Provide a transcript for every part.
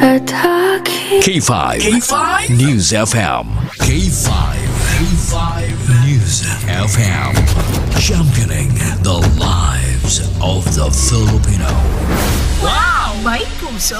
K5 News FM. K5 News FM. Championing the lives of the Filipino. Wow! May puso!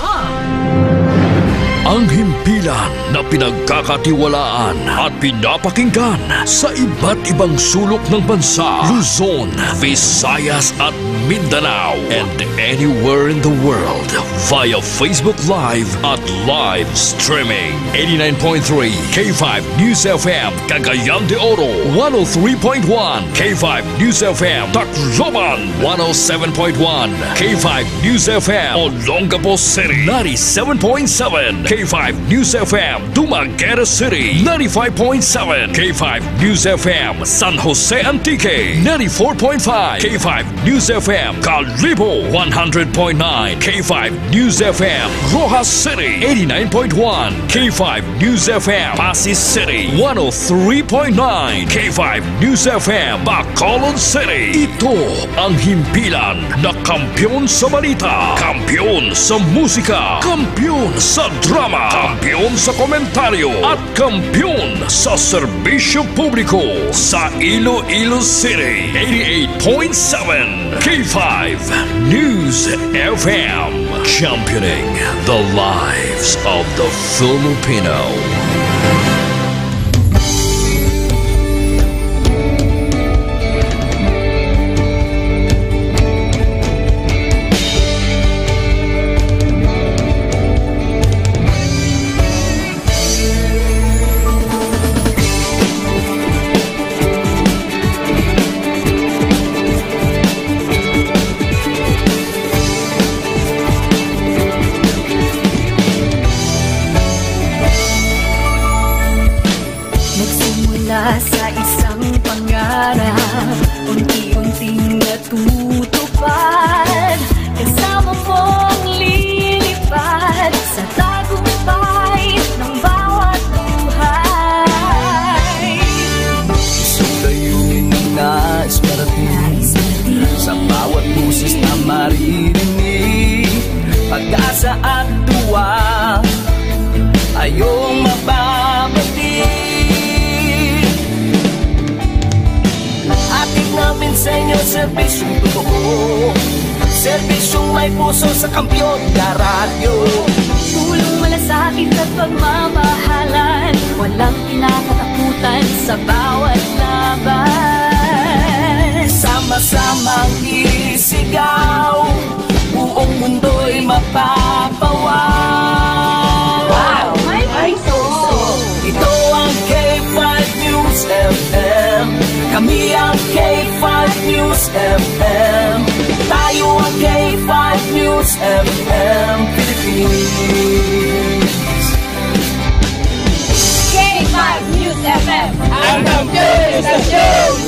Ang himpilan na pinagkakatiwalaan at pinapakinggan sa iba't ibang sulok ng bansa, Luzon, Visayas at Mindanao, and anywhere in the world via Facebook Live at live streaming. 89.3 K5 News FM Cagayan de Oro, 103.1 K5 News FM Tacloban, 107.1 K5 News FM Olongapo City, 97.7 K5 News FM Dumaguete City, 95.7 K5 News FM San Jose Antique, 94.5 K5 News FM Calibo, 100.9 K5 News FM Rojas City, 89.1 K5 News FM Pasig City, 103.9 K5 News FM Bacolod City. Ito ang himpilan na kampyon sa balita, kampyon sa musika, kampyon sa drama, kampyon sa komentaryo at kampyon sa serbisyo publiko sa Iloilo City. 88.7 K5 News FM, championing the lives of the Filipino. Sa isang pangarap, unti-unting natutupad, kasama mong lilipad sa tagumpay ng bawat buhay. Isang layunin ang nais parating sa bawat busis na maririnig, pag-asa at tuwa ayong mababati. Namin sa inyo, serbisyong totoo, serbisyong may puso sa kampyon na radyo. Tulong malasakit at pagmamahalan, walang kinakatakutan sa bawat laban. Sama-samang isigaw, buong mundo'y mapapawaw. Wow! May puso! Ito ang K5 News FM. Kami ang K5 News FM. Tayo ang K5 News FM Philippines. K5 News FM. Ang kampiyon sa news!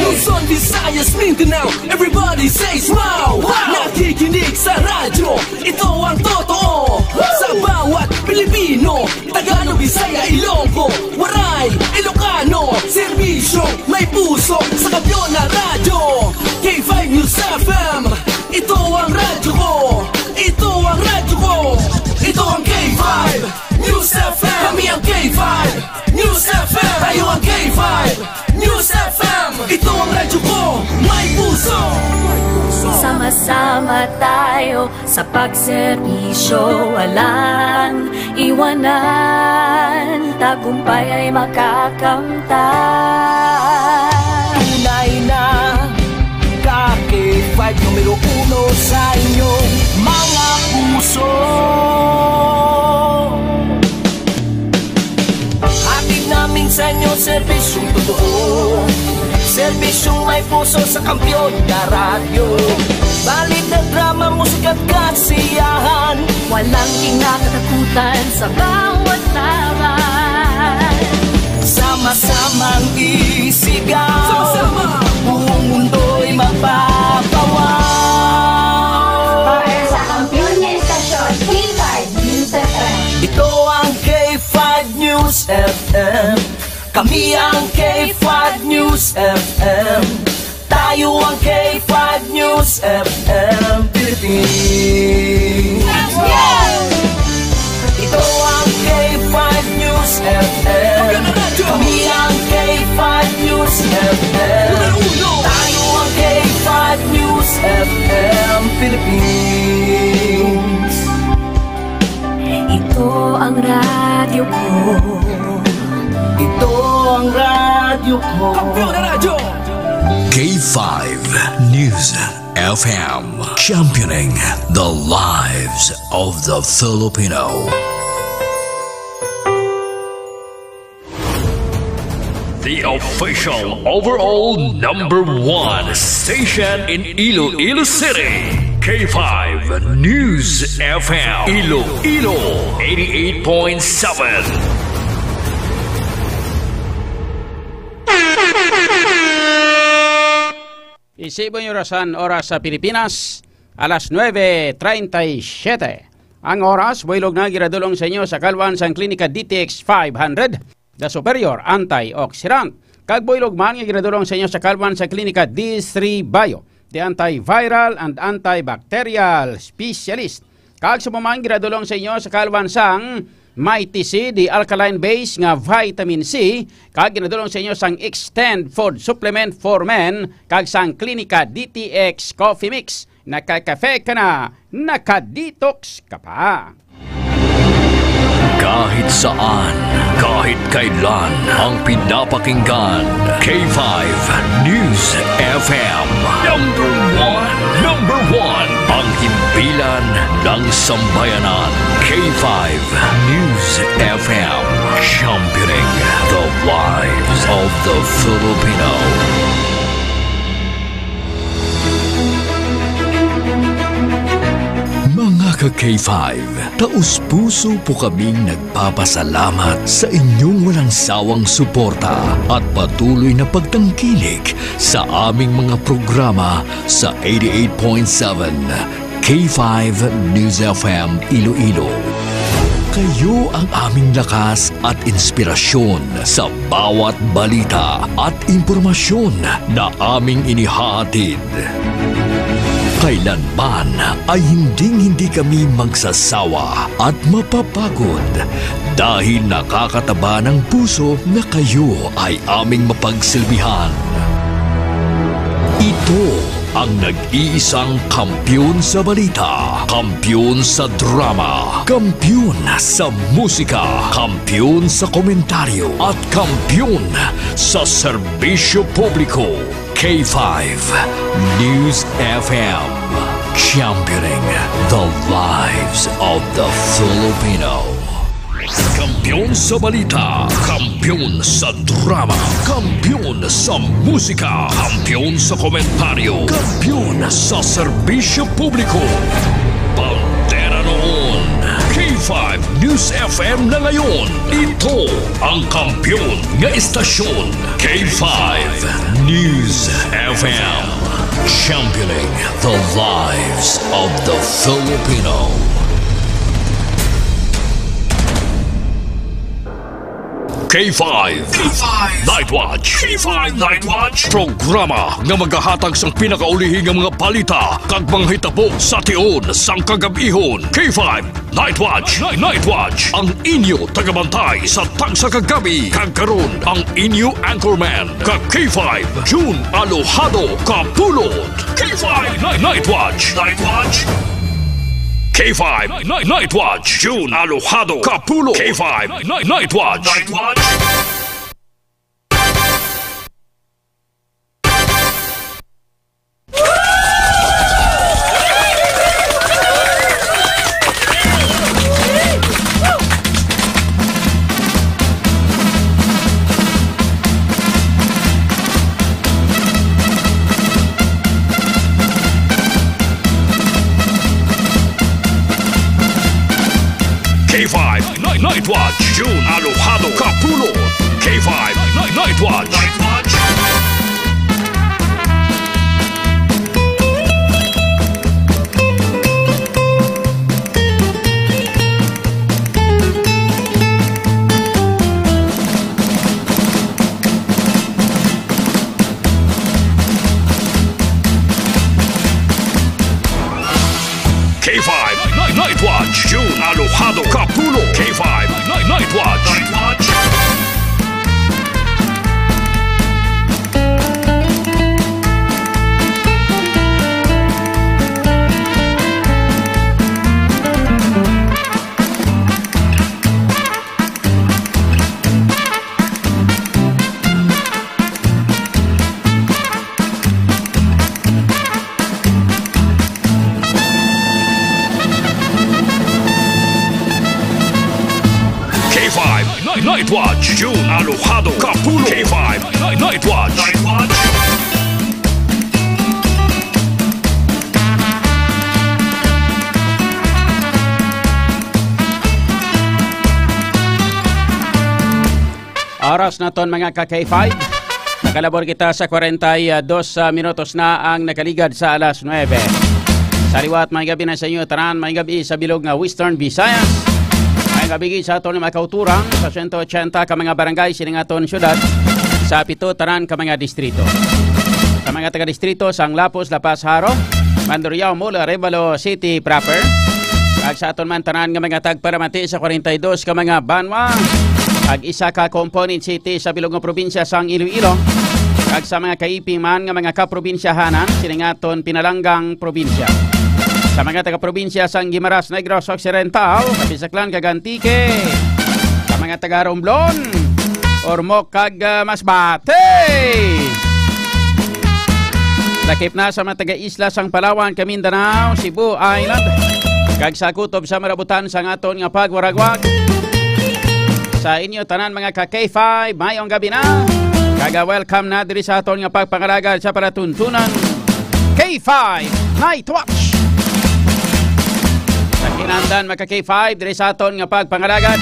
Luzon, Visayas, Mindanao, everybody say smile! Nakikinig sa radyo, ito ang totoo. Sa bawat Pilipino, Tagalog, Bisaya, Ilonggo, Waray, Ilocano, serbisyo may puso sa kampyon na radyo. K5 News FM, ito ang radyo ko, ito ang radyo ko, ito ang K5 News FM. Kami ang K5 News FM, tayo ang K5 News FM. Ito ang radyo ko, may puso. Sama-sama tayo sa pagserbisyo, walang iwanan, tagumpay ay makakamtan. Tunay na K5 numero 1 sa inyong mga puso. Hatid namin sa inyo, serbisyong totoo, serbisyong may puso sa kampyon na radyo. Balit na drama, musika at kasiyahan, walang kinakatakutan sa bawat laban. Sama-samang isigaw, sama-sama, buong mundo'y mapapawaw. Para sa kampyon niya istasyon, K5 News FM. Ito ang K5 News FM. Kami ang K5 News FM. Tayo ang K5 News FM Philippines. Philippines. Ito ang radyo ko. Ito ang radyo ko. Kampiyon na radyo! K5 News FM, championing the lives of the Filipino. The official overall #1 station in Iloilo City. K5 News FM, Iloilo 88.7. Isibo yung oras sa Pilipinas, alas 9:37. Ang oras, builog na giradulong sa inyo sa Kalwan sang Klinika DTX 500, the superior antioxidant. Kag builog man giradulong sa inyo sa Kalwan sa Klinika D3 Bio, the antiviral and antibacterial specialist. Kag sumamang giradulong sa inyo sa Kalwan sang Mighty C, the alkaline base nga vitamin C, kag ginadulong sa inyo sang Extend Food Supplement for Men, kag sang Klinika DTX Coffee Mix. Nakakafe ka na, nakadetox ka pa. Kahit saan, kahit kailan, ang pinapakinggan. K5 News FM. Number one, ang himpilan ng sambayanan. K5 News FM, championing the lives of the Filipino. Mga ka-K5, taus-puso po kaming nagpapasalamat sa inyong walang sawang suporta at patuloy na pagtangkilik sa aming mga programa sa 88.7 K5 News FM Iloilo. Kayo ang aming lakas at inspirasyon sa bawat balita at impormasyon na aming inihahatid. Kailanman ay hindi kami magsasawa at mapapagod dahil nakakataba ng puso na kayo ay aming mapagsilbihan. Ito ang nag-iisang kampiyon sa balita, kampiyon sa drama, kampiyon sa musika, kampiyon sa komentaryo, at kampiyon sa serbisyo publiko. K5 News FM, championing the lives of the Filipino. Kampiyon sa balita, kampiyon sa drama, kampiyon sa musika, kampiyon sa komentaryo, kampiyon sa serbisyo publiko. Pantera noon, K5 News FM na ngayon. Ito ang kampiyon nga istasyon. K5 News FM, championing the lives of the Filipino. K5 Night Watch. K5 Night Watch, programa nga magahatag sang pinakaulihing nga mga balita kag mga hitabo sa tion sang kagabihon. K5 Night Watch. Night Watch, ang inyo tagabantay sa tagsa kagabi. Kag karon ang inyo anchorman kag K5 June Alojado Kapulot. K5 Night Watch. K5 Night Watch, June Alojado Kapulot. K5 Night Watch. K5 Night Watch, June Alojado Kapulot. K5 Night Watch. K5 Night Watch, June Alojado Kapulot. K5 Night Watch. K5 Night Watch. June Alojado Capulo. K5 Night Watch. Oras na ton mga ka-K5. Nakalabor kita sa 42 minutos na ang nakaligad sa alas 9. Sa liwat, may gabi na sa inyo, tanan, may gabi sa bilog nga Western Visayas. May gabi sa aton mga kauturang sa 180 ka mga barangay sining aton syudad sa 7 tanan ka mga distrito. Sa mga taga-distrito, sang Lapos, Lapas, Haro, Mandurriao, Mula, Arevalo City proper. Kag sa aton man tanan nga mga tagparamati sa 42 ka mga banwa. Kag isa ka component city sa bilog nga probinsya sang Iloilo. Kag sa mga kaiping man nga mga kaprobinsyahanan siningaton pinalanggang probinsya. Sa mga taga-probinsya sang Guimaras, Negros Occidental, Kapisaklan, kag Antique. Sa mga taga-Romblon, Ormoc, kag Masbate. Lakip na sa mga taga-isla sang Palawan, Mindanao, Cebu Island. Kag sa kutob sa marabutan sang aton nga pagwaragwag. Sa inyo tanan mga ka-K5, mayong gabi na. Kaga-welcome na diri sa aton nga pagpangalagad sa palatuntunan. K5 Night Watch. Sa kinandan mga ka-K5 diri sa aton nga pagpangalagad.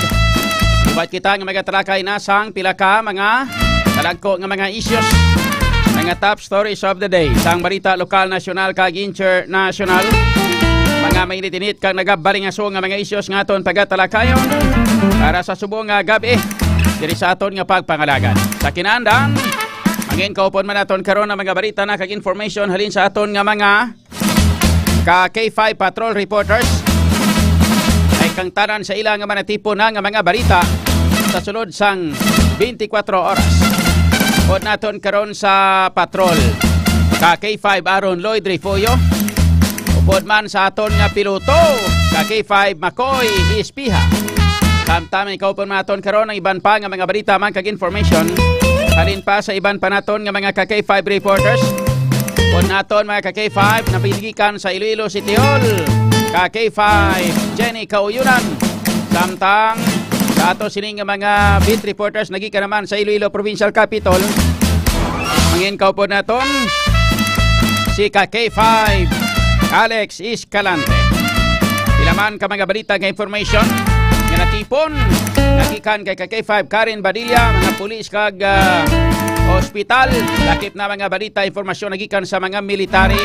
Ibat kita nga magatalakay na sang pila ka mga talagko nga mga issues. Mga top stories of the day. Sang balita lokal, nasyonal kag international. Mga mainit-init kang nagabalingaso nga mga issues nga aton pagatalakayon para sa subong nga gabi diri sa aton nga pagpangalagad. Sa kinandan, mangin kaupon man aton karon nga mga balita na kag information halin sa aton nga mga ka-K5 patrol reporters ay kang tanan sa ilang nga manatipo na nga mga balita sa sulod sang 24 oras. Pod naton karon sa patrol ka-K5 Aaron Lloyd Rifoyo. Upod man sa aton nga piloto ka-K5 Makoy Ispiha. Samtami kaupon man aton karon ang iban pa nga mga balita man kag information. Halin pa sa iban pa naton nga mga ka-K5 reporters. Upod naton mga ka-K5 na piligikan sa Iloilo City Hall. Ka-K5 Jenny Kauyunan. Samtang sa ato sining nga mga beat reporters nagika naman sa Iloilo Provincial Capital. Mangin kaupon naton si ka-K5 Alex Escalante. Ilaman ka mga balita nga information nga natipon nagikan kay K5 Karen Badilla, mga pulis kag hospital. Lakip na mga balita informasyon nagikan sa mga military,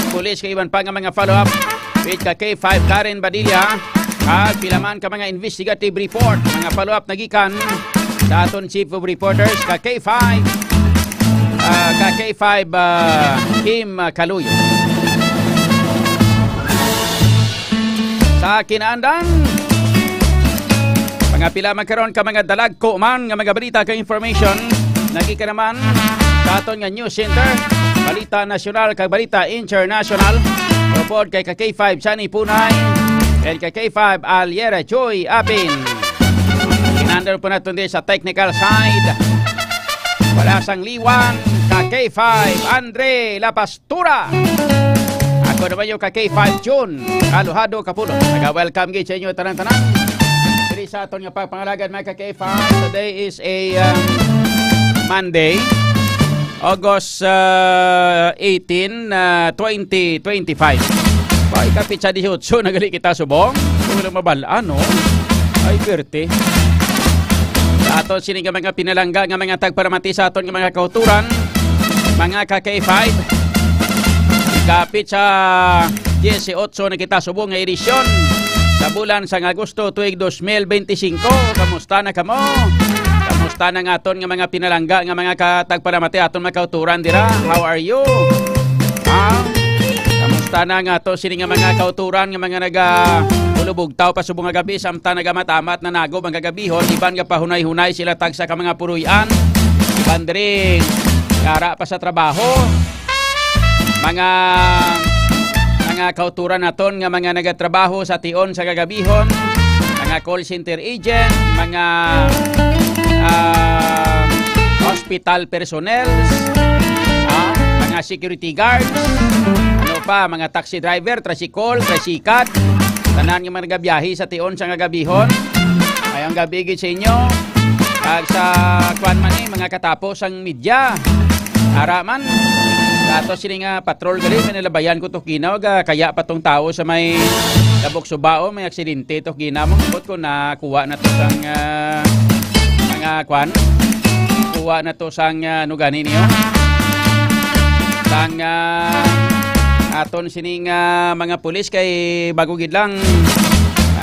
pulis kay iban pa nga mga follow up with K5 Karen Badilla. Kag pilaman ka mga investigative report, mga follow up nagikan sa aton chief of reporters K5 Kim Kaluyo. Sa kinaandang mga pila magkaroon ka mga dalagko man nga mga balita ka information nagika naman sa aton nga news center, balita nasyonal kag balita international. Upod kay K5 Sunny Punay and kay K5 Aliera Joy Apin. Kinandar po natin din sa technical side, wala sang liwan K5 Andre La Pastura. Ako naman yung K5 June Alojado Capulo. Nag-welcome gate sa inyo tanan-tanan diri sa aton nga pagpangalagad mga K5. Today is a Monday, August 18, 2025. Ay kapit sa 18 nagali kita subong. Kung wala mabalaan, no? Ay birte. Sa aton sining nga mga pinalangga nga mga tagparamati sa aton nga mga kauturan, mga K5. Kapit sa 18 na kita subong nga edisyon sa bulan sa Agosto tuig 2025. Kamusta na kamo? Kamusta na nga aton nga mga pinalangga nga mga katagparamati aton mga kauturan dira? How are you? Kamusta na nga aton sini nga mga kauturan nga mga ulubugtaw pa subong nga gabi samtang nagamatamat na nagob ang gagabihon, iban nga pahunay-hunay sila tagsa ka mga puruyan, iban dring kara pa sa trabaho. Mga kauturan naton nga mga nagatrabaho sa tion sa gagabihon, mga call center agent, mga hospital personnel, mga security guards, ano pa, mga taxi driver, tricycle, trasikat, tanan nga mga nagabiyahe sa tion sa gagabihon. Ayaw Mayang gabi gid sa inyo. Kag sa kwan man mga katapos ang media. Ara man. Dato sini nga patrol gali manilabayan ko to kinaw kaya patong tao sa may Dabok Subao may aksidente to kinamong bot ko nakuha na to sang mga kwan. Kuha na to sang ano gani niyo. Sang aton sining mga pulis kay bago gid lang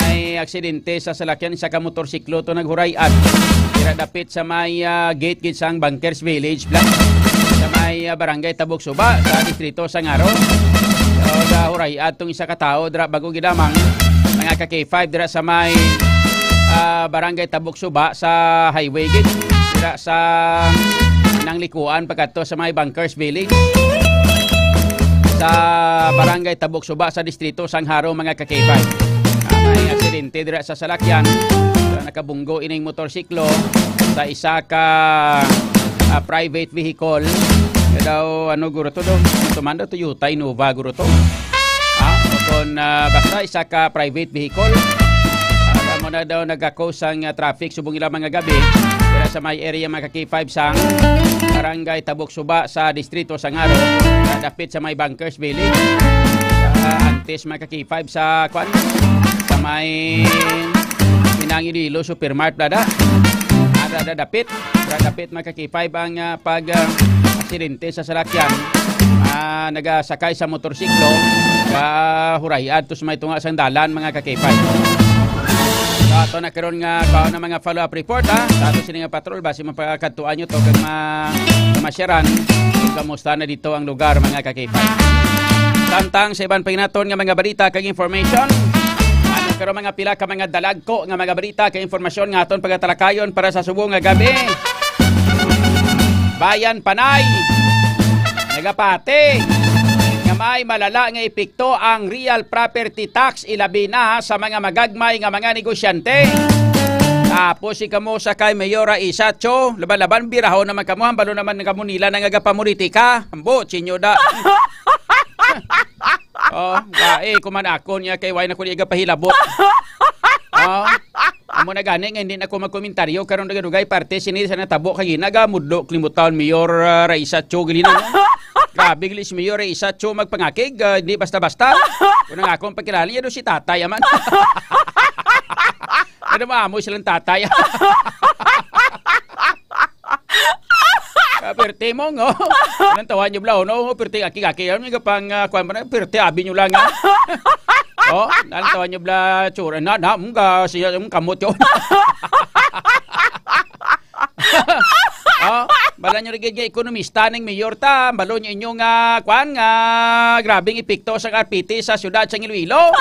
ay aksidente sa salakyan sa kamotorsiklo to naghurayat. Dira dapit sa may gate gid sang Bunkers Village Black sa may barangay Tabok Suba sa distrito Sangaro. So hurayat tong isa ka tawo dira bago gid lamang mga ka K5 dira sa may barangay Tabok Suba sa highway gid dira sa nanglikuan pagkadto sa may Bunkers Village sa barangay Tabok Suba sa distrito Sangharo mga ka K5. May aksidente dira sa salakyan nakabunggo ining motorsiklo sa isa ka private vehicle daw ano guro to do tumanda Toyota Innova guro to kung basta isa ka private vehicle mo na daw nagka-cause ang traffic subong ila mga gabi dira sa may area mga K5 sang barangay Tabok Suba sa distrito Sangaro dapit sa may Bunkers Village antes mga K5 sa kwan sa may Pinangililo Supermart blada ada dapit mga K5 ang aksidente sa salakyan nagasakay sa motorsiklo hurayad to sa may tunga sang dalan mga K5. Ato na karon nga kao na mga follow-up report Ato sini nga patrol base mapakadtuan nyo to kag masyaran kung kamusta na dito ang lugar mga K5. Samtang sa iban paginaton nga mga balita kag information ano karon mga pila ka mga dalagko nga mga balita kag informasyon nga aton pagatalakayon para sa subong nga gabi. Bayan Panay nagapati nga may malala nga epekto ang real property tax ilabi na sa mga magagmay nga mga negosyante. Tapos si kamo sa kay Mayora Isacho, laban-laban biraho naman kamo, hambalo naman ng kamo nila nga gapamulitika. Ambo, sinyo da. Kuman ako niya kay way na ko niya gapahilabot. Amo na gani nga hindi na ako magkomentaryo karon dugay parte sini sa natabo kay ginaga mudlo klimutaon Mayor Isacho gilina. Grabe gili si Mayor Isacho magpangakig, di basta-basta. Kung nga akong pagkilala niya doon si tatay aman. Ano maamoy silang tatay. Perte mo ngo. Anong tawa niyo blau no? Perte aki-aki. Ano nga pang kuan mo na? Perte abi niyo lang. Anong tawa niyo bla tsura na mga siya kamot yun. Bala nyo rin ekonomista ng mayor ta, balo nyo inyong grabing epekto sa karpiti sa syudad sa Iloilo.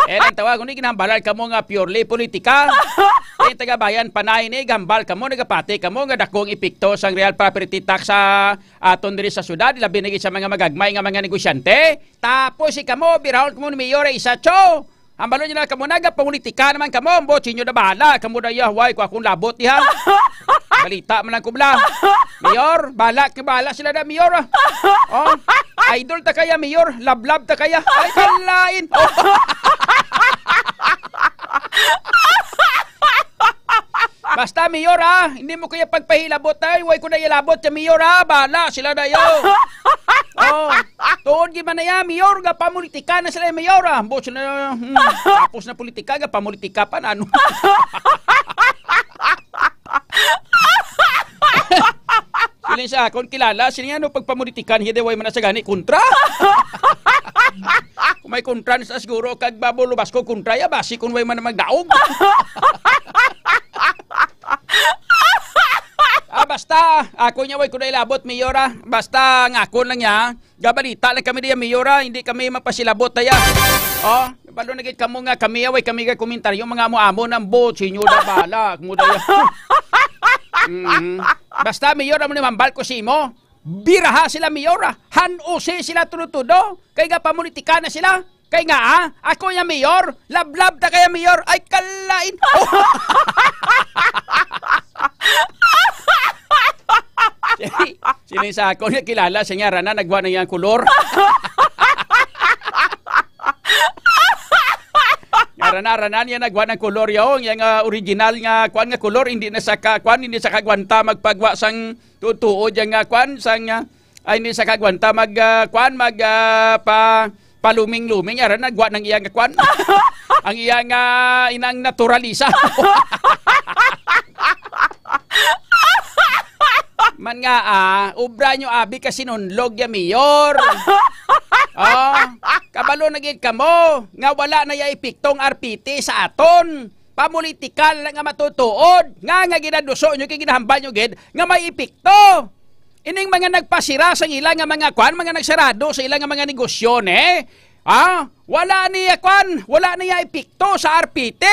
Lang tawag, kung ginambalan ka mo nga purely politika. Taga-bayan Panay ni, gambal ka mo, nagapati ka mo, nga dakong epekto sa real property tax sa aton diri sa syudad, labi na sa mga magagmay nga mga negosyante. Tapos mo, birahon ka mo ni Mayor Isacho. Ang balo nyo na kamo nagapangulitika naman kamo, botsin nyo na bahala, kamo na yahway ko akong labot niya. Balita man lang kubla. Mayor, bahala sila na Mayor. Idol ta kaya Mayor, love ta kaya. Ay kalain. Basta Mayor hindi mo kaya pagpahilabot ay, way ko na ilabot sa Mayor bahala sila na yo. Tuod gi man na ya Mayor, ga pamulitika na sila Mayor Bot sila tapos na politika, ga pamulitika pa na ano. Sila sa akon kilala, sila ano pagpamulitikan, hindi way man na sa gani kontra. Kung may kontra na sa siguro, kag babulubas ko kontra, ya basi kung way man na magdaog. Basta, ako niya way ko na ilabot, Mayora. Basta, ngakon lang niya. Gabalita lang kami niya, Mayora. Hindi kami mapasilabot taya. Balo nagit kamo nga kami, way kami nga komentaryo, mga amo-amo ng bot, sinyo na balak. Basta, Mayora mo naman, balko si mo. Biraha sila, Mayora. Hanuse sila tunutudo. Kaya nga pamulitika na sila. Kaya nga, ako yung Mayor. Love ta kaya, Mayor. Ay, kalain. Sino sa ako niya kilala, siya nga rana, nagwa na yung kulor. Aranan yan nagwa ng kolor yaong yung original nga kwan nga kolor hindi na sa hindi sa kagwanta magpagwa sang tutuod yung kwan sang hindi sa kagwanta paluming-luming aran nagwa ng iyang kwan. Ang iyang inang naturalisa. Man nga ubra nyo abi kasi nunlog ya mayor. Kabalo naging kamo nga wala na ya ipiktong RPT sa aton. Pamulitikal nga matutuod. Nga ginaduso nyo kay ginahambal nyo gid nga may ipikto. Ining mga nagpasira sa ilang nga mga kwan, mga nagsarado sa ilang nga mga negosyon wala niya kwan, wala niya ipikto sa RPT.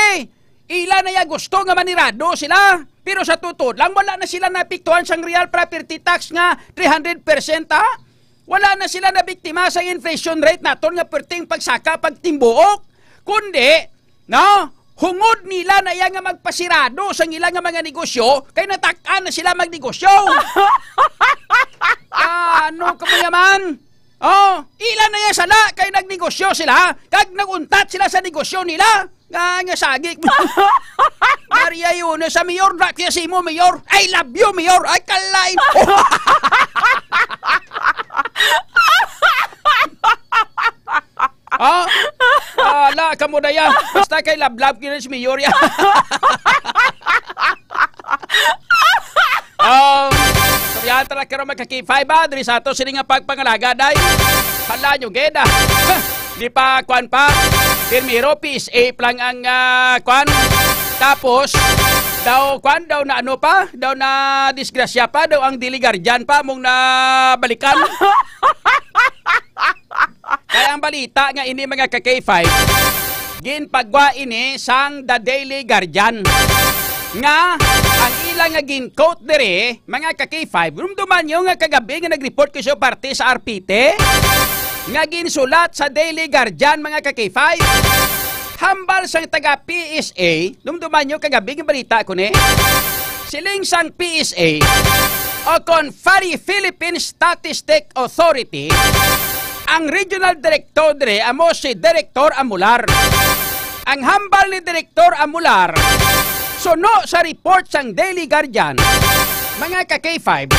Ila na ya gusto nga manirado sila. Pero sa tutod lang, wala na sila napiktuhan sang real property tax nga 300%, Wala na sila na biktima sa inflation rate naton nga perting pagsaka, pagtimbuok. Kundi, hungod nila na yang nga magpasirado sa ilang nga mga negosyo, kay natakan na sila magnegosyo. Ano ka mo yaman? Ilan na yan sala, kay nagnegosyo sila, kag naguntat sila sa negosyo nila. Nga sagik. Maria Yune sa mayor, kaya si mo mayor, I love you mayor, ay kalay. Ala ka mo na yan, basta kay love kaya si mayor yan. Sabihan tala ka rin magkaki-5 Diri sa ato sila nga pagpangalaga day. Hala nyo geda. Di pa kwan pa. Pirmiro PSA lang ang kwan. Tapos daw na ano pa? Daw na disgrasya pa. Daw ang dili guardian pa mong nabalikan. Kaya ang balita nga ini mga ka-K5 ginpagwa ini sang The Daily Guardian nga ang ilang nga gin-quote dere mga ka-K5 rumduman nyo nga kagabi nga nag-report ko siya parte sa RPT nga ginsulat sa Daily Guardian mga ka-K5 hambal sang taga PSA rumduman nyo kagabi nga balita ko ni siling sang PSA o Confari Philippine Statistic Authority ang regional director dere amo si Director Amular. Ang hambal ni Director Amular suno sa report sang Daily Guardian mga ka-K5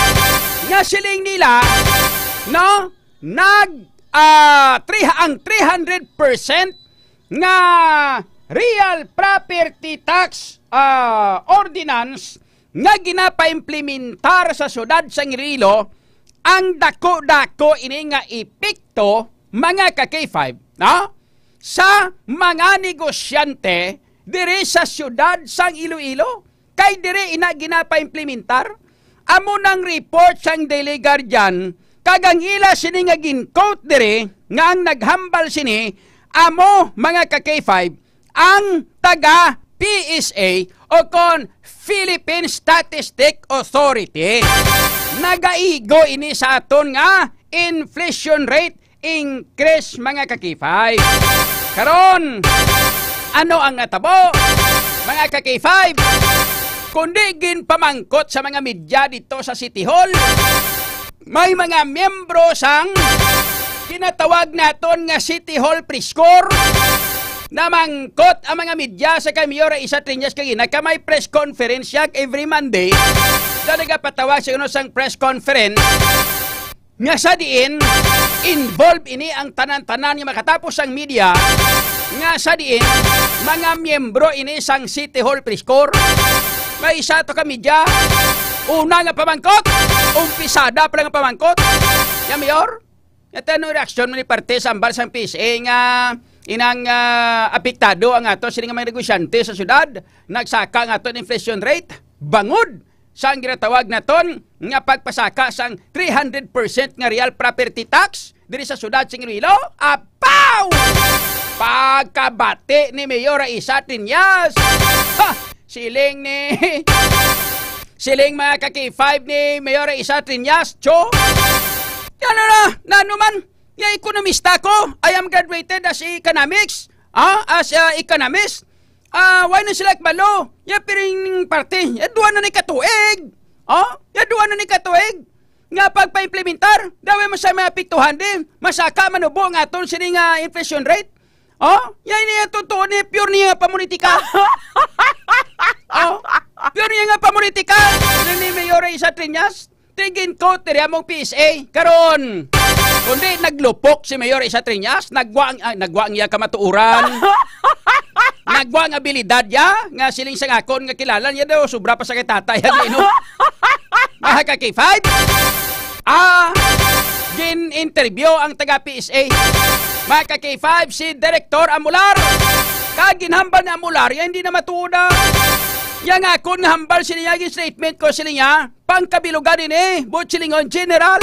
nga siling nila ang 300% nga real property tax ordinance nga ginapaimplementar sa syudad sang Iloilo ang dako-dako ini nga ipikto mga ka-K5 sa mga negosyante dire sa syudad sang Iloilo kay dire ina ginapa-implementar amo nang report sang Daily Guardian kagang ila sini nga gin-quote dire nga ang naghambal sini amo mga ka-K5 ang taga PSA o kon Philippine Statistic Authority nagaigo ini sa aton nga inflation rate increase mga ka-K5 karon ano ang natabo mga ka-K5 kundi ginpamangkot sa mga media dito sa City Hall may mga miyembro sang kinatawag naton nga City Hall Prescore na mangkot ang mga media sa kay Mayor Isa Triñas kay nagkamay press conference yak every Monday na nagapatawag sa sang press conference nga sa diin involved ini ang tanan-tanan nga makatapos ang media nga sa diin mga miyembro ini sang City Hall Prescore may isa to ka media una nga pamangkot umpisada pa lang nga pamangkot ya Mayor ito no reaksyon mo ni parte sa ambal sang PSA nga inang apektado ang ato sila nga mga negosyante sa syudad nagsaka ang ato inflation rate bangod sa ang ginatawag naton nga pagpasaka sang 300% nga real property tax diri sa syudad sa Iloilo. Apaw! Pagkabati ni Mayor Isa Triñas. Siling mga ka-K5 ni Mayor Isa Triñas. Cho? Yan na naman. Ya ekonomista ko. I am graduated as economics. As economist. Why na sila ekbalo? Ya piring parte. Ya duwa na ni katuig. Ya duwa na ni katuig. Nga pagpa-implementar. Dawe mo sa mga piktuhan din. Masaka manubo nga aton sining inflation rate. Ya ini totoo ni pure niya pamunitika. Oh, pure niya nga pamunitika. Ni Mayor Isa Triñas, tingin ko tiri among PSA karon. Kundi naglupok si Mayor Isa Triñas, nagwang iya kamatuuran. Nagwang abilidad ya, nga siling sangakon nga kilala niya daw, sobra pa sa kay tatay. Mga ka-K5, gin-interview ang taga-PSA. Mga ka-K5, si Director Amular. Kaginhambal na Amular, yan hindi na matuda. Yang akon nga hambal sila yung statement ko sila niya, pangkabilugan din but silingon general.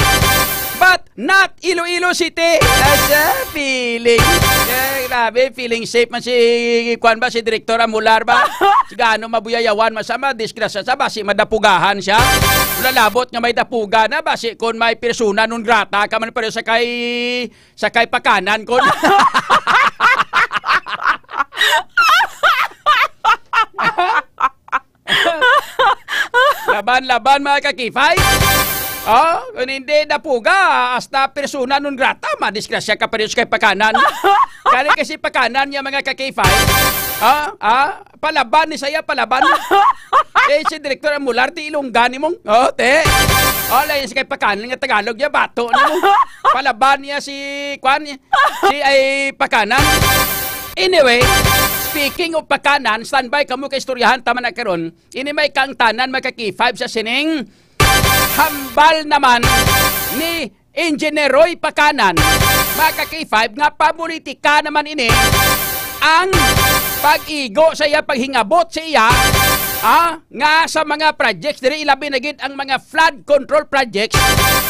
But not Iloilo City. Asa feeling. Grabe, feeling safe man si Kwan ba, si Director Amular ba? Sigano mabuyayawan masama, disgrasya sa basi madapugahan siya. Lalabot nga may dapuga na basi kung may persona nun grata ka man pero sakay pakanan kon. Laban mga kakifay. Oh, kung hindi napuga, hasta persona nun grata, madisgrasya ka pa rin sa kay pakanan. Kaya kasi pakanan niya mga kakifay. Palaban ni saya, palaban. Si Director Amular, ti ilunggani mong. Oh, te. Oh, layan sa kay pakanan nga Tagalog niya, bato niya mo. Palaban niya si pakanan. Anyway, speaking of pakanan, standby kamo kay istoryahan tama na karon. Ini may kang tanan magka-K5 sa sining hambal naman ni Engineer Roy Pakanan. Magka-K5 nga papolitika naman ini ang pag-igo sa iya, paghingabot sa iya nga sa mga projects diri ilabi na gid ang mga flood control projects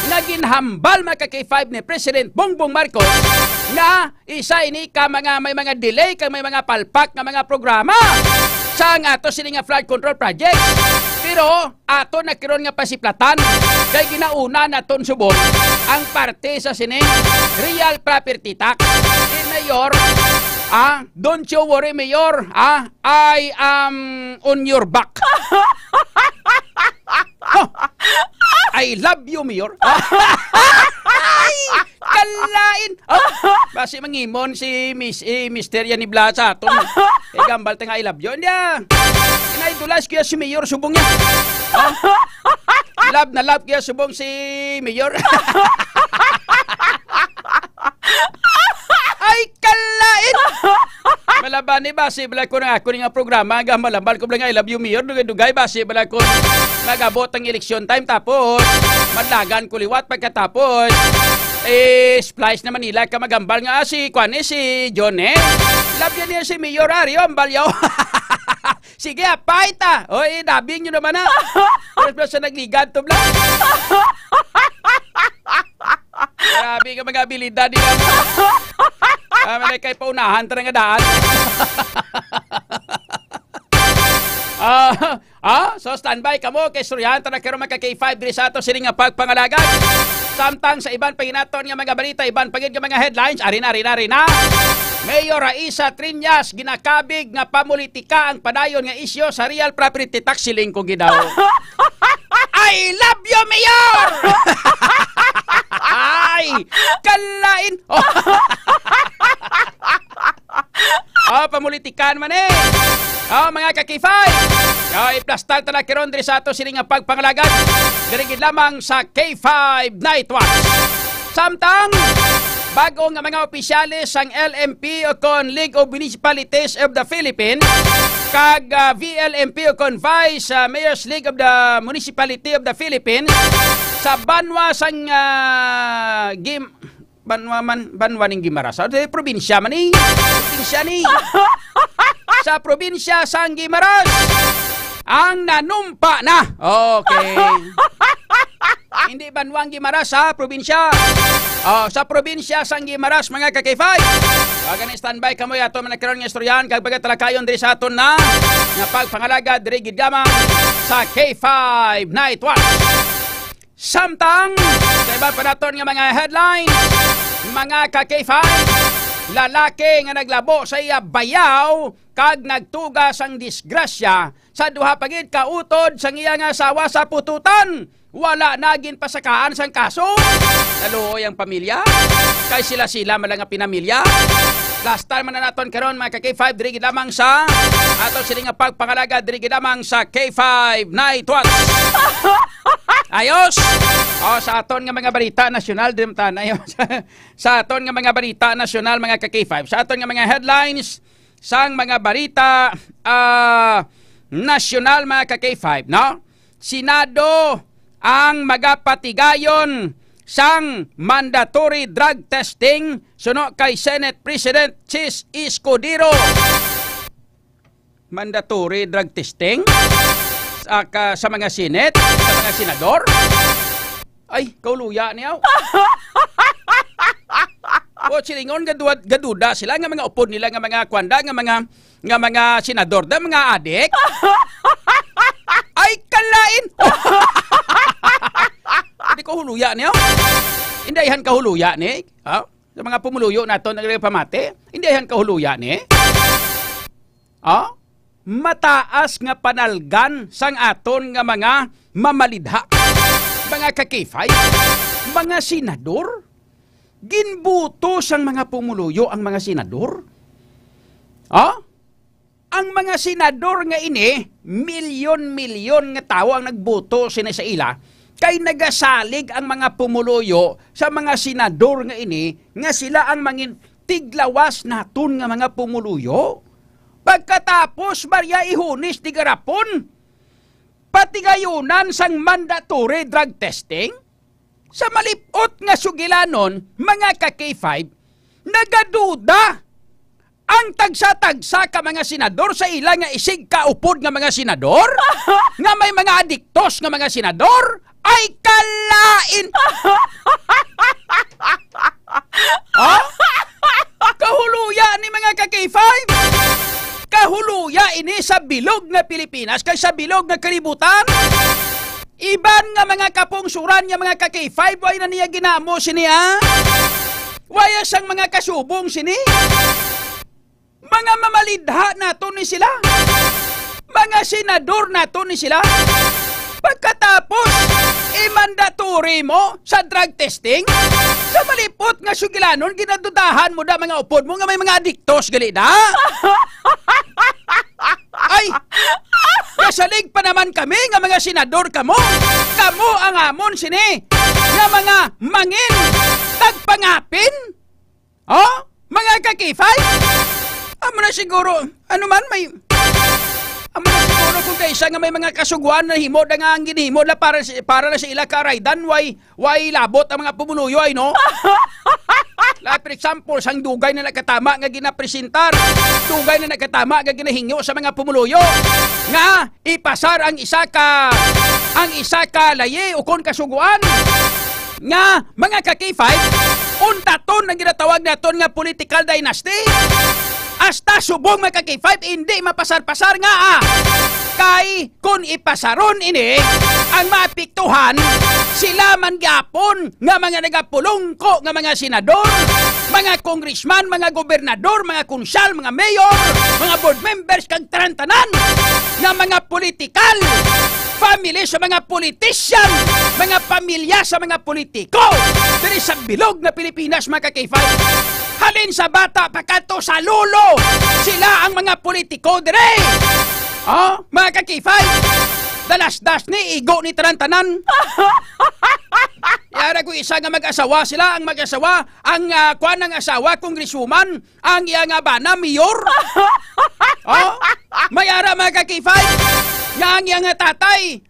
nga ginhambal magka-K5 ni President Bongbong Marcos na isa ini ka may mga delay kang may mga palpak nga mga programa sa nga ato sini nga flood control projects. Pero ato nagkaroon nga pasiplatan kay ginauna naton subong ang parte sa sini real property tax. Mayor, don't you worry, Mayor. I am on your back. I love you, Mayor. Ay, kalain. Basi mangimon si Mr. Yanibla sa aton. Gambal nga I love you. Hindi inaidulas kaya si Mayor subong niya. Love na love kaya subong si Mayor. Ay, kalain! Malaban ni basi bala ko na ako nga programa nga malambal ko nga I love you Mayor dugay basi bala ko nagabot ang election time tapos madlagan ko liwat pagkatapos splice na Manila ka magambal nga si John love yan niya si Mayor Ario ambalyaw. Sige, paita. Oy, dabing nyo naman Pero sa nagligan to bla. Grabe ka mga abilidad nila mo. Malay kay paunahan ta nga daan. So standby kamo kay suryahan ta na karon magka-K5 diri sa ato sini nga pagpangalagan. Samtang sa iban panginaton nga mga balita, iban pagid nga mga headlines, ari na. Mayor Isa Triñas ginakabig nga pamulitika ang padayon nga isyu sa real property tax siling ko gidaw. I love you, Mayor! Ay, kalain! Pamulitikan man mga kakifay! Iplastal tala kiron diri sa ato sining nga pagpangalagan. Dirigid lamang sa K5 Night Watch. Samtang bago nga mga opisyalis ang LMP o kon League of Municipalities of the Philippines kag VLMP o kon Vice Mayor's League of the Municipality of the Philippines sa banwa sang banwa ning Guimaras. Sa probinsya man sa probinsya sang Guimaras ang nanumpa na. Okay. Hindi banwang Guimaras sa probinsya. Sa probinsya sang Guimaras mga kakifay. Kagan standby kamo yato man nagkaroon nga istoryahan kag pagkatalakayon diri sa aton na nga pagpangalaga diri gid gamang sa K5 Night Watch. Samtang sa iba pa naton nga mga headlines, mga ka-K5, lalaki nga naglabo sa iya bayaw kag nagtugas ang disgrasya sa duha pagid kautod sang iya nga asawa sa pututan. Wala naging pasakaan sang kaso. Naluoy ang pamilya. Kay sila malang nga pinamilya. Last time na naton karon mga ka-K5 diri gid lamang sa ato sini nga pagpangalaga diri gid lamang sa K5 Night Watch. Ayos. Sa aton nga mga balita nasyonal dimtan ayos. Sa aton nga mga balita nasyonal mga ka-K5. Sa aton nga mga headlines sang mga balita nasyonal mga ka-K5, no? Senado ang magapatigayon sang mandatory drug testing suno kay Senate President Chis Escudero. Mandatory drug testing sa mga Senate, sa mga senador. Ay, kauluya niyaw. O silingon gaduda sila nga mga upod nila nga mga kwanda nga mga senador da mga adik. Ay kalain. Hindi ko huluya niyo. Indayan ka huluya ni. Sa mga pumuluyo nato nagpamate, indayan ka huluya ni. Mataas nga panalgan sang aton nga mga mamalidha. Mga kakifay, mga senador. Ginbuto sang mga pumuluyo ang mga senador. Ang mga senador nga ini, milyon-milyon nga tao ang nagbuto sina sa ila, kay nagasalig ang mga pumuluyo sa mga senador nga ini, nga sila ang mangin tiglawas naton nga mga pumuluyo. Pagkatapos, Maria Ihunis di garapon, patigayunan sang mandatory drug testing, sa malipot nga sugilanon, mga ka-K5, nagaduda ang tagsa-tagsa ka mga senador sa ila nga isig kaupod nga mga senador, nga may mga adiktos nga mga senador, ay kalain! Kahuluya ni mga ka-K5! Kahuluya ini sa bilog na Pilipinas kay sa bilog na kalibutan. Iban nga mga kapungsuran nga mga ka-K5 ay na niya ginamo siniya. Waya sang mga kasubong sini. Mga mamalidha nato ni sila. Mga senador nato ni sila. Pagkatapos, mandatory mo sa drug testing, sa malipot nga sugilanon, ginadudahan mo da mga upod mo nga may mga adiktos gali da. Ay, kasalig pa naman kami nga mga senador kamo. Kamo ang amon sini nga mga mangin tagpangapin. Mga kakifay. Amo na siguro, ano man may... Amo na siguro kung kaysa nga may mga kasuguan na himod nga ang ginihimod na para na sa ila karaydan, way labot ang mga pumuluyo ay no? Like for example, sang dugay na nakatama nga ginapresentar, dugay na nakatama nga ginahingyo sa mga pumuluyo, nga ipasar ang isa ka laye o kon kasuguan, nga mga ka-K5, untaton na ginatawag naton nga political dynasty. Hasta subong mga ka-K5, hindi mapasar-pasar nga kay kung ipasaron ini ang maapektuhan sila man gapon nga mga nagapulungko nga mga senador, mga congressman, mga gobernador, mga konsyal, mga mayor, mga board members kag tanan-tanan nga mga political family sa mga politician, mga pamilya sa mga politiko diri sa bilog na Pilipinas mga ka-K5. Halin sa bata pagkanto sa lulo, sila ang mga politiko dire. Mga ka-K5, dalas-das ni igo ni tanan-tanan. Yara ko isa nga mag-asawa sila, ang mag-asawa, ang kuan ng asawa, congresswoman, ang iya nga bana, mayor. Mayara mga ka-K5, yang iya nga tatay,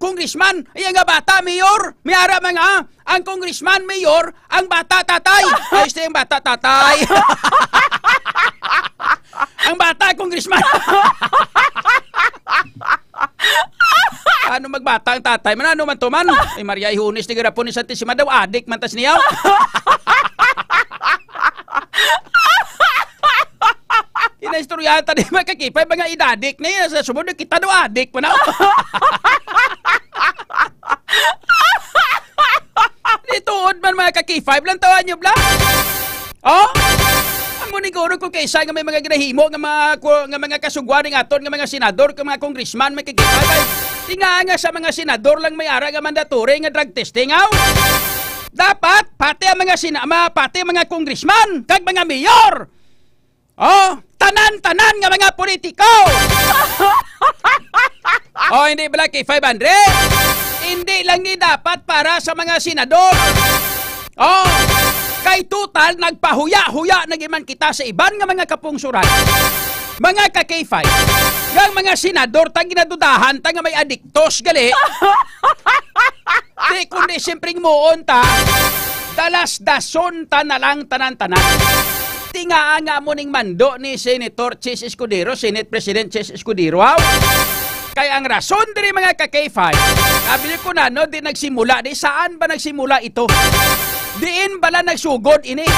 congressman, iya nga bata, mayor. Mayara mga, ang congressman, mayor, ang bata, tatay. Ayos na yung bata, tatay. Ang bata, congressman. Ano magbata ang tatay? Manano man to man? Ay Maria Ihunis ni garapon ni Santisima daw adik mantas niyaw. Inaistoryahan ta di makakipay mga idadik niya sa sumunod kita daw adik pa na. Dituod man mga kakifay lang tawa niyo bla. Siguro kung kaysa nga may mga ginahimo nga mga kasugwan ng aton nga mga senador, nga mga congressman may kagipagay. Tinga nga sa mga senador lang may ara nga mandatory nga drug testing aw. Dapat pati ang mga sinama, pati ang mga congressman, kag mga mayor. Oh, tanan-tanan nga mga politiko. Oh, hindi ba kay 500? Hindi lang ni dapat para sa mga senador. Oh, kay total nagpahuya-huya nagiman kita sa iban nga mga kapungsuran. Mga ka-K5, yang mga senador tang ginadudahan tang may adiktos gali. Di kundi simpreng muon ta, dalas dason ta na lang tanan-tanan. Tinga nga mo ning mando ni Senator Chis Escudero, Senate President Chis Escudero. Kaya ang rason diri mga ka-K5, sabi ko na no, di nagsimula, di saan ba nagsimula ito? Diin bala nagsugod ini?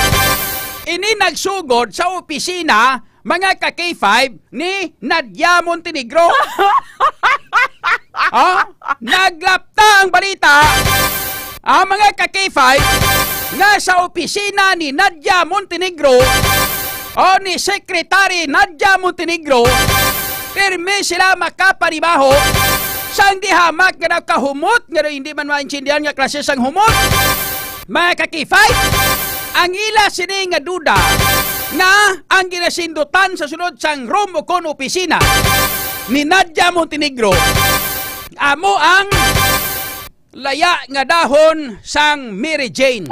Ini nagsugod sa opisina mga ka-K5 ni Nadia Montenegro. Naglapta ang balita mga ka-K5 nga sa opisina ni Nadia Montenegro ni Secretary Nadia Montenegro, pirmi sila makapanibaho sang di hamak nga kahumot nga hindi man maintindihan nga klase sang humot. Mga ka-K5, ang ila sini nga duda na ang ginasindutan sa sunod sang room o kon opisina ni Nadia Montenegro amo ang laya nga dahon sang Mary Jane.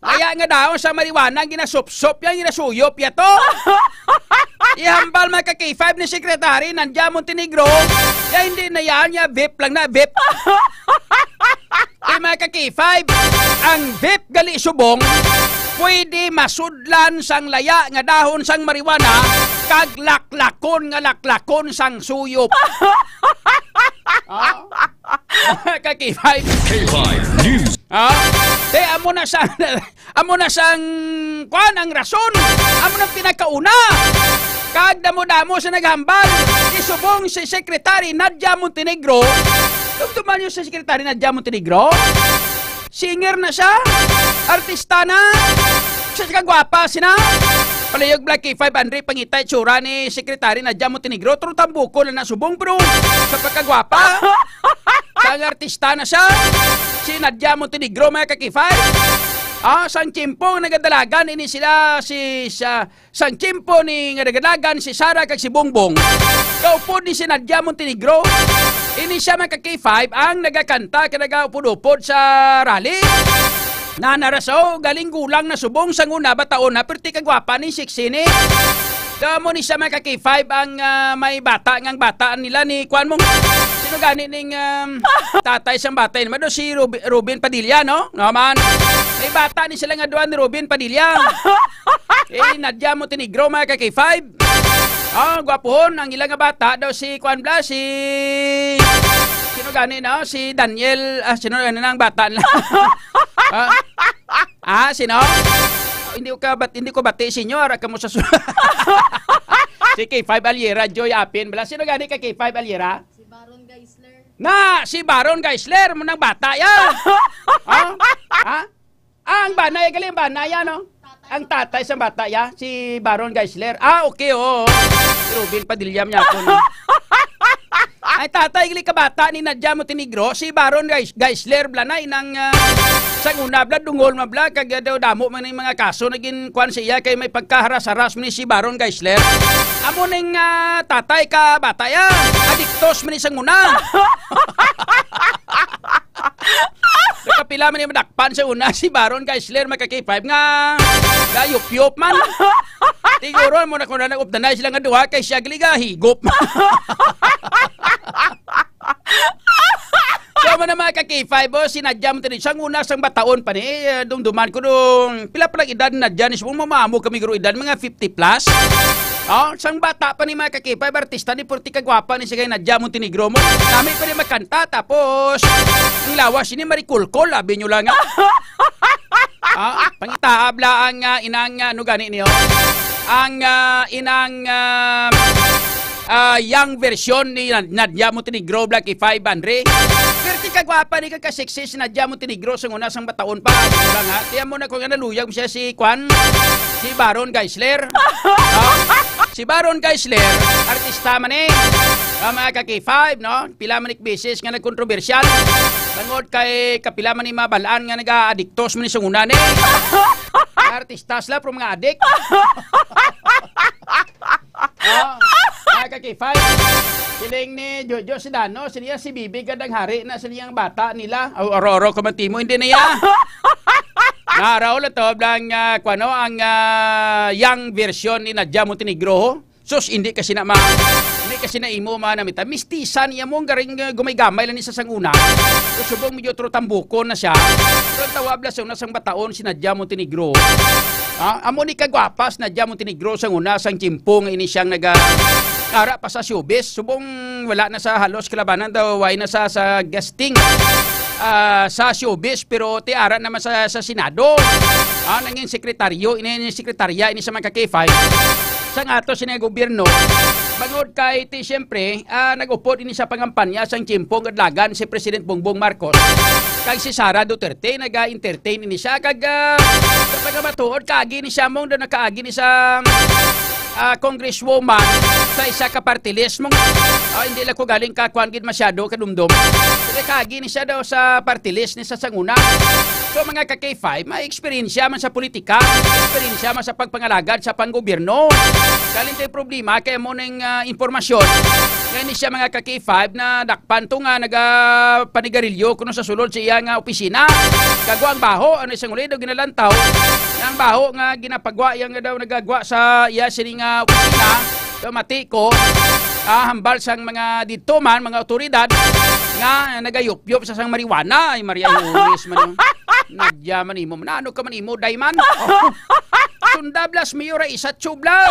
Laya nga dahon sa marijuana ginasupsop yang ginasuyop yato. Ihambal mga ka-K5 ni Secretary Nadia Montenegro, ya hindi na yan niya vape lang na vape. Mga ka-K5, ang vape gali subong pwede masudlan sang laya nga dahon sang marijuana kag laklakon nga laklakon sang suyop. Ka-K5 News. Amo na sang kwan ang rason. Amo na pinakauna. Kag damo-damo sa naghambal. Isubong si Secretary Nadia Montenegro. Tumtuman yung si Secretary Nadia Montenegro. Singer na siya. Artista na. Siya kagwapa sina. Palayog Black K5 Andre pangitay tsura ni Secretary Nadia Montenegro. Pero tambuko na nasubong bro. Sa pagkagwapa. Sang artista na siya. Si Nadia Montenegro mga ka-K5. Sang Chimpong nagadalagan ini sila sang Chimpo ni nagadalagan si Sara kag si Bongbong. Kaupod ni si Nadia Montenegro. Ini siya mga ka-K5 ang nagakanta kag nagaupod-upod sa rally. Nanaraso galing gulang na subong sang una bataon na perti kagwapa ni Siksini. Damo ni siya mga ka-K5 ang may bata ngang bataan nila ni kuan mong sino gani ning tatay sang batay naman do si Robin Padilla no? Naman. May bata ni sila nga duan ni Robin Padilla. Nadia Montenegro mga ka-K5. Gwapohon ang ilang nga bata daw si kuan bla si sino gani no? Si Daniel sino ano nang bata nila. Sino? Hindi ko bati senyor kamo sa si K5 Aliera Joy Apin bala sino gani ka K5 Aliera? Si Baron Geisler. Si Baron Geisler mo nang bata ya. Ang banay galing banay no? Ang tatay sa bata ya si Baron Geisler. Okay Si Robin Padilla niya ko no. Ay tatay gali ka bata ni Nadia Montenegro si Baron Geisler blanay nang sa una bla dungol mabla kag daw damo man ning mga kaso naging kwan siya kay may pagkaharas-haras man ni si Baron Geisler. Amo ning tatay ka bata ya adiktos man isang una. Nakapila man ni madakpan sa una si Baron Geisler magka-K5 nga gayop-yop man. Tiguro mo na kung nag-updanay sila nga duha kay siya gali higop. So man naman ka-K5 si Nadia Montenegro sang una sang bataon pa ni dumduman ko dong pila pa lang edad Nadia ni subong mamamo kami guro edad mga 50 plus. Sang bata pa ni mga ka-K5 artista ni purti kagwapa ni si Nadia Montenegro mo. Nami pa rin magkanta tapos ang lawas ni Marikulkol labi nyo lang pangitaabla ang inang ano gani niyo. Ang inang young version ni Nadia Montenegro Black K5 Andre. Perti kagwapa ni kagkaseksi si Nadia Montenegro sang una sang bataon pa. Lang ha. Tiyan mo na kung naluyag siya si Baron Geisler. Si Baron Geisler, artista man mga ka-K5, no? Pila manik beses nga nagkontrobersyal. Bangod kay kapila man ni mabalaan nga naga-adiktos man ni sa una ni. Artistas la pro mga adik. Kakifay. Siling ni Jojo Sidano, siniya si Bibi gadang hari na siniyang bata nila. Oro-oro kumantimo, hindi na ya. Naraw lang to, blang ang young version ni Nadia Montenegro. Sus, hindi kasi na imo manamita. Mistisan niya mong garing gumay-gamay lang ni sa sanguna. So, subong medyo trutambukon na siya. Pero tawabla sa unasang bataon si Nadia Montenegro. Amo ni kagwapas Nadia Montenegro sang una sang chimpong ini siyang nara pa sa showbiz. Subong wala na sa halos kalabanan daw, why na sa guesting. Sa showbiz pero tiara naman sa Senado. Nanging sekretaryo, ini sekretarya ini sa mga K5. Sa nga to sina gobyerno, bangod kay ti siyempre, nag-upod ini sa pangampanya sang chimpong kadlagan si President Bongbong Marcos. Kag si Sara Duterte naga-entertain ini siya kag kapag matuod kaagi ni siya mong nakaagi ni sa congresswoman sa isa ka party list mong hindi lang ko galing kakuan gid masyado kadumdum. Kasi kaagi ni siya daw sa party list ni sa sanguna. So mga ka-K5, may eksperyensya man sa politika, eksperyensya man sa pagpangalagad sa panggobyerno. Galing tayo problema kaya mo ng impormasyon. Ngayon siya mga ka-K5 na dakpan to nga nagapanigarilyo kuno sa sulod sa iya nga opisina. Kagwa ang baho, ano isang ulit daw ginalantaw. Ang baho nga ginapagwa, yang nga daw nagagwa sa iya sining opisina. So mati ko, hambal sang mga dito man, mga otoridad nga nagayup-yup sa sang marijuana. Ay Maria Yuris man yung Nadia man imo. Ano ka man imo, Dayman? Sundablas mayora isa chubla.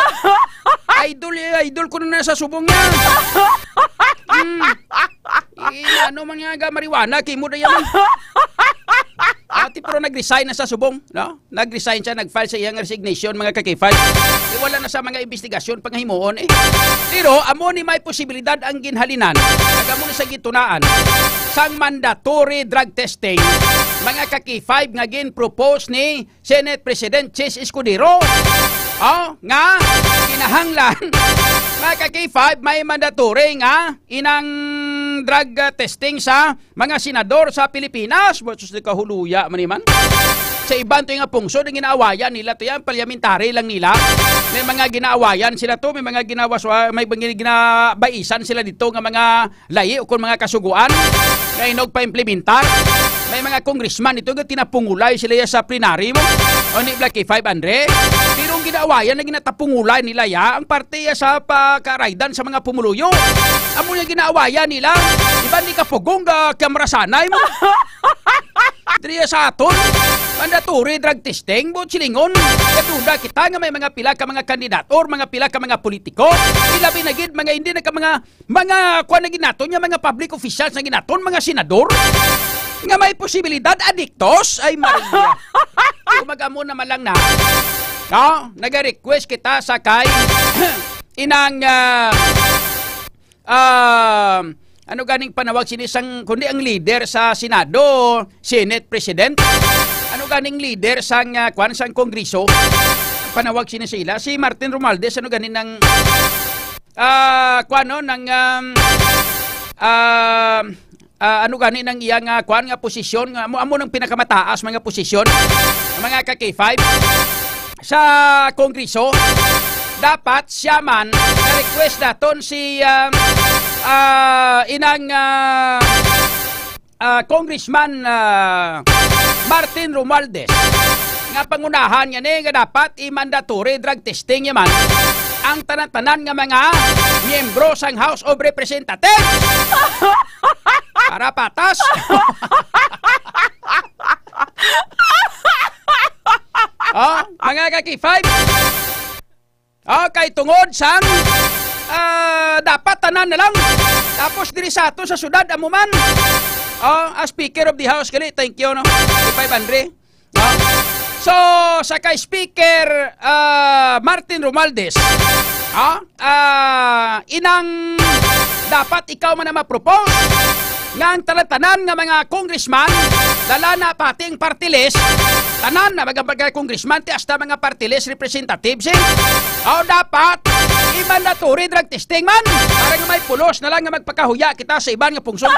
Idol ko na sa subong niya. Ano man nga marijuana, kay mo dayaman. Pero nag-resign na sa subong, no? Nag-resign siya, nag-file sa iyang resignation, mga ka-K5. Wala na sa mga investigasyon panghimuon eh. Pero amo ni may posibilidad ang ginhalinan. Nagamo ni sa gitunaan sang mandatory drug testing. Mga ka-K5 nga gin-propose ni Senate President Chis Escudero. Nga kinahanglan mga ka-K5 may mandatory nga inang drug testing sa mga senador sa Pilipinas. Sus di kahuluya maniman. Sa iban to nga pungsod ang ginaawayan nila to yan, parliamentary lang nila. May mga ginaawayan sila to, may mga ginabaisan sila dito nga mga layi o kung mga kasuguan na inog pa implementar. May mga congressman ito nga tinapungulay sila sa plenary mo. O ni Black K5 Andre. Pero ang ginaawayan na ginatapungulay nila ang parte sa pakaraydan sa mga pumuluyo. Amo yung ginaawayan nila. Iba ni kapugong kamrasanay mo. Driya sa aton, mandatory drug testing, buot silingon. Katuda kita nga may mga pila ka mga kandidator, mga pila ka mga politiko. Ilabi na gid, mga hindi na ka mga kuha na ginaton, mga public officials na ginaton, mga senador. Nga may posibilidad, adiktos, ay Maria. Umagamo naman lang na. Nag-request kita sa kay inang ano ganing panawag sinisang kundi ang leader sa Senado, Senate President. Ano ganing leader sang sang Kongreso? Panawag sinisila si Martin Romualdez. Ano ganin ng ano ganin ng iyang nga posisyon amo ng pinakamataas mga posisyon mga ka-K5 sa Kongreso. Dapat siya man na-request naton si inang Congressman Martin Romualdez nga pangunahan nga nga dapat i-mandatory drug testing yaman ang tanan-tanan nga mga miyembro sang House of Representatives para patas. Mga ka-K5 kay tungod sang dapat tanan na lang. Tapos diri sa ato sa syudad amuman. As Speaker of the House kali, thank you no. 500. So sa kay Speaker Martin Romualdez, inang dapat ikaw man na ma-propose nga ang tanan nga mga congressman dala na pating party list tanan na mga congressman ti hasta mga party list representatives dapat i-mandatory drug testing man para nga may pulos na lang nga magpakahuya kita sa iban nga pungsod.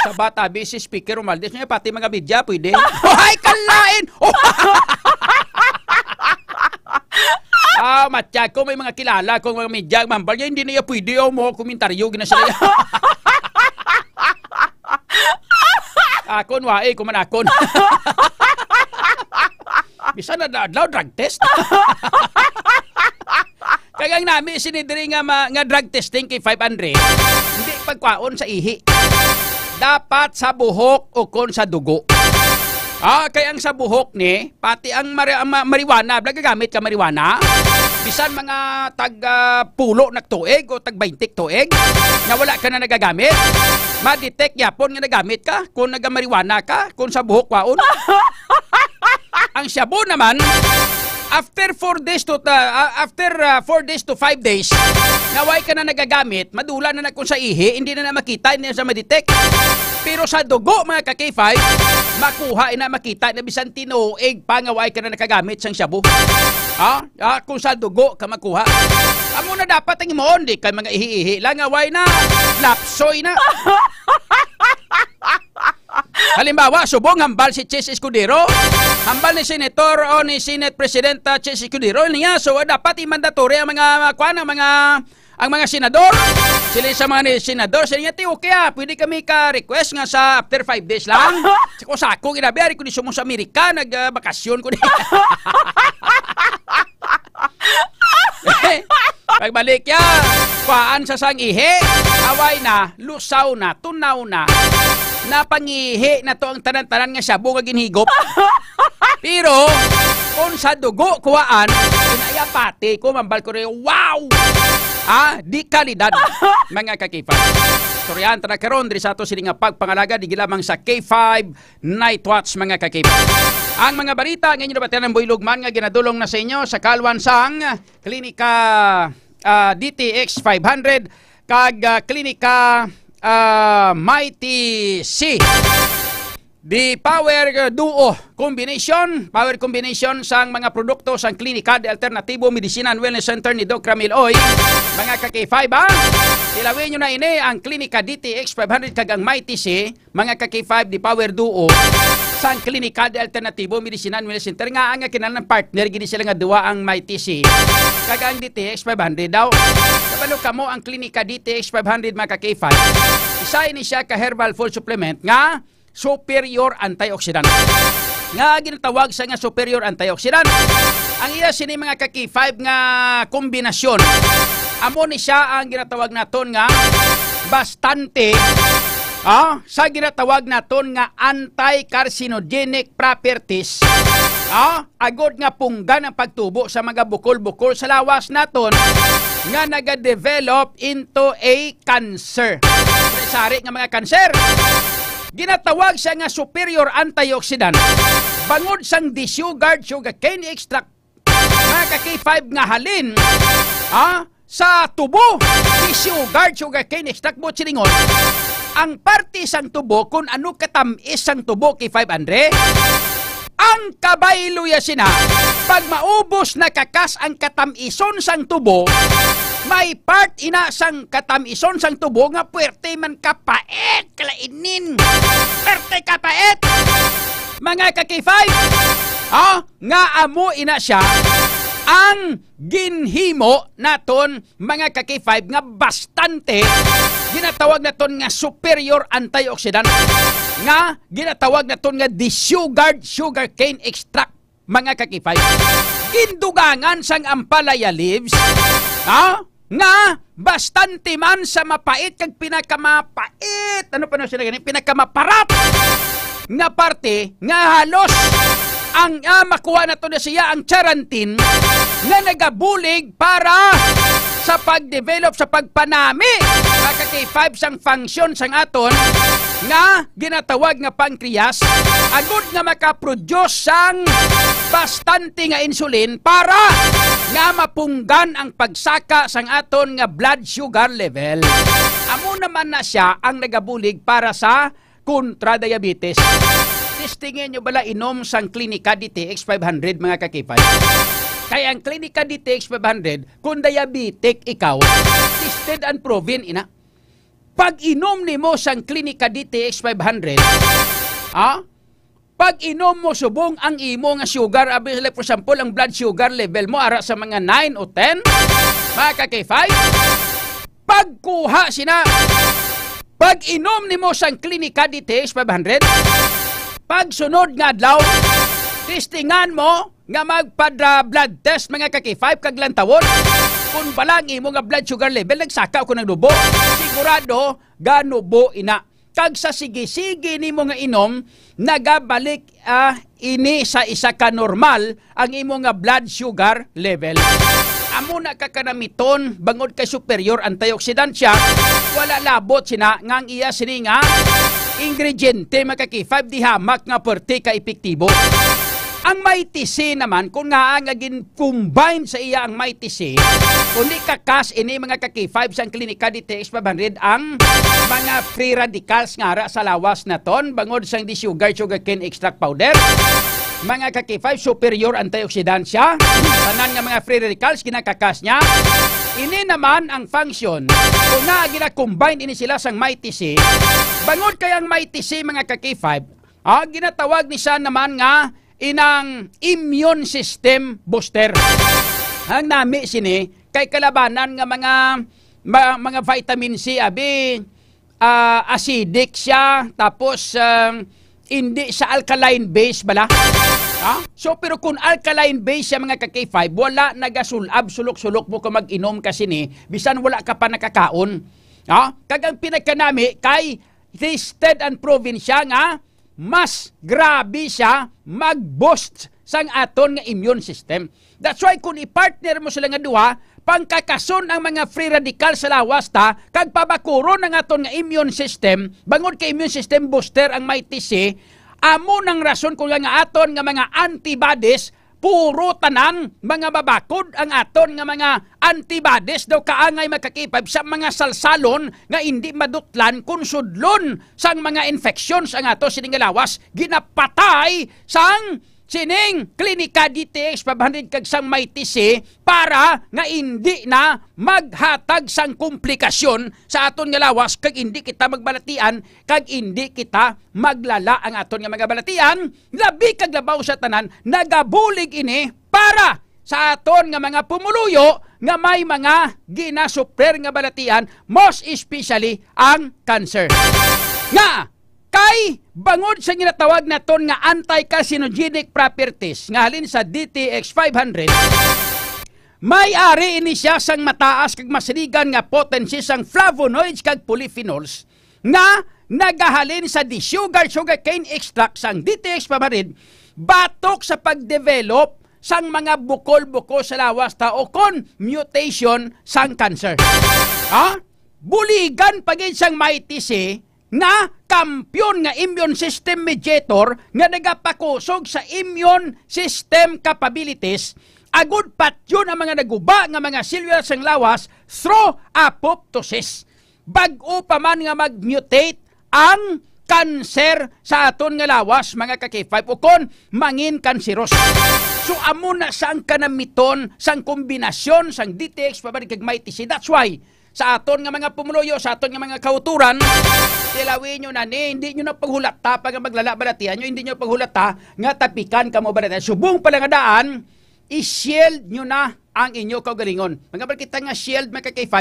Sa bata, busy speaker Romualdez niya, pati mga media, pwede. Ay, kalain! Matya ko, may mga kilala kung mga media, mambal niya, hindi na niya pwede mo komentaryo, ginasala niya. Akon, wae, kumanakon. Bisa na daw drug test. Kaya namin sinidiri nga drug testing kay 500, hindi pagkwaon sa ihi. Dapat sa buhok o kon sa dugo. Kaya ang sa buhok ni, pati ang marijuana, nagagamit ka marijuana, bisan mga tag-pulo na tuig o tag-20 tuig, na wala ka na nagagamit, ma-detect yapon nga nagamit ka, kung nagamarijuana ka, kung sa buhok kwaon. Ang shabu naman, after 4 days to 5 days, naway ka na nagagamit, madula na kung sa ihi, hindi na makita, hindi na sa ma-detect. Pero sa dugo, mga ka-K5, makuha na makita na bisan tinuig pangaway ka na nakagamit sang shabu. Kung sa dugo ka makuha. Amo na dapat ang imoon, di kay mga ihi-ihi lang, away na, lapsoy na. Halimbawa, subong hambal si Chis Escudero, hambal ni Senator o ni Senate President Chis Escudero niya, so dapat i-mandatory ang mga senador. Sila sa mga senador, sila niya, okay pwede kami ka-request nga sa after 5 days lang. Kung sako, ginabiyari ko ni sumo sa Amerika, nag-bakasyon ko ni. Pagbalik yan, paan sa sang ihi, away na, lusaw na, tunaw na, napangihi na to ang tanan-tanan nga shabu nga ginhigop. Pero, kung sa dugo kuwaan, inayapati ko, mambal ko rin, wow! Di kalidad, mga ka-K5. Storyan, tanakaron, diri sa ato sila nga pagpangalaga, di lamang sa K5 Night Watch, mga ka-K5. Ang mga balita, ngayon na batian ng Boy Lugman nga ginadulong na sa inyo sa Kalwansang Klinika DTX 500 kag Klinika Mighty C. The power duo combination, power combination sang mga produkto sang klinika de alternatibo medicina and wellness center ni Doc Ramil Oy. Mga ka-K5 ilawin nyo na ini ang klinika DTX 500 kag ang Mighty C, mga ka-K5 the power duo sang klinika de alternatibo medicina and wellness center nga ang kinahanglan partner gid sila nga duwa ang Mighty C kag ang DTX 500 daw. Kabalo kamo ang klinika DTX 500, mga ka-K5. Isa ini siya ka herbal food supplement nga superior antioxidant. Nga ginatawag sa nga superior antioxidant. Ang iya sini, mga ka-K5 nga kombinasyon. Amo ni siya ang ginatawag naton nga bastante sa ginatawag naton nga anti-carcinogenic properties. Agod nga punggan ang pagtubo sa mga bukol-bukol sa lawas naton nga naga-develop into a cancer. Sari nga mga cancer. Ginatawag siya nga superior antioxidant. Bangod sang desugared sugarcane extract, mga ka-K5 nga halin sa tubo. Desugared sugarcane extract mo silingon. Ang parte sang tubo, kung ano katamis sang tubo kay 500, ang kabaylo ya sina, pag maubos na kakas ang katamison sang tubo, may part ina sang katamison sang tubo nga puwerte man kapait, kalainin. Puwerte kapait. Mga ka-K5, nga amo ina siya ang ginhimo naton, mga ka-K5 nga bastante ginatawag naton nga superior antioxidant, nga ginatawag naton nga desugared sugarcane extract, mga ka-K5. Gindugangan sang ampalaya leaves, nga bastante man sa mapait kag pinakamapait, ano pa na sila ganyan, pinakamaparap nga parte nga halos ang makuha na to na siya ang charantin nga nagabulig para sa pag-develop, sa pagpanami, mga ka-K5 sang function sang aton nga ginatawag nga pancreas, agud nga makaproduce sang bastante nga insulin para nga mapunggan ang pagsaka sang aton nga blood sugar level. Amo naman na siya ang nagabulig para sa kontra diabetes. Testingin nyo bala inom sang klinika DTX 500, mga ka-K5. Kaya ang klinika DTX 500, kung diabetic ikaw, tested and proven ina. pag inom nimo sang Clinica DTX 500, pag inom mo subong ang imo nga sugar, like for example, ang blood sugar level mo ara sa mga 9 o 10, mga ka-K5, pagkuha sina, pag inom nimo sang Clinica DTX 500, pag sunod nga adlaw, testingan mo nga magpadra blood test mga ka-K5 kag lantawon. Kung balang imo nga blood sugar level nagsaka ko ng dubo, sigurado ganubo ina. Kag sa sige-sige nimo nga inom, nagabalik ini sa isa ka normal ang imo nga blood sugar level. Amo na kakanamiton bangod kay superior antioxidant siya, wala labot sina ngang iya sini nga ingrediente makaki-5 di hamak nga perti ka epektibo. Ang Mighty C naman, kung nga ang combine sa iya ang Mighty C, kung di kakas ini mga kaki-5 sa Clinica DTX 500 ang mga free radicals nga ra sa lawas na ton, bangod sang di sugarcane extract powder, mga kaki-5 superior antioxidant siya, tanan nga mga free radicals kinakakas niya. Ini naman ang function, kung nga gina-combine ini sila sang Mighty C, bangod kayang Mighty C mga kaki-5, ginatawag ni siya naman nga inang immune system booster. Ang nami sini kay kalabanan nga mga vitamin C abi acidic siya tapos hindi sa alkaline base bala. So pero kung alkaline base siya mga ka-K5, wala nagasulab sulok-sulok mo ka mag-inom kasi ni bisan wala ka pa nakakaon. Kagang pinagkanami kay tested and proven siya nga mas grabe siya mag-boost sang aton nga immune system. That's why kung i-partner mo sila nga duha, pangkakason ang mga free radical sa lawas ta, kag pabakuron ang aton nga immune system, bangod kay immune system booster ang Mighty C, amo nang rason kung nga aton nga mga antibodies, puro tanang mga babakod ang aton nga mga antibodies daw kaangay makakipab sa mga salsalon nga hindi madutlan kung sudlon sang mga infections ang ato sining lawas ginapatay sang sining Clinica DTX 500 kag sang Mighty C para nga hindi na maghatag sang komplikasyon sa aton nga lawas kag hindi kita magbalatian kag hindi kita maglala ang aton nga mga balatian. Labi kag labaw sa tanan nagabulig ini para sa aton nga mga pumuluyo nga may mga ginasuprer nga balatian, most especially ang cancer. Nga kay bangod sa ginatawag naton nga anti-carcinogenic properties nga halin sa DTX 500, may ari ini siya sang mataas kag masiligan nga potency sang flavonoids kag polyphenols nga nagahalin sa sugarcane extract sang DTX 500 batok sa pagdevelop sang mga bukol-bukol sa lawas ta o kon mutation sang cancer. Buligan pagin sang Mighty C na kampyon nga immune system mediator nga nagapakusog sa immune system capabilities, agud patyon ang mga naguba nga mga cellular sang lawas through apoptosis. Bag-o pa man nga mag-mutate ang cancer sa aton nga lawas mga ka-K5 o kon mangin kanseros. So amo na sang kanamiton sang kombinasyon sang DTX pabalik kag Mighty C. That's why sa aton nga mga pumuluyo, sa aton nga mga kauturan, tilawin nyo na hindi nyo na paghulata pag maglalabalatian nyo, hindi nyo paghulata nga tapikan ka mo balatian. Subong pala nga daan, i-shield nyo na ang inyo kaugalingon. Mga kita nga shield, mga K5,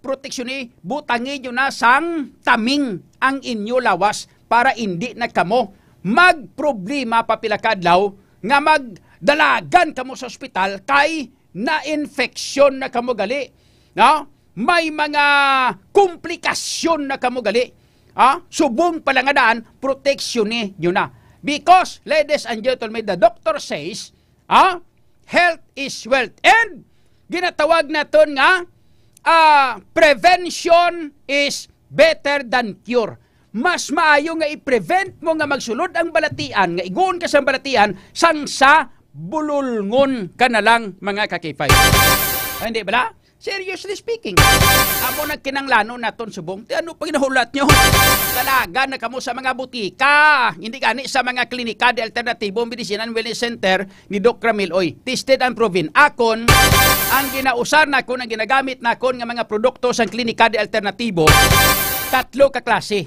proteksyon butangi nyo na sang taming ang inyo lawas para hindi na kamo magproblema papilakadlaw nga magdalagan kamo sa ospital kay na-infeksyon na kamo gali. May mga komplikasyon na kamo gali. Subong pala nga daan, proteksyon nyo na. Because, ladies and gentlemen, the doctor says, health is wealth. And, ginatawag naton nga, prevention is better than cure. Mas maayo nga i-prevent mo nga magsulod ang balatian, nga igun ka sa balatian, sang sa bululngon ka na lang mga ka-K5. Hindi ba? Seriously speaking, amo nagkinanglano naton subong. Ti ano pag nahulat nyo? Talaga na kamo sa mga butika. Hindi gani sa mga klinika de alternatibo medicine and wellness center ni Doc Ramil. Oy, tested and proven. Akon, ang ginausar na kon, ang ginagamit na kon nga mga produkto sa klinika de alternatibo, tatlo ka klase.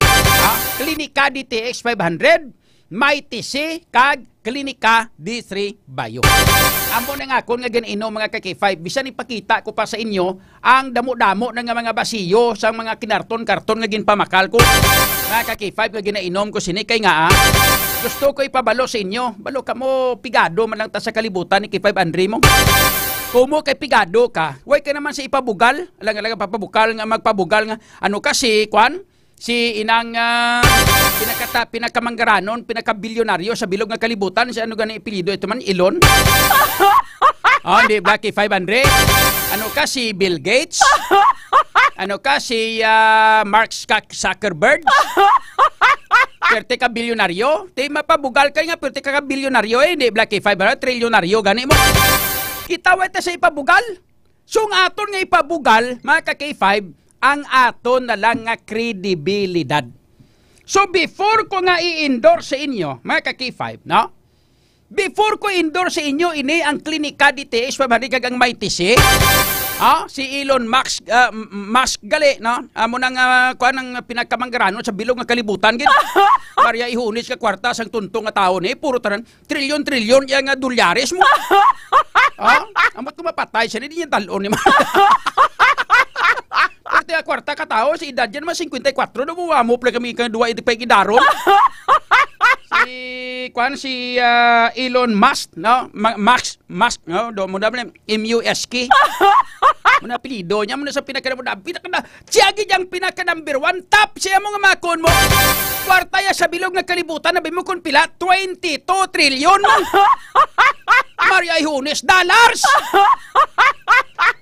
Klinika DTX 500, Mighty C, kag Klinika D3 Bio. Amo na nga kung nga ganinom mga kaki-5, bisan ipakita ko pa sa inyo ang damo-damo ng mga basiyo sa mga kinarton-karton nga ginpamakal ko. Mga kaki-5 nga ginainom ko sini kay nga gusto ko ipabalo sa inyo. Balo ka mo pigado man lang ta sa kalibutan ni K5 Andre mo. Kumo kay pigado ka, way ka naman sa ipabugal. Alang-alang papabukal nga magpabugal nga. Ano kasi, Kwan? Si inang pinakamanggaranon, pinakabilyonaryo sa bilog nga kalibutan, si ano gani ipilido ito man, Elon. Hindi, Blacky 500. Ano ka, si Bill Gates. Ano ka, si Mark Zuckerberg. Perte ka bilyonaryo. Di mapabugal ka nga, perte ka bilyonaryo hindi, Blacky 500, trilyonaryo, gani mo. Kitaway ta sa ipabugal. So nga aton nga ipabugal, mga ka-K5, ang aton na lang nga kredibilidad. So before ko nga i-endorse sa inyo, mga ka-K5, no? Before ko endorse sa inyo, ini ang klinika DTX, pabalik ang Mighty C. Si Elon Musk gali, no? Amo nang kuan ang pinakamanggaranon sa bilog nga kalibutan gid. Maria ihunis ka kwarta sang tuntong nga tawo ni puro tanan trilyon yang dolyares mo. Amot ko mapatay siya di niya talon ni. Pati kwarta ka tao si edad yan mas 54 no mo pala kami kan duwa iti pay gidaron. Si Elon Musk, no? Musk, no? Do mo dapat MUSK. Muna apelido niya muna sa siyagi diyang pinaka number 1 top siya mo nga makon mo. Kwarta ya sa bilog nga kalibutan na mo kon pila 22 trilyon. Maria Ihunes dollars.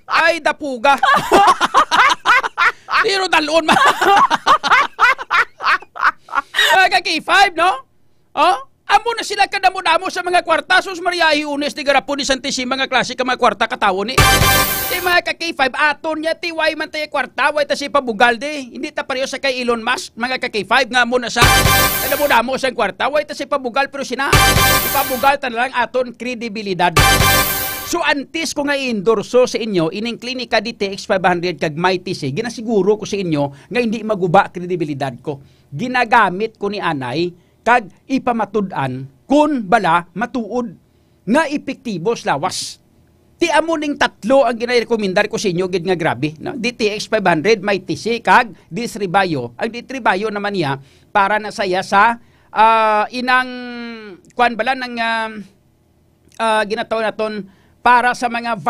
Ay dapuga. Pero dalon ma. K5, no? Amo na sila kadamo-damo sa mga kwarta. Sus Maria Iunes, di garapon ni Santissima mga klase ka mga kwarta katawo ni. Di mga ka-K5, aton niya, tiway man tayo kwarta, way ta si pabugal di. Hindi ta pareho sa kay Elon Musk, mga ka-K5, nga mo na sa kadamo-damo sa kwarta, way ta si pabugal, pero sina, ipabugal ta na lang aton kredibilidad. So antes ko nga i-endorso sa inyo, ining klinika DTX 500 kag Mighty C, ginasiguro ko sa inyo nga hindi maguba kredibilidad ko. Ginagamit ko ni Anay, kag ipamatud-an kun bala matuod nga epektibo lawas. Ti amo ning tatlo ang gina-rekomendar ko sa inyo gid nga grabe, no? DTX 500, Mighty C kag D3 Bio. Ang D3 Bio naman niya para na saya sa inang kuan bala ng ginataw naton para sa mga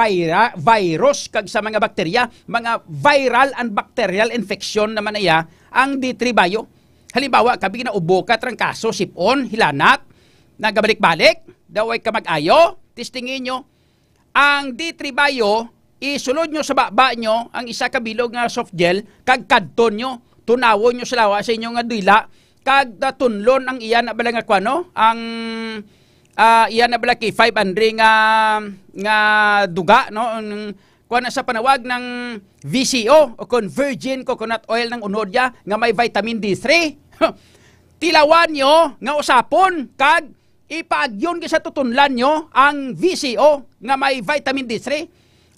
virus kag sa mga bakterya, mga viral and bacterial infection naman niya ang D3 Bio. Halimbawa, kabi na ubo ka, trangkaso, sipon, hilanat, nagabalik-balik, daway ka mag-ayo, testingin nyo. Ang D3 Bio, isulod nyo sa baba nyo, ang isa kabilog nga soft gel, kag kadton nyo, tunawon nyo sa lawa sa inyo nga dila, kag tunlon ang iyan na bala nga kwano, ang iyan na bala K5 Andre nga duga, no? Kuha na sa panawag ng VCO o Virgin Coconut Oil ng unodya nga may vitamin D3. Tilawan nyo nga usapon kag ipaagyon sa tutunlan nyo ang VCO nga may vitamin D3.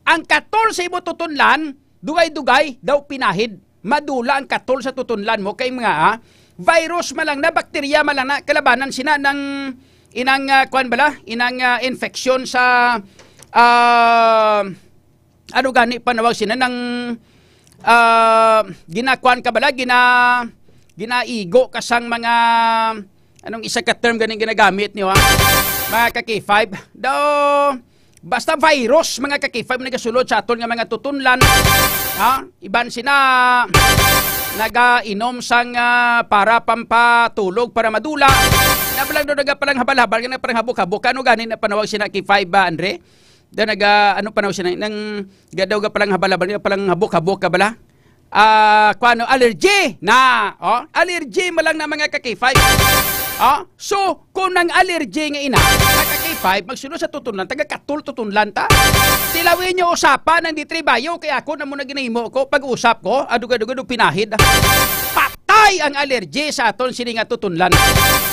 Ang 14 mo tutunlan, dugay-dugay daw pinahid. Madula ang 14 sa tutunlan mo kay mga virus malang na, bakterya malang na, kalabanan sina ng inang kuan bala, inang infection sa ano gani panawag sila ng ginakuan ka bala, ginaigo kasang mga anong isa ka term ganing ginagamit niyo mga ka-K5 daw basta virus mga ka-K5 nagasulod sa aton nga mga tutunlan iban sina nagainom sang para pampatulog para madula nabalang do nagapalang habal-habal nga parang habok-habok ano gani na panawag sina K5 ba Andre? Dan ano pa na siya nang gadaw ga palang habal-habal palang habok-habok ka bala. Kuano allergy na, allergy malang na mga ka-K5. So kung nang allergy nga ina, ka-K5 K5, magsunod sa tutunlan, taga-katul tutunlan ta. Tilawin nyo usapan ng D3 Bayo, kaya ako na muna ginahimo ko, pag-usap ko, adug-adug pinahid. Patay ang allergy sa aton sini nga tutunlan.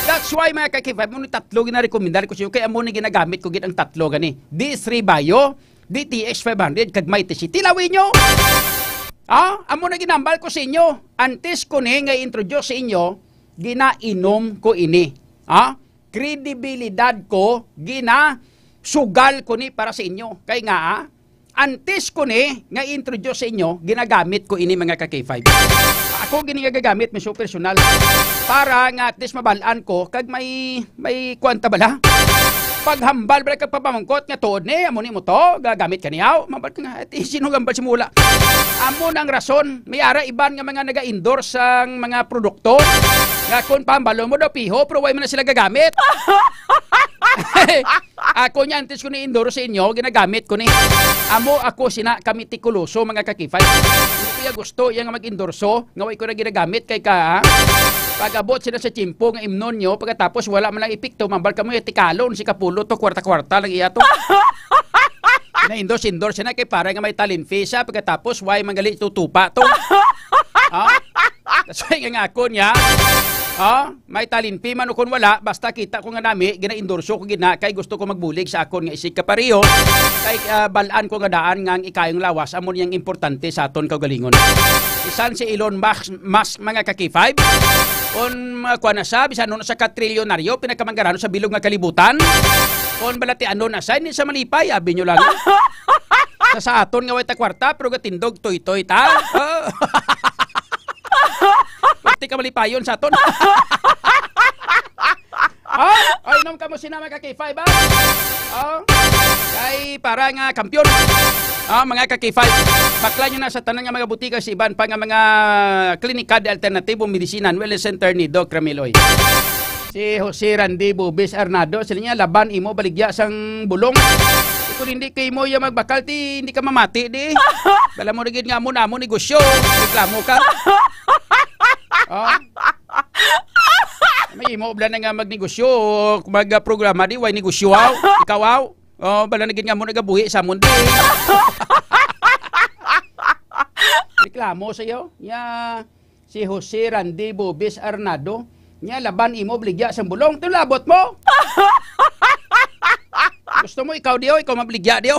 That's why mga K5, muna tatlo gina-recommendar ko siyo, kaya muna ginagamit ko gid ang tatlo gani. D3 Bayo, DTX 500, kag Mighty C. Tilawin nyo! Amo na ginambal ko sa inyo. Antes ko ni nga introduce sa inyo, ginainom ko ini. Kredibilidad ko, sugal ko ni para sa inyo. Kaya nga, antes ko ni nga introduce sa inyo, ginagamit ko ini mga K5. Ako ginagagamit, may so personal. Para nga at least mabalaan ko, kag may kwanta bala. Paghambal bala kag papamangkot nga tuod ni, amo ni mo to, gagamit ka niyaw. Mambal ka nga, sino gambal simula? Amo nang rason, may ara iban nga mga naga-endorse ang mga produkto. Nga kung pambalo mo daw piho, pero why mo na sila gagamit? Ako niya, antes ko ni-endorse sa inyo, ginagamit ko ni. Amo ako sina kamitikuloso mga K5. Hindi kaya gusto yung mag-endorso, nga way ko na ginagamit kay ka, pag-abot sila sa chimpo ng imnon nyo, pagkatapos wala man lang ipikto, mambal ka mo yung tikalon, si kapulo to, kwarta-kwarta lang iya to. Na-endorse na kay para nga may talent fee siya, pagkatapos why manggali tutupa to. That's why nga ako niya, may talent fee man o kung wala, basta kita ko nga nami, gina-endorso ko gina, kay gusto ko magbulig sa akon nga isig kapariyo, kay balaan ko nga daan nga ang ikayong lawas, amon yang importante sa aton kaugalingon. Isan si Elon Musk mga K5, kung kuha na siya, bisan nun sa katrilyonaryo, pinakamangarano sa bilog nga kalibutan. Kung balati ano na siya, hindi sa malipay, abi nyo lang. Sa aton nga way ta kwarta, pero gatindog, toy-toy ta. Pati ka malipayon sa aton. Ay, nom ka mo sinama ka K5 ba? Kay para nga kampiyon. Mga K5, bakla nyo na sa tanan nga mga butika sa iban pa nga mga klinika de alternatibo medisinan wellness center ni Doc Ramiloy. Si Jose Randy Bubis Arnado, sila niya laban imo baligya sang bulong. Kung hindi kay mo yung magbakal ti hindi ka mamati di. Dala mo rigid nga mo negosyo, reklamo ka. May imo bala na nga magnegosyo, magprograma di way negosyo ikaw bala naging nga mo nagabuhi sa mundi. Reklamo sa iyo. Si Jose Randy Bubis Arnado, nya laban imo bligya sang bulong. Ito labot mo. Gusto mo ikaw ikaw mabligya diyo.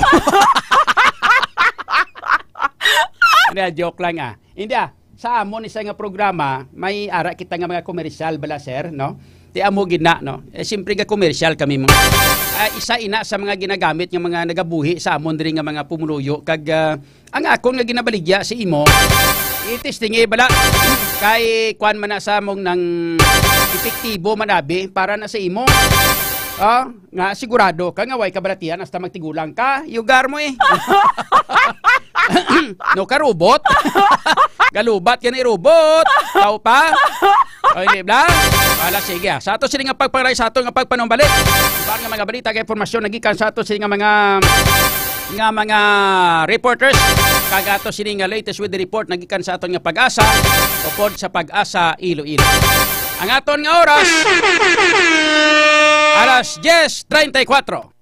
Joke lang Hindi sa amon isa nga programa, may ara kita nga mga komersyal bala sir, no? Ti amo gina, no? Siyempre nga komersyal kami mga. Isa ina sa mga ginagamit ng mga nagabuhi sa amon diri nga mga pumuluyo kag ang akon nga ginabaligya si imo itistingi bala kay kwan man na sa among nang epektibo manabi para na sa imo. Nga sigurado ka nga way kabalatian hasta magtigulang ka, yugar mo no ka robot. Galubat ka ni robot. Tao pa. Hindi bla. Wala sige Sa ato sila nga pagparay sa ato nga pagpanumbalik. Iba nga mga balita kay informasyon nagikan sa ato sila nga mga reporters. Kaga ato sila nga latest with the report nagikan sa ato nga Pag-asa. Upod sa Pag-asa Iloilo. Ang aton nga oras alas 10:34.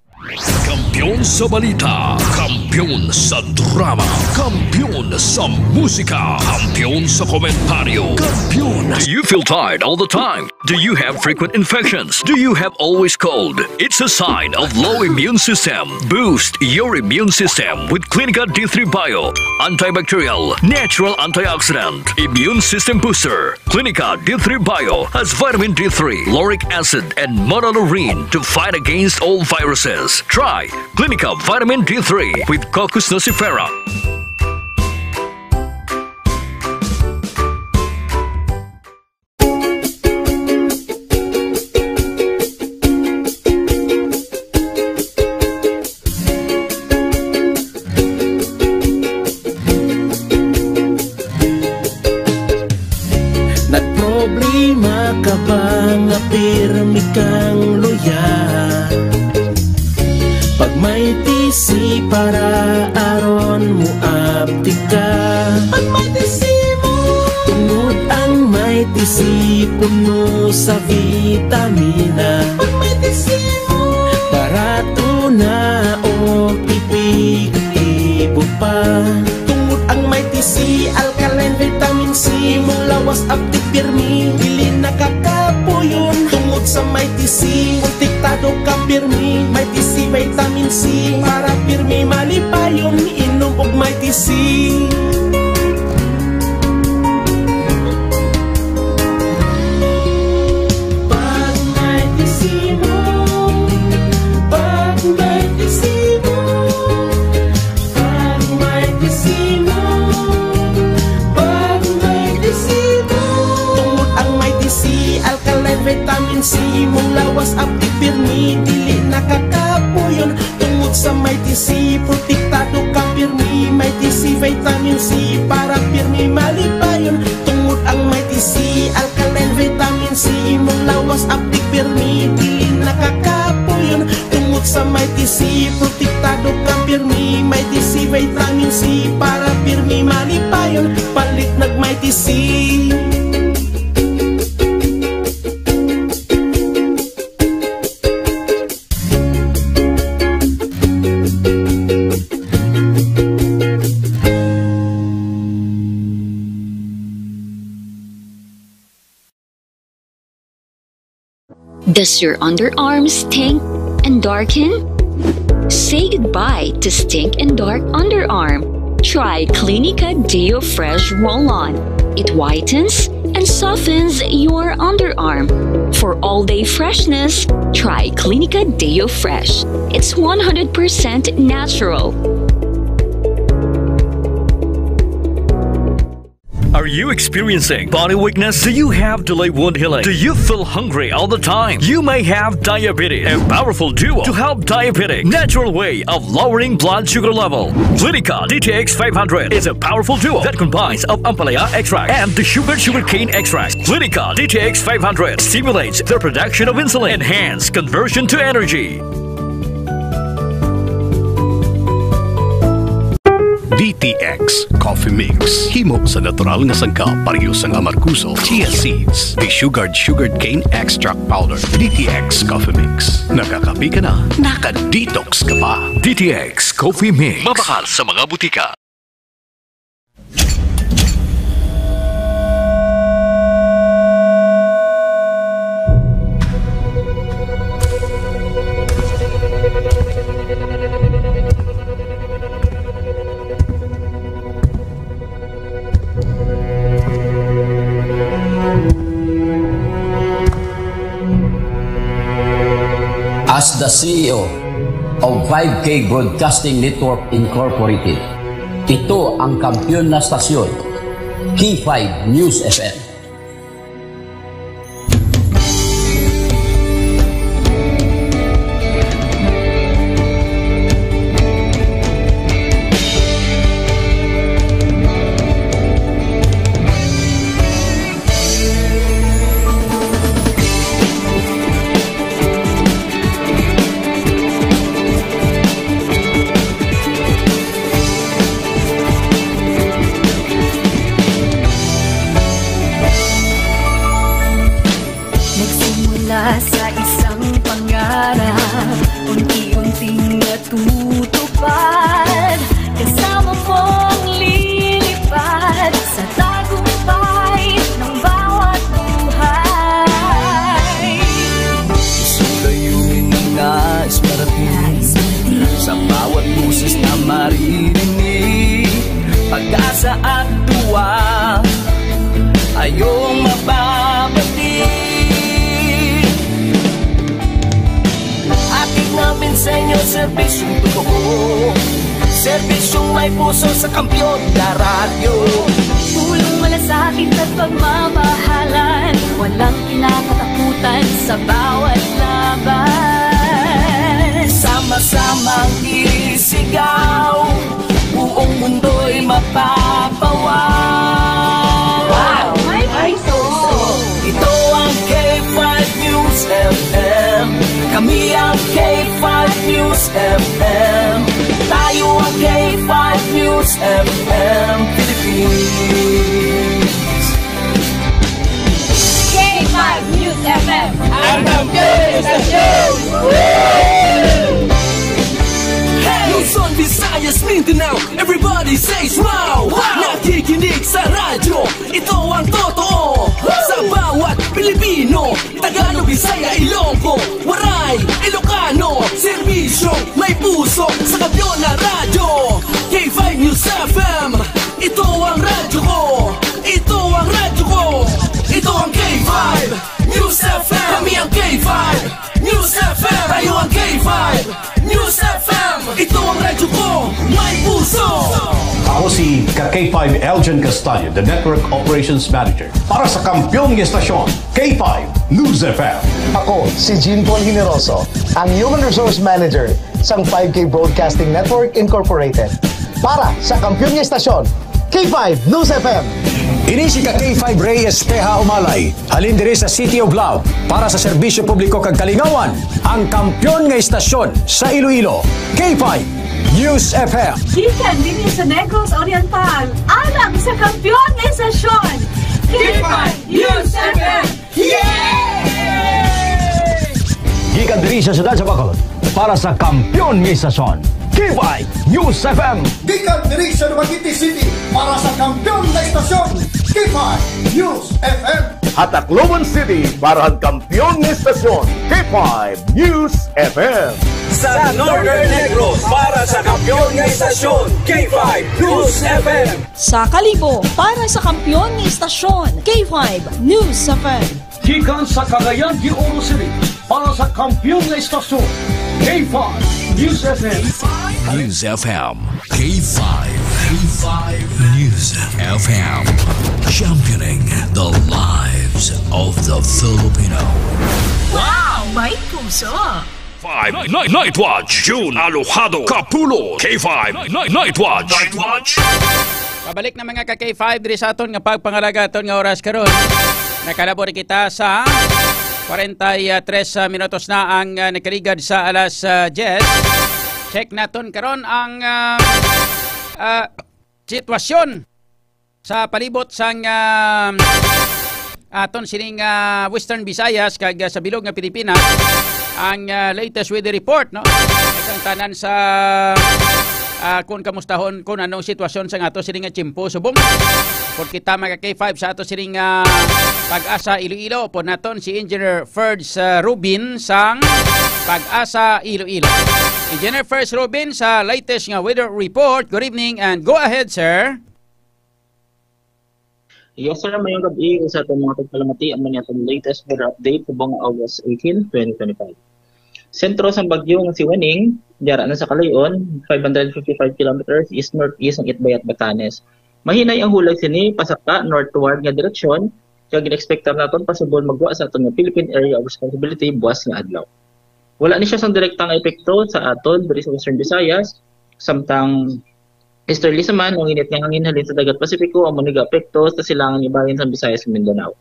Kampiyon sa balita, kampiyon sa drama, kampiyon sa musika, kampiyon sa komentaryo, kampiyon. Do you feel tired all the time? Do you have frequent infections? Do you have always cold? It's a sign of low immune system. Boost your immune system with Clinica D3 Bio, antibacterial, natural antioxidant, immune system booster. Clinica D3 Bio has vitamin D3, lauric acid, and monolurine to fight against all viruses. Try Clinica Vitamin D3 with Coccus nocifera. Nagproblema ka ba nga pirmi kang loyal? Pag may tisi para aron mo aptika. Pag may tisi mo, tungod ang may tisi puno sa vitamina. Pag may tisi mo, para lawas aptik pirmi, dili nakakapuyon tungod sa may tisi. Protektado ka pirmi, may tisi vitamin C, para pirmi malipayon, inom og may tisi. Vitamin C, mong lawas aptik pirmi, dili nakakapuyon tungod sa may tisi. Protektado ka pirmi, may tisi vitamin C, para pirmi malipayon tungod ang may tisi. Alkaline vitamin C, mong lawas aptik pirmi, dili nakakapuyon tungod sa may tisi. Protektado ka pirmi, may tisi vitamin C, para pirmi malipayon palit nag may tisi. Does your underarm stink and darken? Say goodbye to stink and dark underarm. Try Clinica Deo Fresh Roll-On. It whitens and softens your underarm. For all-day freshness, try Clinica Deo Fresh. It's 100% natural. Are you experiencing body weakness? Do you have delayed wound healing? Do you feel hungry all the time? You may have diabetes. A powerful duo to help diabetic. Natural way of lowering blood sugar level. Clinica DTX 500 is a powerful duo that combines of ampalaya extract and the sugarcane extract. Clinica DTX 500 stimulates the production of insulin, enhance conversion to energy. DTX Coffee Mix. Himo sa natural nga sangka pareho sang amarkuso, chia seeds, sugared cane extract powder. DTX Coffee Mix. Nakakapi ka na, naka-detox ka pa. DTX Coffee Mix. Mabakal sa mga butika. As the CEO of 5K Broadcasting Network Incorporated, ito ang kampiyon na stasyon, K5 News FM. Sa isang pangarap, unti-unting natutupad, kasama mong lilipad sa tagumpay ng bawat buhay. Isang layunin ng nais marating, sa bawat buses na maririnig, pag-asa at tuwa ayong mababati. Namin sa inyo, serbisyong totoo, serbisyong may puso sa kampiyon na radyo. Tulong malasakit at pagmamahalan, walang kinakatakutan sa bawat laban. Sama-samang isigaw, buong mundo'y mapapawaw. Wow! Ay, so. Ito ang K5 News FM. Kami ang K5 News FM. Tayo ang K5 News FM Philippines. K5 News FM. Ang kampiyon sa show! Luzon, Visayas, Mindanao, everybody say smile! Nakikinig sa radyo, ito ang totoo. Bisaya, Ilonggo, Waray, Ilocano. Serbisyo, may puso sa kampiyon na radyo. K5 News FM, ito ang radyo ko. Ito ang radyo ko. Ito ang K5 News FM. Kami ang K5 News FM. Tayo ang K5 News FM. Ito ang radyo ko, may puso. Ako si K5 Eljan Castaño, the Network Operations Manager para sa kampyong estasyon K5 News FM. Ako si Jean Paul Generoso, ang Human Resource Manager sa 5K Broadcasting Network Incorporated para sa kampyong estasyon K5 News FM. Ini si K5 Reyes Peha Umalay, halin diri sa City of Love para sa serbisyo publiko kag kalingawan, ang kampyon nga estasyon sa Iloilo, K5 News FM. Gikan din sa Negros Oriental, alang sa kampyon ng estasyon, K5 News FM. Gikan diri sa siyudad sa Bacolod para sa kampyon nga estasyon, K5 News FM. Gikan diri sa Dumaguete City para sa kampyon na estasyon, K5 News FM. At Tacloban City para ang kampyon na estasyon, K5 News FM. Sa Northern Negros para sa kampyon ng istasyon, K5 News FM. Sa Kalibo para sa kampyon ng istasyon, K5 News FM. Gikan sa Cagayan de Oro City para sa kampyon ng istasyon, K5 News FM. News FM. K5. K5 News FM. Championing the lives of the Filipino. Wow! May puso! 5 Night Watch. June Alojado Capulo. K5 Night Watch. Night Watch. Pabalik na mga ka-K5 diri sa aton nga pagpangalaga aton nga oras karon. Nakalabor kita sa 43 minutos na ang nakaligad sa alas 10. Check naton karon ang sitwasyon sa palibot sang aton sining Western Visayas kag sa bilog nga Pilipinas. Ang latest weather report, no? Itong tanan sa kung kamustahon kung anong sitwasyon sa ato sining Chimpo Subong. Kung kita mga K5 sa ato sining Pag-asa Iloilo po naton si Engineer Ferds Rubin sang Pag-asa Iloilo. Engineer Ferds Rubin sa latest nga weather report. Good evening and go ahead, sir. Yes, sir. Mayong gabi sa itong mga pagpalamati ang mga itong latest weather update subong August 18, 2025. Sentro sa bagyo nga si Waning, diyara na sa Kalayon, 555 kilometers east-northeast ng Itbay at Batanes. Mahinay ang hulag sini, pasaka, northward nga direksyon, kaya ginexpectar natin pasubon magwa sa itong Philippine Area of Responsibility buwas nga adlaw. Wala ni siya sang direktang epekto sa aton diri sa Western Visayas, samtang easterly saman, ang init ng hangin halin sa Dagat Pasipiko ang maniga apekto sa silangan ni bahin sa Visayas ug Mindanao.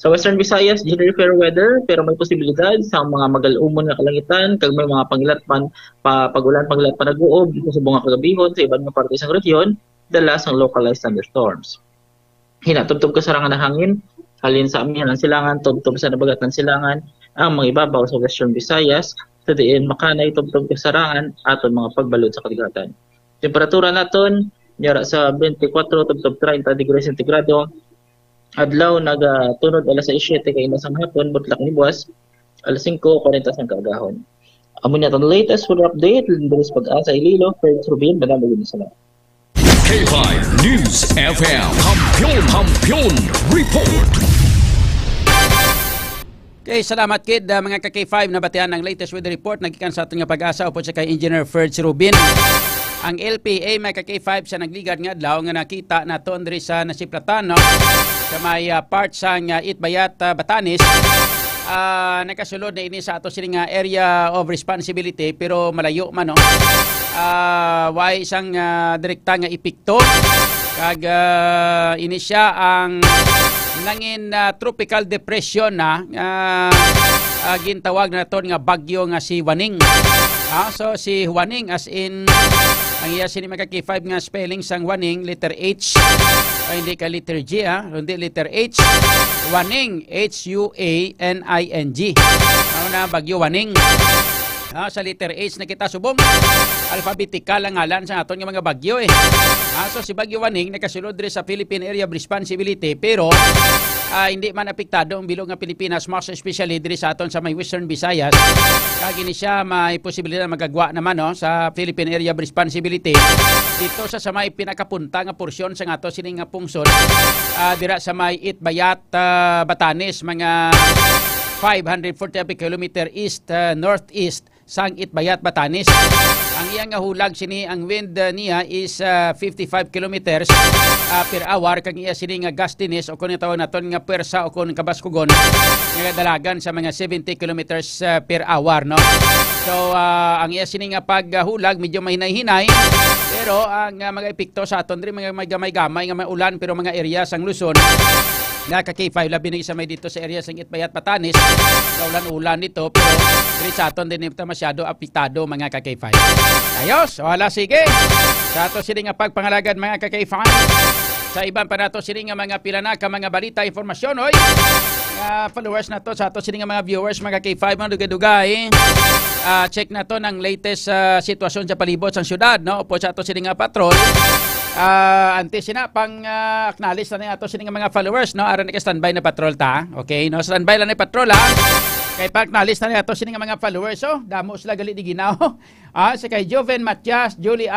Sa Western Visayas, generally fair weather pero may posibilidad sa mga magal-umon nga kalangitan kag may mga pangilatpan pagulan paglat panag-uob sa subong nga kagabihon sa ibang parte sa rehiyon dala sang localized thunderstorms. Hinatubtob kasarangan ng hangin halin sa amin ang silangan tubtob sa nabagat ng silangan ang mga ibabaw sa Western Visayas sa diin makanay tubtob kasarangan aton mga pagbalod sa kaligatan. Temperatura naton yara sa 24 tubtob 30 degrees centigrado. Adlaw nagatunod alas 7 kay inasang hapon butlak ni buwas alas 5:40 sang kaagahon. Amo ni aton latest weather update diri sa Pag-asa Iloilo, Ferds Rubin, madaming salamat. K5 News FM. Kampiyon report. Okay, salamat kid mga ka-K5 na batian ng latest weather report nagikan sa aton nga Pag-asa upod sa kay Engineer Ferds Rubin. Ang LPA may ka-K5 sa nagligad nga adlaw nga nakita naton diri sa Nasiplatan, no? Sa may part sang Itbayat, Batanes. Nakasulod na ini sa ato sining area of responsibility pero malayo man, no? Way isang direkta nga epekto kag ini siya ang nangin tropical depression na gintawag naton nga bagyo nga si Waning. So si Waning as in ang iya sini magka-K5 nga spelling sang Waning letter H hindi ka letter G hindi letter H. Waning H-U-A-N-I-N-G. Na bagyo Waning. Sa letter H na kita subong alphabetical ang ngalan sa aton nga mga bagyo So si bagyo Waning nakasulod diri sa Philippine Area of Responsibility pero hindi man apektado ang bilog nga Pilipinas, mas especially diri sa aton sa may Western Visayas. Kagini siya may posibilidad magagwa naman no sa Philippine Area of Responsibility dito sa may pinakapunta nga porsyon sa ato sining nga pungsod dira sa may Itbayat, Batanes, mga 540 km east northeast sang Itbayat, Batanes. Ang iyang nga hulag sini ang wind niya is 55 kilometers per hour, kag iya sini nga gustiness o kun tawag naton nga pwersa o kun kabaskugon nga dalagan sa mga 70 kilometers per hour no. So ang iya sini nga paghulag medyo mahinay-hinay, pero ang mga epekto sa aton diri mga gamay-gamay nga ulan pero mga area sang Luzon nga K5 labi na isa may dito sa area sang Itbayat, Batanes, ulan-ulan nito pero diri sa aton din ito masyado apektado mga K5. Ayos, wala sige. Sa ato sini nga pagpangalagad mga K5. Sa ibang pa nato sini nga mga pila na ka mga balita, informasyon oy. Followers nato sa ato sini nga mga viewers mga K5 mga dugay-dugay. Check nato ng latest sitwasyon sa palibot sa syudad no. Opo sa ato sini nga patrol. Antes na pang acknowledge na ato sini nga mga followers no, aron ka standby na patrol ta. Okay, no, standby lang ni patrol ha. Kay pag acknowledge na ato sini nga mga followers damo sila gali di ginaw. Sa kay Joven Matias, Julie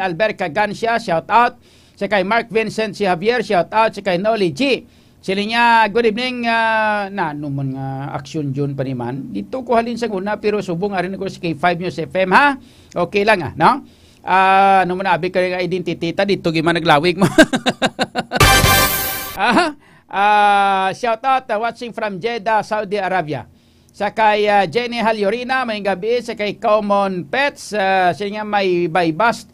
Albert Cagancia, shout out. Sa kay Mark Vincent si Javier, shout out. Sa kay Noli G. Sila niya, good evening, naman nga action June pa naman. Dito ko halin sa una pero subong arin ko sa K5 News FM ha. Okay lang no? Ano mo nabi ka nga identity ta dito gima naglawig mo. Shout out watching from Jeddah, Saudi Arabia. Sa kay Jenny Halyorina, may gabi. Sa kay Common Pets, siya nga may baybast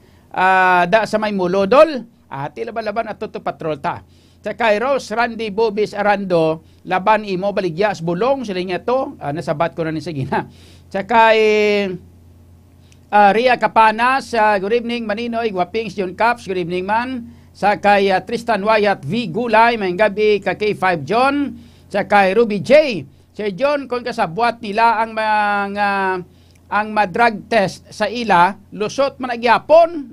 da sa may mulodol. Tila laban at tuto patrol ta. Sa kay Rose Randy Bobis Arando, laban imo baligyas bulong sila nga to. Nasabat ko na ni Sagina. Sa kay Ria Capanas, good evening Maninoy, Guapings, John Caps, good evening man. Sa kay Tristan Wyatt V. Gulay, may gabi ka K5 John. Sa kay Ruby J. Si John, kung kasabwat nila ang mga ang drug test sa ila, lusot man agyapon.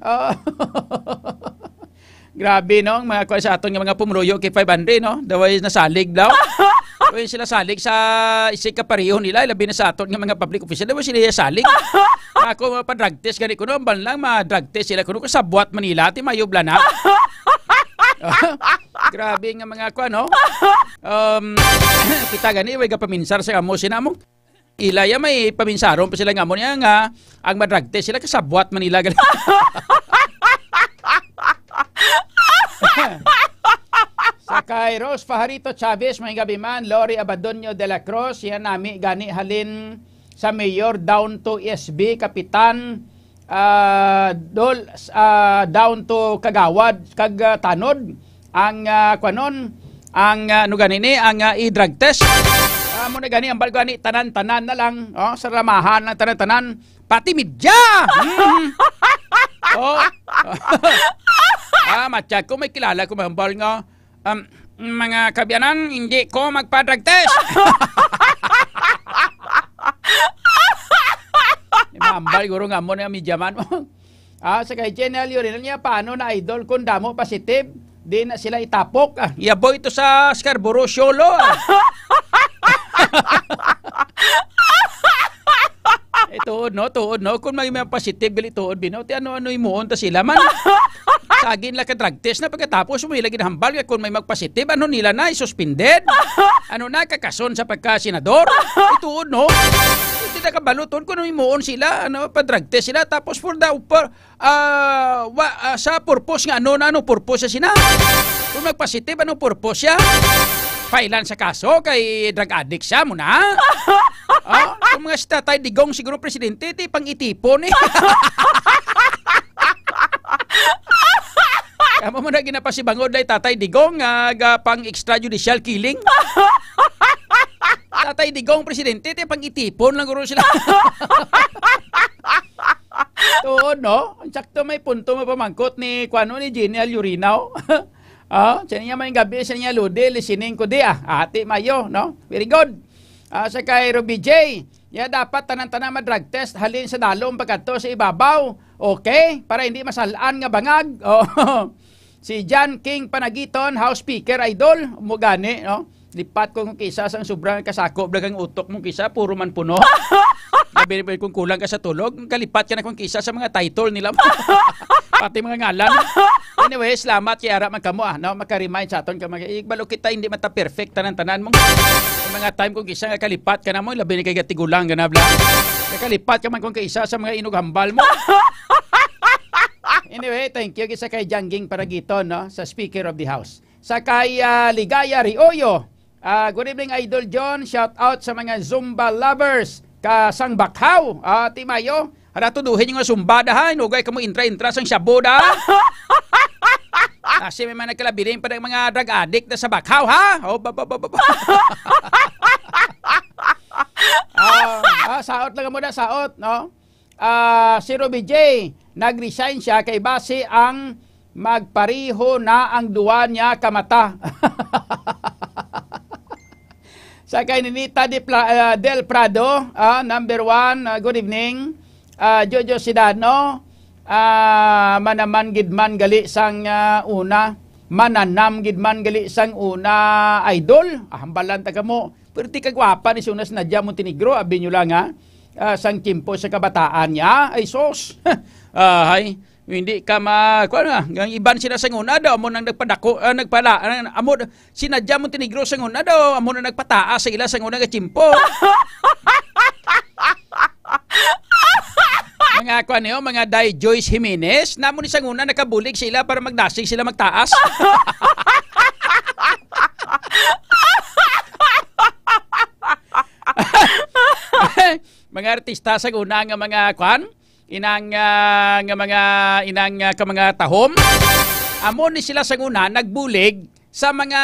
Grabe no, mga kuha sa aton nga mga pumruyo K500 no, daway nasalig daw. Daway sila salig sa isig kapareho nila, labi na sa aton nga mga public official, daway sila salig. Ako mga pa-drug test gani kuno banlang ma-drug test sila kuno kasabwat Manila ti mayobla na. Grabe nga mga kuha no. Kita gani way ga paminsar sa amo sinamo. Ilaya may paminsaron pa sila nga mo niya nga ang ma-drug test sila kasabwat Manila gani. Sa kay Rose Fajarito Chavez, may gabi man, Lori Abadonio de la Cruz, yan nami gani halin sa mayor down to SB, kapitan down to Kagawad, kag Tanod, ang kwanon, ang ano ganini, ang i-drug test. Mo na gani, ang bal gani, tanan-tanan na lang, sa ramahan ng tanan-tanan, pati midya! Matya ko, may kilala ko mahambal nga, mga kabyanan, hindi ko magpa-drug test. Mahambal, guro nga mo na yung midyaman mo. Sa kay Jenel yun niya, paano na idol kung damo positive, di na sila itapok. Yabo ito sa Scarborough Sholo. Tuod no, kung may positive gali tuod bino, ti ano imuon ta sila man. Sagin la ka drug test na pagkatapos mo ilagin hambal ka kung may magpositive, ano nila na isuspended. Ano na kakason sa pagka-senador. Tuod no. Hindi na kabaluton kung imuon sila, ano pa drug test sila tapos for the sa purpose nga ano purpose siya sina. Kung magpositive ano purpose siya? Pailan sa kaso kay drug addict siya mo na. Kung mga si Tatay Digong siguro presidente, ti pang itipon eh. Kaya mo na ginapasibangod ay Tatay Digong pang extrajudicial killing. Tatay Digong presidente, ti pang itipon lang guro sila. Tuon no? Sakto may punto mapamangkot ni Kwano ni Jenny Alurinaw. Siya niya may gabi, siya niya lude, listening ko di ati mayo, no? Very good. Sa kay Ruby J, dapat tanan-tanan ma-drug test, halin sa dalom pagkato sa ibabaw. Okay? Para hindi masalaan nga bangag. Si John King Panagiton, House Speaker, idol, mo gani, no? Lipat ko kung kisa sang sobrang kasakop dagang utok mo kisa, puro man puno. Sabi kung kulang ka sa tulog, kalipat ka na kung kisa sa mga title nila. Pati mga ngalan. Anyway, salamat kay ara man kamo no, maka-remind sa aton ka balo kita hindi mata perfect tanan-tanan mo. Mga time kung kisa nga kalipat ka na mo, labi ni kay gatigulang ganabla. Kalipat ka man kung kisa sa mga inughambal mo. Anyway, thank you kisa kay Jangging Paragiton, no, sa Speaker of the House. Sa kay Ligaya Rioyo, good evening Idol John, shout out sa mga Zumba lovers kasang Bakhaw. Timayo, haratuduhin yung nga sumbadahan, ugay ka mo intra-intra sang shaboda. Kasi may mga nagkalabilin pa ng mga drug addict na sa Bakhaw, ha? Saot lang mo na, saot, no? Si Ruby J, nag-resign siya kay base ang magpariho na ang duwa niya kamata. Sa kay Ninita Del Prado, number 1, good evening. Jojo Sidano, manaman gidman gali sang una, mananam gidman gali sang una idol. Hambalan taga mo. Pero di kagwapa ni Sunas Nadia Montenegro, abi nyo lang ha. Sang kimpo sa kabataan niya, ay sos. Hay, hindi ka kuan nga, iban sila sa nguna daw, amo nang nagpadako, amo sinadya Montenegro sa nguna daw, amo nang nagpataas sa ila sa nguna nga kimpo. Mga kuan niyo, mga Day Joyce Jimenez, namo ni sa nguna nakabulig sila para magdasig sila magtaas. Mga artista sa una nga mga kwan, inang mga tahom. Amo ni sila sa una nagbulig sa mga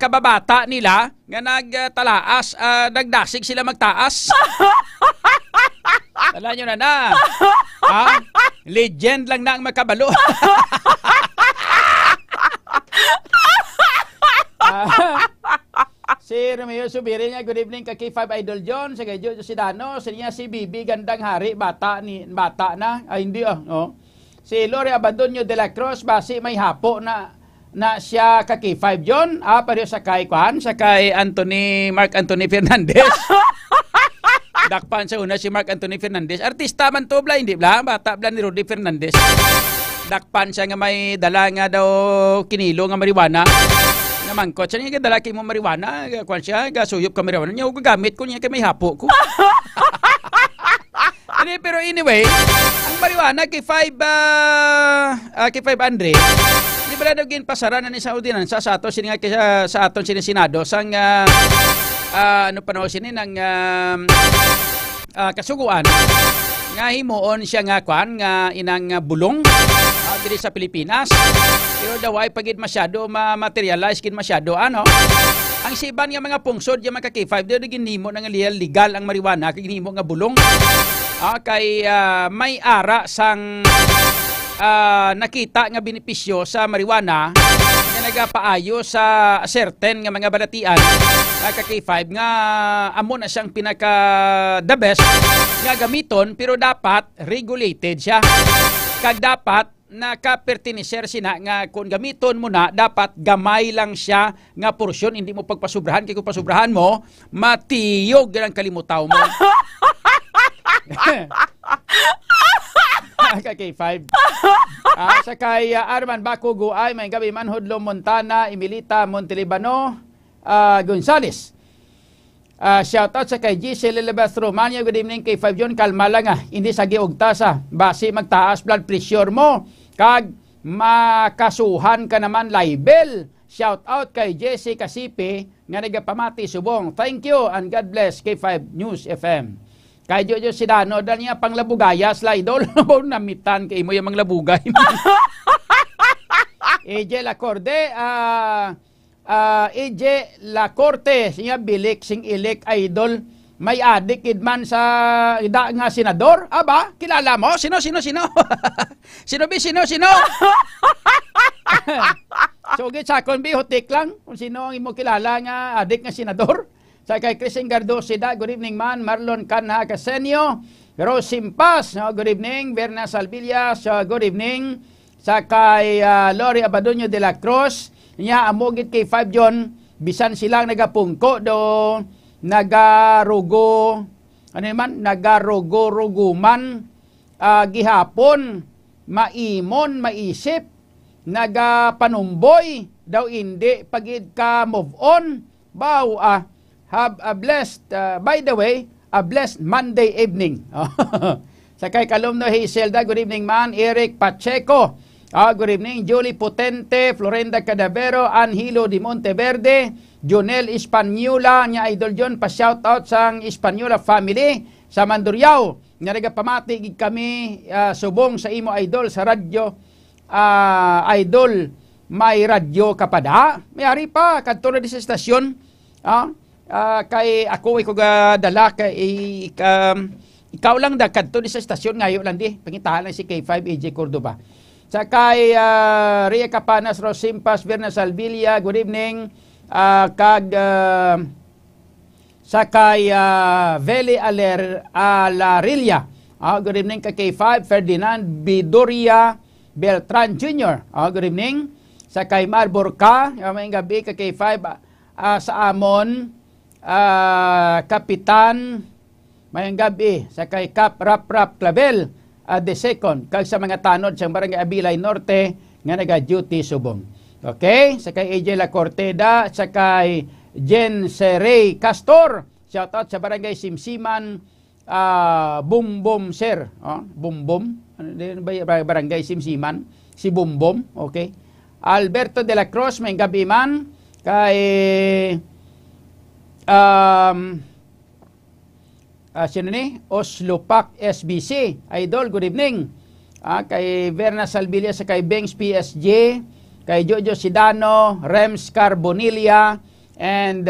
kababata nila nga nagtalaas, nagdasig sila magtaas. Tala nyo na. Legend lang na ang makabalo. Si Romeo Subiri niya, good evening kay K5 Idol John, sa kay Jojo Sidano, sa niya si Bibi Gandang Hari, bata na, hindi no? Si Lore Abandonio de la Cruz, basi may hapo na siya ka K5 John, pareho sa kay Kwan, sa kay Mark Anthony Fernandez. Dakpan sa una si Mark Anthony Fernandez, artista man to bla, hindi bla, bata bla ni Rudy Fernandez. Dakpan siya nga may dala nga daw kinilo nga marijuana. Naman ko, siya nga dalaki mo marijuana, kwan siya, gasuyop ka marijuana niya, gagamit ko niya kay may hapo ko. Pero anyway, ang marijuana kay 5 Andre, di ba na daw ginpasaran na ni sa ordinansa sa ato, siya nga sa aton sinisinado, sang ano panahon siya ng kasuguan, nga himuon siya nga kwan, nga inang bulong, diri sa Pilipinas. Pero daw ay pagid masyado ma-materialize kin masyado ang siban nga mga pungsod yung mga K5 daw ginhimo nga legal ang marijuana kay ginhimo nga bulong. Kay may ara sang nakita nga benepisyo sa marijuana nga nagapaayo sa certain nga mga balatian ka K5 nga amo na siyang pinaka the best nga gamiton, pero dapat regulated siya. Kag dapat naka-pertiniser sina nga kung gamiton mo na, dapat gamay lang siya nga porsyon, hindi mo pagpasubrahan, kaya kung pasubrahan mo, matiyog ang kalimutaw mo. K5. Sa kay Arman Bakugo ay may gabi Manhudlo Montana, Emilita Montelibano, Gonzales. Shout out sa kay Giselle Elizabeth Romania, good evening kay 5 John, kalma lang hindi sa giugtasa, basi magtaas blood pressure mo, kag makasuhan ka naman libel. Shout out kay Jesse Kasipe nga nagapamati subong, thank you and God bless K5 News FM. Kay Jojo Sidano, dahil niya pang labugayas la idol, namitan kay mo yung mga labugay. AJ Lacorde, AJ Lacorte, siya bilik sing ilik idol, may adik idman sa ida nga senador. Aba, kilala mo? Sino? Sino? So, sakon bi hotik lang kung sino ang imo kilala nga adik nga senador. Sa kay Crising Gardosida, good evening man. Marlon Canha Casenio, Rose Simpas, good evening. Berna Salvillas, good evening. sa kay Lori Abadoño de la Cruz, niya amogit kay 5 John, bisan silang nagapungko do, nagarugo, nagarugo-ruguman, gihapon, maimon, maisip, nagapanumboy, daw hindi, pagid ka move on, baw, have a blessed, by the way, a blessed Monday evening. Sa kay Kalumno Hazelda, good evening man. Eric Pacheco, good evening. Julie Potente, Florenda Cadavero, Angelo de Monteverde, Jonel Espanola, niya idol John, pa-shoutout sa Espanola family, sa Mandurriao, nga nagapamati kami subong sa imo idol sa radyo, idol, may radyo kapada. Mayari pa, kadto na di sa estasyon, kay ako ko dala kay ikaw lang da kadto di sa estasyon ngayon lang di pangitahan lang si K5 AJ Cordoba sa kay Ria Capanas, Rosimpas, Berna Salvilla, good evening, kag sa kay Veli Alarilla, good evening kay K5 Ferdinand Bidoria Beltran Jr., good evening sa kay Marborca, may gabi kay K5 sa Amon, Kapitan, mayang gabi sa kay Cap Rap Clavel, the second, kag sa mga tanod sa Barangay Abilay Norte nga naga-duty subong. Okay? Sa kay AJ La Corteda, sa kay Jen Serey Castor, shoutout sa Barangay Simsiman, Bumbom Sir, Bumbom, ano ba Barangay Simsiman? Si Bumbom, okay? Alberto de la Cruz, may gabi man, kay sino ni? Oslopak SBC. Idol, good evening. Kay Verna Salvilla, sa kay Bengs PSG, kay Jojo Sidano, Rems Carbonilia, and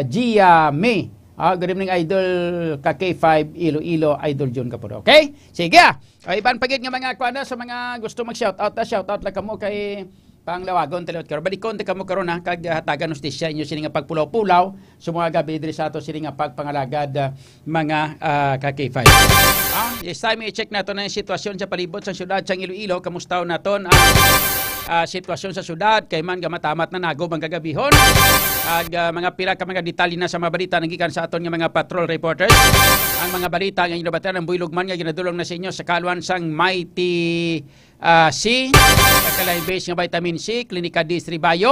Gia May. Good evening, Idol ka K5 Iloilo, Idol John Capuro. Okay? Sige. Iban pagit nga mga kuana sa mga gusto mag-shoutout, shoutout lang kamo kay panglawagon talot karo balikon te kamo karon kag hatagan hustisya inyo sini nga pagpulaw-pulaw sa mga gabi diri sa ato sini nga pagpangalagad mga ka-K5. Yes time i-check nato na yung sitwasyon sa palibot sa syudad sa Iloilo. Kamusta naton ang sitwasyon sa syudad kay man gamatamat na nago bang gagabihon ag mga pila ka mga detalye na sa mga balita nagikan sa aton nga mga patrol reporters. Ang mga balita nga inobatan ng buylog man nga ginadulong na sa inyo sa kaluan sang Mighty C, Kalay Base nga vitamin C, Klinika D3 Bio,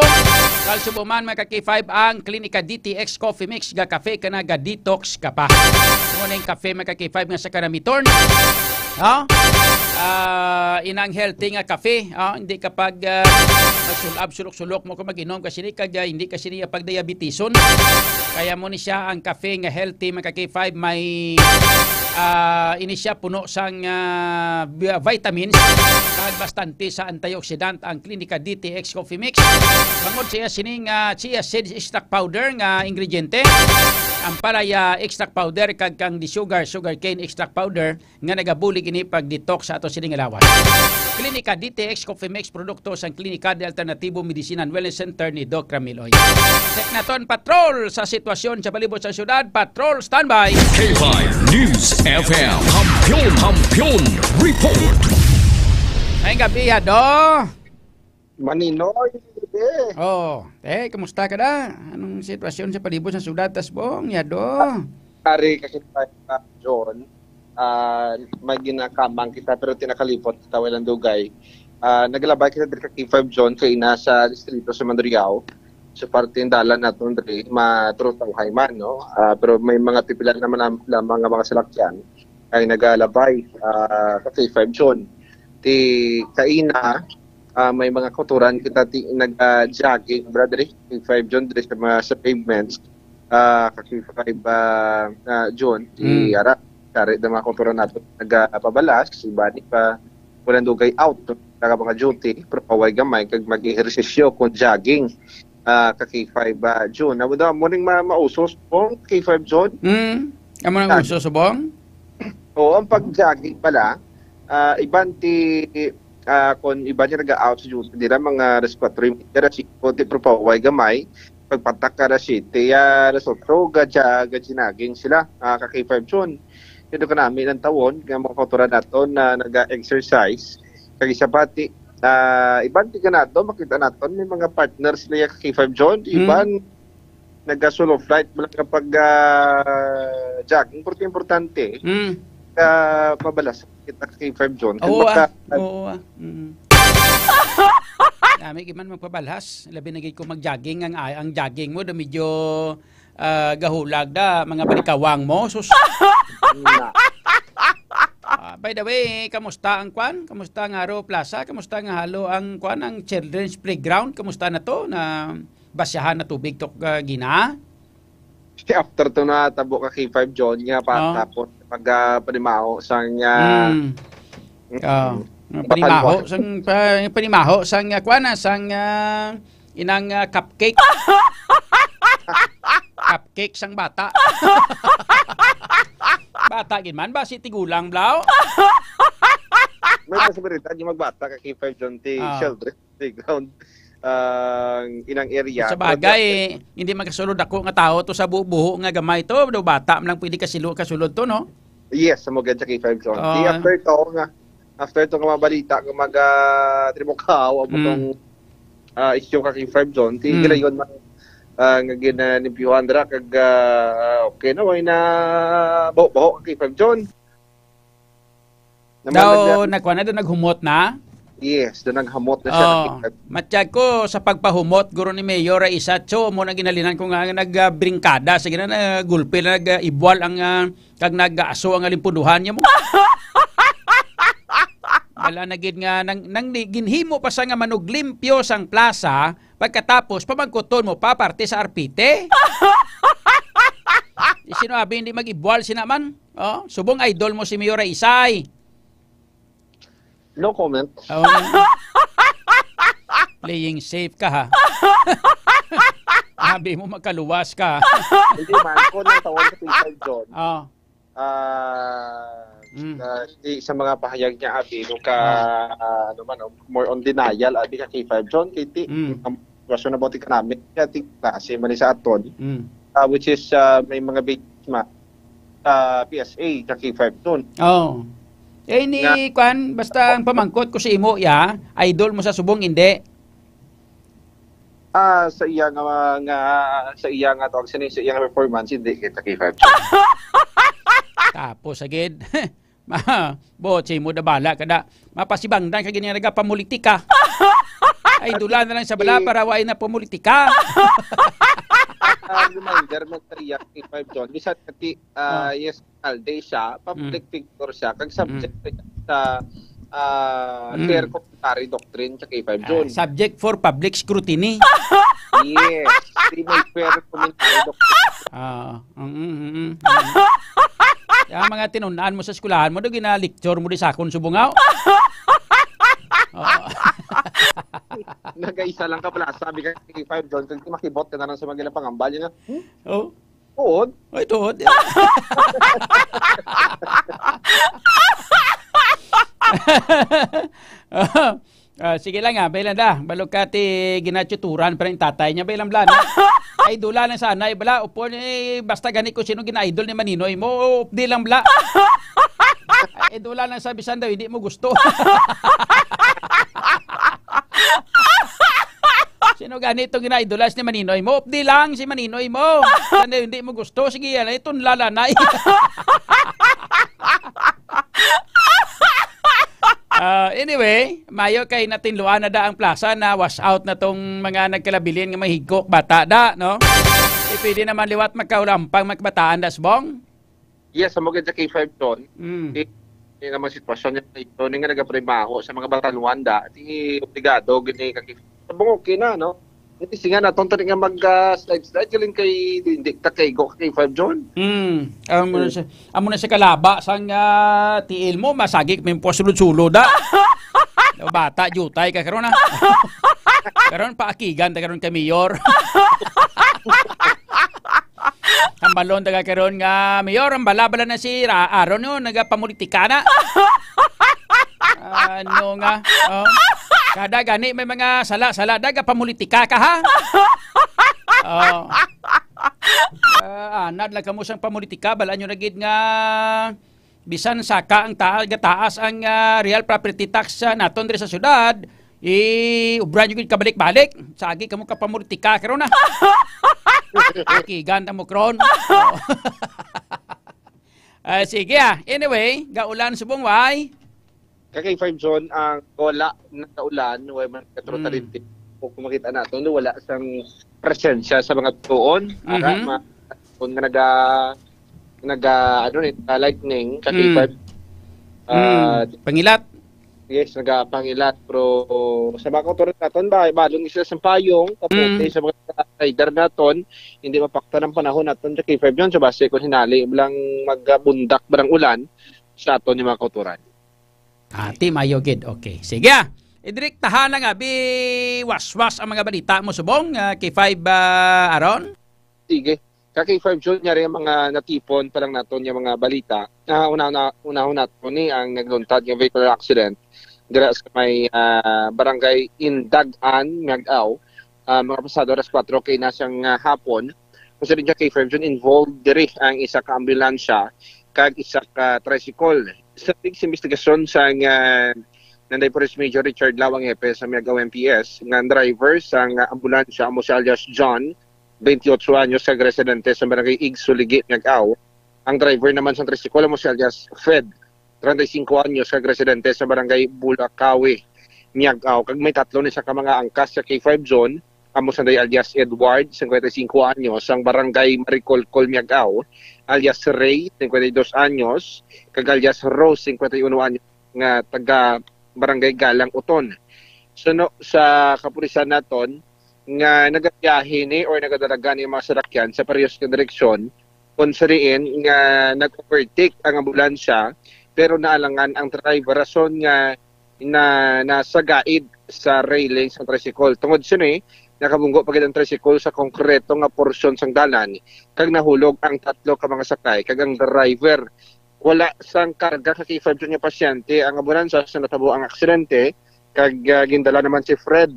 Kalsubuman mga K5 ang Klinika DTX Coffee Mix ga kafe ka na ga detox ka pa. Muna yung kafe mga K5 nga sa kanamitorn. Inang healthy nga kafe, hindi kapag sulab sulok-sulok mo ko mag-inom kasi hindi kasi niya pag diabetison. Kaya mo ni siya ang kafe nga healthy mga K5 may ini siya puno sang vitamins kag bastante sa antioxidant ang Klinika DTX Coffee Mix. Bangod siya sining chia seed extract powder nga ingrediente, ang palaya extract powder kag kang sugar cane extract powder nga nagabulig ini pag detox sa ato sining lawas. Klinika DTX Coffee Mix produkto sang Klinika de Alternatibo Medicine and Wellness Center ni Doc Ramiloy. Check naton patrol sa sitwasyon sa palibot sa syudad. Patrol standby. K5 News FM Kampiyon Report. Ay gabi do. Maninoy. Kamusta ka na? Anong sitwasyon sa palibot sa syudad tasbong yado? Ari kasi John, may ginakamang kita pero tinakalipot kita walang dugay. Naglabay kita diri kay K5 John kay nasa distrito sa Mandurriao. Sa parte ng dalan naton diri matrutaw hayman no. Pero may mga tipilan naman lamang mga salakyan ay nagalabay sa K5 John. Ti kaina may mga kuturan kita nag-jogging brother K5 John diri sa pavements K5 John ti ara kare da mga kuturan nato nagapabalas ibani pa walang dugay out taga mga duty pero paway gamay kag mag-ehersisyo kun jogging ka K5 John. Nawala mo ning mausos po K5 John. Amo nang usos subong? Oo, ang pag-jogging pala iban ti kon iba niya nag-out sa duty dira mga respiratory dira si konti pero paway gamay pagpatak ka ra si tiya resotro gadjinaging sila ka K5 John. Ito ka namin ang tawon nga mga kauturan nato na nag-exercise kag isa pati Iban tiga nato, makita naton may mga partners niya K5 John, iban nag-solo flight mo lang kapag jogging, importante. Mabalas kita K5 John. Oo. Dami man magpabalas, labi na gid ko mag-jogging ang jogging mo, medyo gahulag da mga balikawang mo. Sus. By the way, kamusta ang kwan? Kamusta ang Aro Plaza? Kamusta ang halo ang kwan ang children's playground? Kamusta na to na basyahan na tubig to gina? After to na tabo ka K5 John nga pa tapos pag panimaho sang panimaho sang kwan sang inang cupcake. Cupcake sang bata. Bata gin man ba si tigulang blaw? May possibility yung magbata ka K5 John ti children playground inang area. Sa bagay, hindi magkasulod ako nga tao to sa buho nga gamay to, daw bata man lang pwede kasulod to, no? Yes, sa mga K5 John. After to nga mabalita nga mag-tribukaw mo tong issue ka K5 John, ti ginayon man nga ginanimpihuan dira kag okay na way na baho kay K5 John. Daw nagkuan na naghumot na? Yes, doon naghamot na siya. Matiyag ko sa pagpahumot guro ni Mayor Isacho mo na ginalinan ko nga nagbringkada sige na gulpe na nag-ibwal ang kag nag-aso ang alimpuduhan niya mo. Wala na gid nga nang ginhimo pa sa nga manuglimpyo sang plaza pagkatapos pamangkuton mo pa parte sa arpite. Sinabi hindi mag-ibwal sinaman. Subong idol mo si Mayor Isay. No comment. Playing safe ka ha. Sabi mo makaluwas ka. Hindi man ko nang tawag sa K5 John. Sa mga pahayag niya abi no ka more on denial abi ka K5 John kiti question about economic kati klase man sa aton which is may mga biktima PSA ka K5 John. Ni kwan basta ang pamangkot ko sa imo idol mo sa subong hindi. Sa iya nga tawag sa iya nga performance hindi kita K5 John. Tapos agad, boche mo da bala kada mapasibangdan ka ganyan nagapamulitika. Ay dulan na lang sa bala para waay na pamulitika. Reminder material K5 John bisan kati yes alde siya public figure siya kag subject sa fair commentary doctrine sa K5 John. Subject for public scrutiny. Yes, may fair commentary doctrine. Yung mga tinunaan mo sa eskulahan mo, gina-lecture mo di sakon subungaw. Nag-isa lang ka pala, sabi ka K5 John, kung makibot ka na lang sa mga pangambal niya. Tuod? Ay, tuod. Sige lang bailan da. Balog ka ti ginatsuturan pa rin tatay niya, bailan blan. Ay, dula lang sana. Bala, upo basta ganit ko sino gina-idol ni Maninoy mo, updi lang bla. Ay, dula lang sabi saan daw, hindi mo gusto. Sino ganito gina-idolas ni Maninoy mo, updi lang si Maninoy mo. Sana hindi mo gusto, sige yan, ito lalanay. Anyway, mayo kay natinluan na da ang plaza na wash out na tong mga nagkalabilin nga mahigok bata da, no? Pwede naman liwat magkaulampang magbataan das bong? Yes, sa mga K5 John. Yung naman sitwasyon niya ito, nga nagaprimaho sa mga bataluan da, di obligado, ganyan kakif. Sabong okay na, no? Hindi singa na, tonto nga mag-slide-slide galing kay Dikta kay Go K5 John. Amo na sa kalaba, sang tiil mo, masagik may po sulod-sulod da. Bata, jutay ka karon na. Karon paakigan, karon ka mayor. Ang balon taga karon nga mayor, ang balabala na si Aaron no, nagapamulitika na. Ano nga? Kada gani may mga sala-sala daga pamulitika ka ha. Anad lang kamo sang pamulitika bala nyo nagid nga bisan saka ang taas ang real property tax naton diri sa syudad Ubran yung kabalik-balik. Sagi ka mo kapamurtika karon na. Aki, ganda mo karon. Sige Anyway, gaulan subong way. Kay 5 John, ang wala na ulan, way man katrotalinti. Kung makita natin, wala sang presensya sa mga tuon. Kung lightning, kay 5. Pangilat. Yes, nagapangilat, pero sa mga kautoran natin ba, balong isa sa payong, kaputi sa mga rider natin, hindi mapakta ng panahon natin sa K5 yun, so base kung hinali, bilang magbundak ba ng ulan sa aton yung mga kautoran. Team Ayogid, okay. Sige Idrik, tahan na nga, was-was ang mga balita mo subong, K5 Aron? Sige. K5 John, nyari yung mga natipon pa lang natin yung mga balita. Una-una natin ang nagluntad yung vehicular accident dira sa may barangay Indagan, Miagao. Mga pasado aras 4 kay nasang hapon. Kasi rin K5 John involved diri ang isa ka ambulansya kag isa ka tricycle. Sa investigasyon sa Nanday Police Major Richard Lawang Hepe sa Miagao MPS, ng driver sa ambulansya amo si alias John, 28 anyos kag residente sa barangay Igsuligi, Miagao. Ang driver naman sa tricycle mo si alias Fred, 35 anyos kag residente sa barangay Bulakawi, Miagao. Kag may tatlo ni sa ka mga angkas sa K5 Zone, amo sa alias Edward, 55 anyos, ang barangay Maricolcol, Miagao, alias Ray, 52 anyos, kag alias Rose, 51 anyos, nga taga barangay Galang Uton. So sa kapulisan naton nga nagabiyahe ni or nagadalaga ni mga sasakyan sa parehas nga direksyon, konseriin nga nag-overtake ang ambulansya pero naalangan ang driver rason nga nasa gaid sa railing sa tricycle. Tungod siya nakabunggo pagid ang tricycle sa konkreto nga porsyon sang dalan kag nahulog ang tatlo ka mga sakay kag ang driver wala sang karga sa K5 nga pasyente. Ang ambulansya sa natabo ang aksidente kag gindala naman si Fred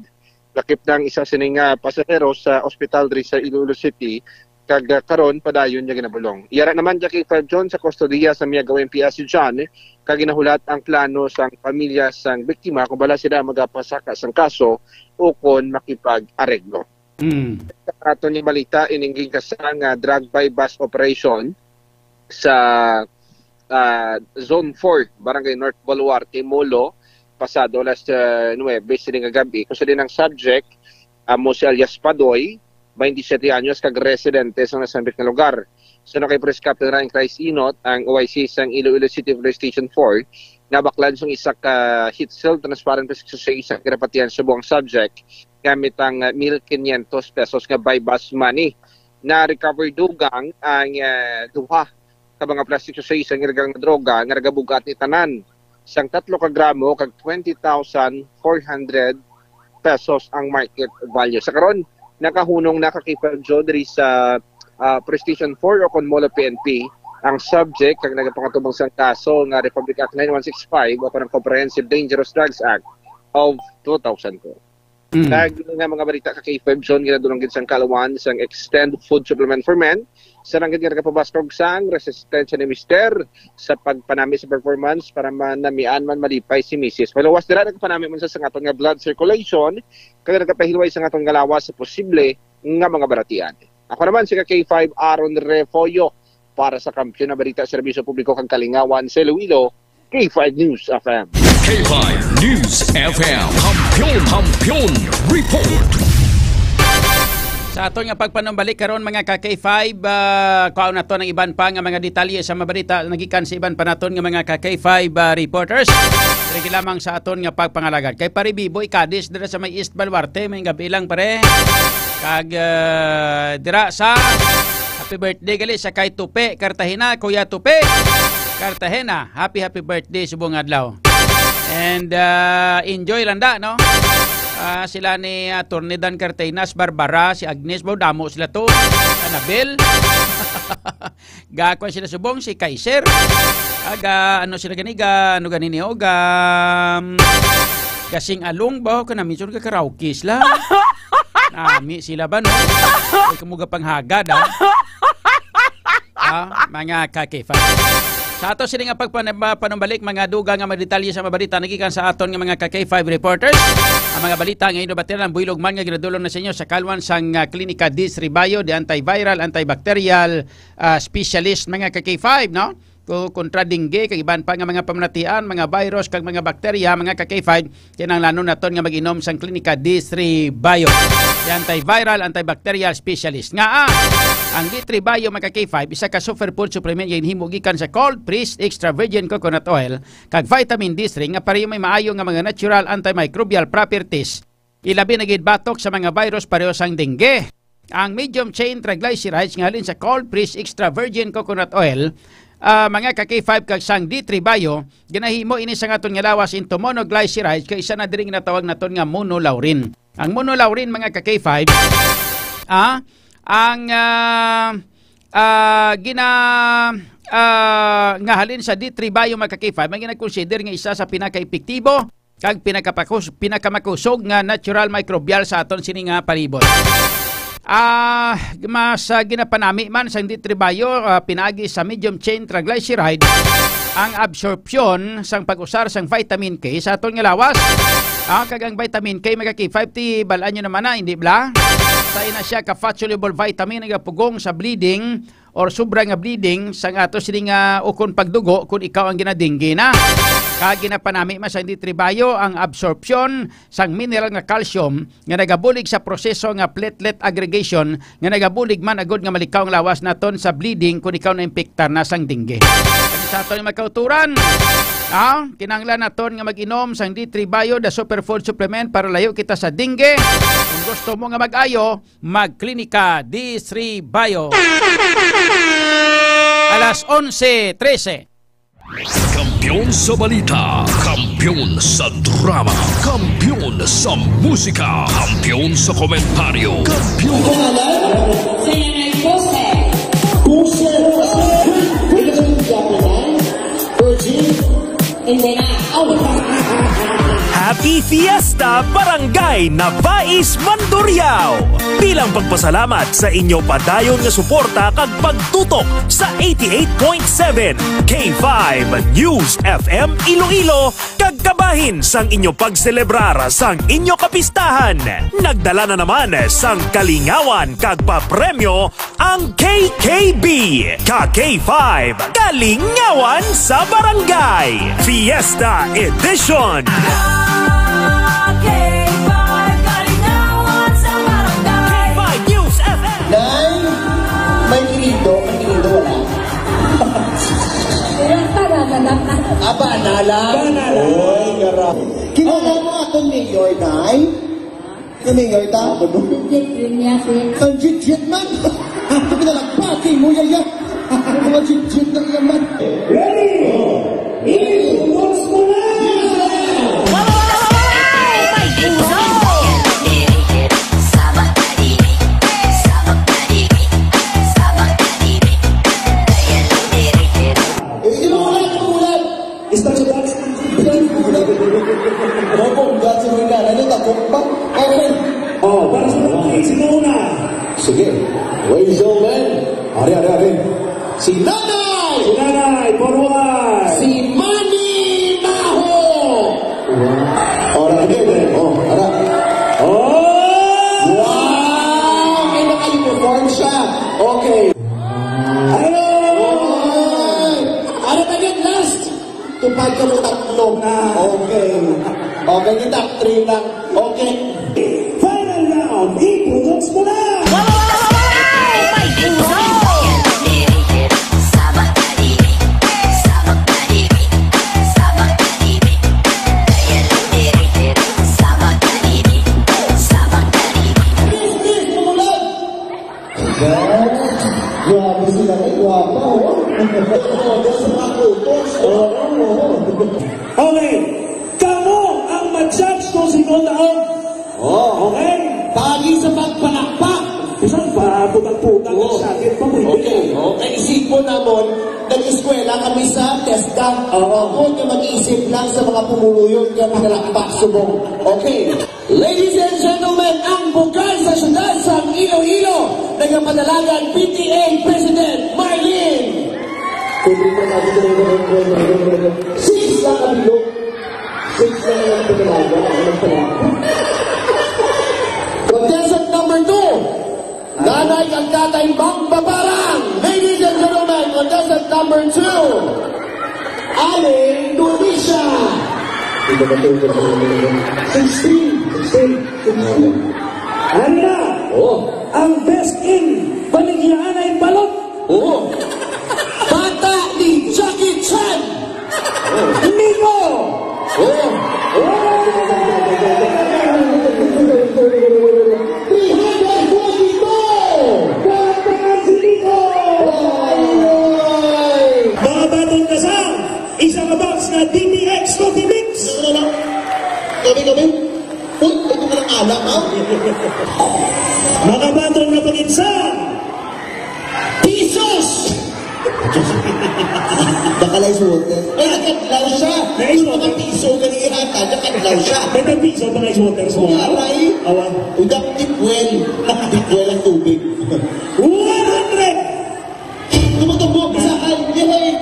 lakip ng isa sining pasahero sa ospital diri sa Iloilo City kag karon padayon niya ginabulong. Iyara naman Jackie 5 John sa kustodiya sa Miagao MPS si John kag ginahulat ang plano sang pamilya sang biktima kung bala sila magapasaka sang kaso o kon makipag-areglo. Ato ni balita ininging kasang drug by bus operation sa Zone 4 Barangay North Baluarte, Molo pasado alas 9 sining gabi. Kasi din ang subject mo si alias Padoy, 27 anyos kag residente sa nasambit nga lugar. So kay Police Captain Ryan Christ Inot, ang OIC sang Iloilo City Police Station 4, nabaklan siyang isa ka heat seal transparent sa isa kinapatian sa buong subject gamit ang 1,500 pesos nga by bus money. Na recover dugang ang duha ka mga plastic sa isa nga droga nga nagabugat ni tanan sang 3 ka gramo kag 20,400 pesos ang market value. Sa karon nakahunong nakakipagjo diri sa Prestation 4 o Conmolo PNP ang subject kag nagapangatubang sang kaso nga Republic Act 9165 o parang Comprehensive Dangerous Drugs Act of 2004. Kag nga mga balita ka K5 John ginadulong gid sang kalawan sang extend food supplement for men sa ranggit nga nagapabaskog sang resistensya ni Mister sa pagpanami sa performance para manamian man malipay si Mrs. Maluwas dira nagpanami man sa aton nga blood circulation kag nagapahilway sa aton nga lawas sa posible nga mga baratian. Ako naman si K5 Aaron Refoyo para sa Kampiyon na Balita Serbisyo Publiko kang Kalingawan sa Iloilo, K5 News FM. K5 News FM. Kampiyon Report. Sa aton nga pagpanumbalik karon mga ka-K5, kuha na to ng iban pa nga mga detalye sa mabalita nagikan sa iban pa naton nga mga ka-K5 reporters. Diri lamang sa aton nga pagpangalagad. Kay pare Biboy Cadiz dira sa may East Baluarte, may gabi lang pare. Kag dira sa happy birthday gali sa kay Tupe Cartagena, Kuya Tupe Cartagena. Happy birthday subong adlaw. And enjoy landa no. Sila ni Atty. Dan Cartenas, Barbara, si Agnes Baudamo sila to, Anabel. Gakwan sila subong si Kaiser. Ano sila ganiga, ano ganini o gasing along ba kana minsan ka karaoke sila. Nami sila ba no? Ay kumuga panghagad mga ka-K5. Sa ato sila nga pagpanumbalik mga duga nga detalye sa mabalita nagikan sa aton nga mga K5 reporters. Ang mga balita ngayon nabatira ng builog man nga ginadulong na sa inyo sa kalwan sang Klinika Disri Bayo, the antiviral, antibacterial specialist mga K5, no? Kontra dengue kag iban pa nga mga pamanatian, mga virus kag mga bakterya mga K5 kinahanglan naton nga mag-inom sang Klinika D3 Bio, the antiviral antibacterial specialist. Nga ang D3 Bio mga K5 isa ka superfood supplement nga himo gikan sa cold pressed extra virgin coconut oil kag vitamin D3 nga pareho may maayo nga mga natural antimicrobial properties. Ilabi na gid batok sa mga virus pareho sang dengue. Ang medium chain triglycerides nga halin sa cold pressed extra virgin coconut oil mga K5 kag sang D3 Bio ginahimo ini sa aton nga lawas into monoglycerides kay isa na diri nga tawag naton nga monolaurin. Ang monolaurin mga K5 ang nga halin sa D3 Bio mga K5 ang gina-consider nga isa sa pinaka-epektibo kag pinakamakusog nga natural microbial sa aton sini nga palibot. Mas ginapanami man sa D3 Bio pinagi sa medium chain triglyceride ang absorption sang pag-usar sang vitamin K sa aton nga lawas. Kagang vitamin K mga K5 ti balaan nyo naman na hindi bla sa ina siya ka fat soluble vitamin nga pugong sa bleeding or sobra nga bleeding sang ato sini nga ukon pagdugo kung ikaw ang ginadinggi na. Ginapanami man sa D3 Bio ang absorption sang mineral nga calcium nga nagabulig sa proseso nga platelet aggregation nga nagabulig man agud nga malikaw ang lawas naton sa bleeding kung ikaw na impektar na sang dengue. Sa aton nga magkauturan, kinahanglan naton nga mag-inom sang D3 Bio the superfood supplement para layo kita sa dengue. Kung gusto mo nga mag-ayo, mag-Klinika D3 Bio. Alas 11:13. Kampiyon sa balita, kampiyon sa drama, kampiyon sa musika, kampiyon sa komentaryo, kampiyon. Happy Fiesta Barangay Navais Mandurriao! Bilang pagpasalamat sa inyo padayon nga suporta kag pagtutok sa 88.7 K5 News FM Iloilo kag kabahin sang inyo pagselebrar sang inyo kapistahan. Nagdala na naman sang kalingawan kag papremyo ang KKB K5 Kalingawan sa Barangay Fiesta Edition. Nay, may kinido, wala. Banala. Oy, garap. Kinala mo atong mayor, Nay? Mayor ta? Ang jit-jit man. Ito pinalagpati mo, yaya. Mga jit-jit na naman. Ready? Once more. Sige, ladies and gentlemen, ari. Si Nanay! Si Nanay, forward! Si Manny Maho! Again. Ara. Wow! May naka-uniform siya. Okay. Hello! Ano ba yun last? Tupad ka mo tatlo. Okay. Okay, yung top 3 lang. Okay. Final round, i-products mo na! Grabe sila may guwapa, Okay, kamo ang mag-judge kung sino taon. Okay? Pagi sa pagpanakpak. Isang pa, putang-putang sa akin pa mo. Okay. Isipon namon, nag-eskwela kami sa TESDA. Ako na mag-iisip lang sa mga pumuluyon ka pinalakpak subong. Okay. Ladies and gentlemen, ang bukal sa syudad sa Iloilo, nagpapadalagan PTA President Marlene 6 lang kabilo. 6 lang ang pinalaga. Contestant number 2. Nanay at tatay Magbabarang. Ladies and gentlemen, contestant number 2. Aling Dunisha. 16. Ano na? Ang best in Baligyan ay balot. Bata ni Jackie Chan. Nico. Mga batong kasang, isang box na DTX Coffee Mix. Kami. Uy, ito ka ng alak, ha? Mga batong na pag-insang, Pisos! Nakalay water. Ay, nakadlaw siya. Ay, mga piso ganyan ata. Nakadlaw siya. May nag-piso pa na water sa mga. Aray. Awan. Udang tipwel. Tipwel ang tubig. 100! Tumutubo, pasakay.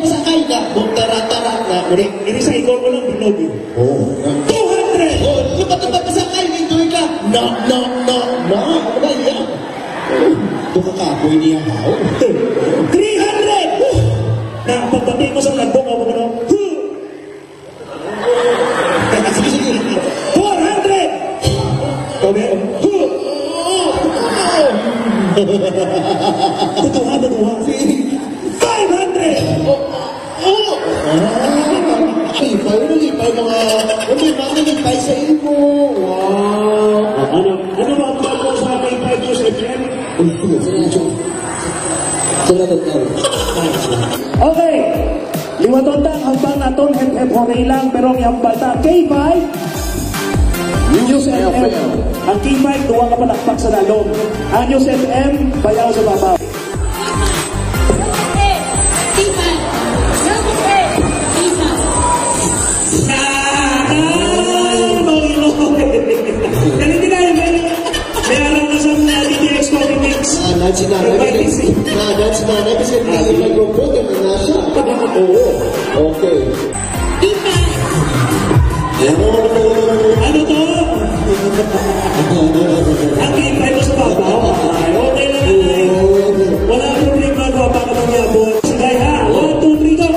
Pasakay na. Tara na. Ini sa ikon mo lang bilog. 200! Oh, lupa pasakay. Nitoy ka. No. Ano ba yan? Ito kakapoy niya. 300! Na pagpati mo sa lagbong ako mo. 400! Okay. Tutuha. 500! Lipay mga lipay sa imo. Wow. Ano ba ang bago sa aking 5 years again? Okay. Liwatondang hambang naton hep horay lang pero ang bata K5 News FM. Ang K5 duwa ka palakpak sa lalong. Ang News FM bayaw sa babaw. That's nanay kasi mag-robot na siya. Okay. Ano to? Ang K5 mo sa babaw. Okay lang ay. Wala problema ko pa ka magyabot. Sige ha. 1, 2, 3, go.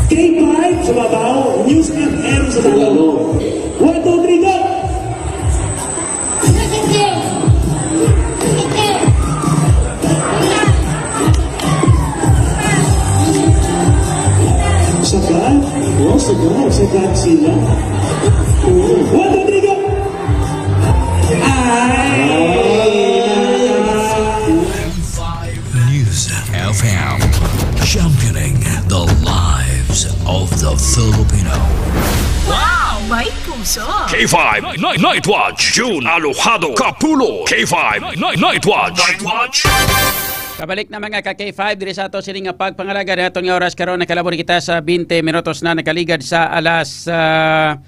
K5 sa babaw, News FM sa dalawa. 1, 2, 3, go! Sagat? Oh, sagat sila. 1, 2, 3, go! News FM, championing the lives of the Filipino. Wow! May puso! K5 Night Watch, June Alojado Capulo. K5 Night Watch. Kabalik na mga ka-K5 diri sa ato sining nga pagpangalaga naton nga oras karon nakalabor kita sa 20 minutos na nakaligad sa alas 11.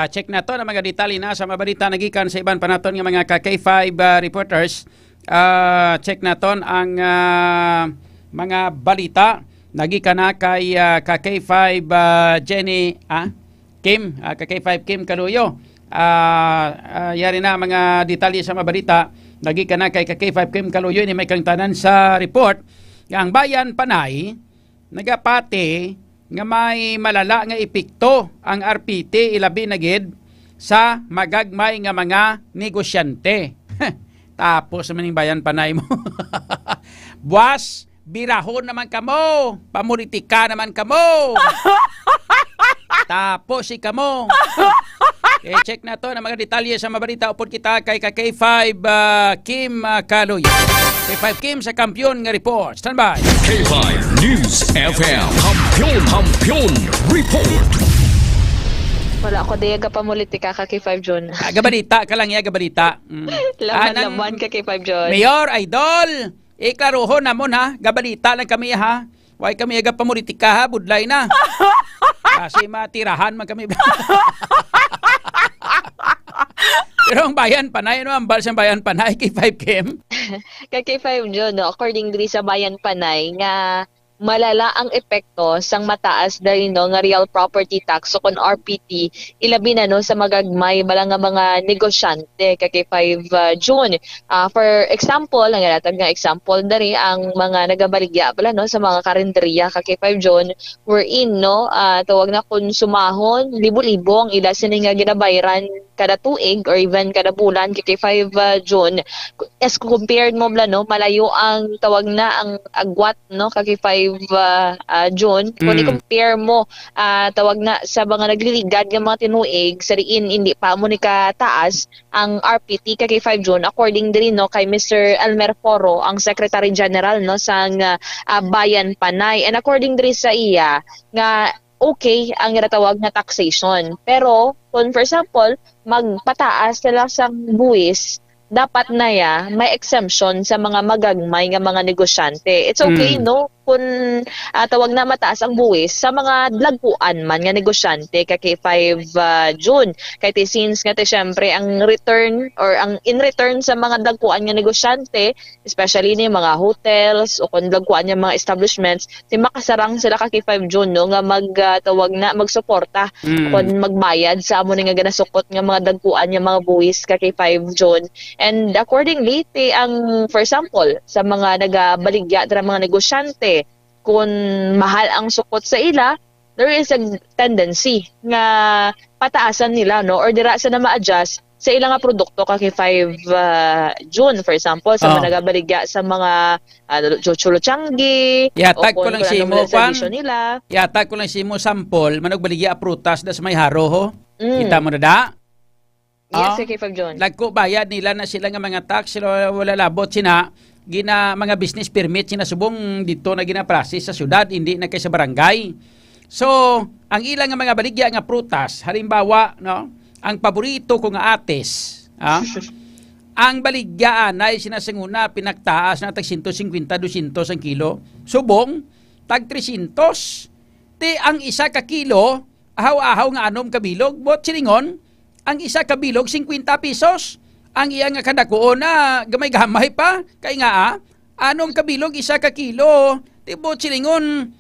Check na to na mga detalye na sa mabalita nagikan sa iban pa naton nga mga ka-K5 reporters. Check na ton ang mga balita nagikan na kay ka-K5 Jenny Kim, ka-K5 Kim Caluyo. Yari na mga detalye sa mabalita nagikan na kay ka-K5 Kim Caluyo ni may kang tanan sa report nga ang bayan Panay nagapati nga may malala nga epekto ang RPT ilabi na gid sa magagmay nga mga negosyante. Tapos maning bayan Panay mo. Buwas birahon naman kamo, pamulitika naman kamo. Tapos si kamo. Check na to na mga detalye sa mabalita upod kita kay K5 Kim Kaloy. K5 Kim sa Kampiyon nga report. Standby. K5 News FM. Kampiyon report. Wala ako diya pamulitika ka K5 John. Gabalita ka lang ya, gabalita. Laman ka K5 John. Mayor, idol, iklaruhon namon ha, gabalita lang kami ha. Why kami aga pamulitika ha, budlay na. Kasi matirahan man kami. Pero ang bayan panay, no? Ang balsang bayan panay, K5 Kim. Kay K5 John, no? According sa bayan panay, nga malala ang epekto sang mataas dahil no nga real property tax so kon RPT ilabi na no sa magagmay bala nga mga negosyante kay 5 June. For example, ang natag nga example dari ang mga nagabaligya bala no sa mga karinderya kay 5 June wherein no tawag na konsumahon libo-libo ang ila sini nga ginabayaran kada tuig or even kada bulan kay 5 June. As compared mo bala no malayo ang tawag na ang agwat no kay 5 June kung i-compare mo tawag na sa mga nagliligad ng mga tinuig sa riin hindi pa mo ni kataas ang RPT kay 5 June according din no kay Mr. Elmer Foro ang Secretary General no sang Bayan Panay, and according din sa iya nga okay ang ginatawag na taxation, pero kung for example magpataas sila sang buwis dapat na ya may exemption sa mga magagmay nga mga negosyante. It's okay no kung tawag na mataas ang buwis sa mga dagkuan man nga negosyante kay 5 June. Kay since nga syempre ang return or ang in return sa mga dagkuan nga negosyante, especially ni mga hotels o kung dagkuan nga mga establishments, si makasarang sila kay 5 June no nga magtawag na magsuporta kung magbayad sa amo nga ganasukot nga mga dagkuan nga mga buwis kay 5 June. And accordingly, ang for example, sa mga nagabaligya dira mga negosyante, kung mahal ang sukot sa ila, there is a tendency nga pataasan nila no or dira sa na ma-adjust sa ilang nga produkto kay 5 June, for example, sa mga nagabaligya sa mga Chulo Changi, yatag ko lang si mo yatag ko lang si mo sample managbaligya prutas da sa may haro ho. Kita mo na da? Yes, kay 5 June. Lagko bayad nila na sila nga mga tax, wala labot sina gina mga business permit sina subong dito na gina-process sa syudad, hindi na kay sa barangay. So, ang ilang nga mga baligya nga prutas, halimbawa, no, ang paborito ko nga ates, ang baligyan ay sinasanguna pinagtaas na tag 150-200 ang kilo. Subong tag 300. Ti ang isa ka kilo, ahaw-ahaw nga anom kabilog, bot silingon ang isa ka bilog 50 pesos. Ang iya nga kadakuon na gamay-gamay pa. Kaya nga anong kabilog isa ka kilo. Tibo silingon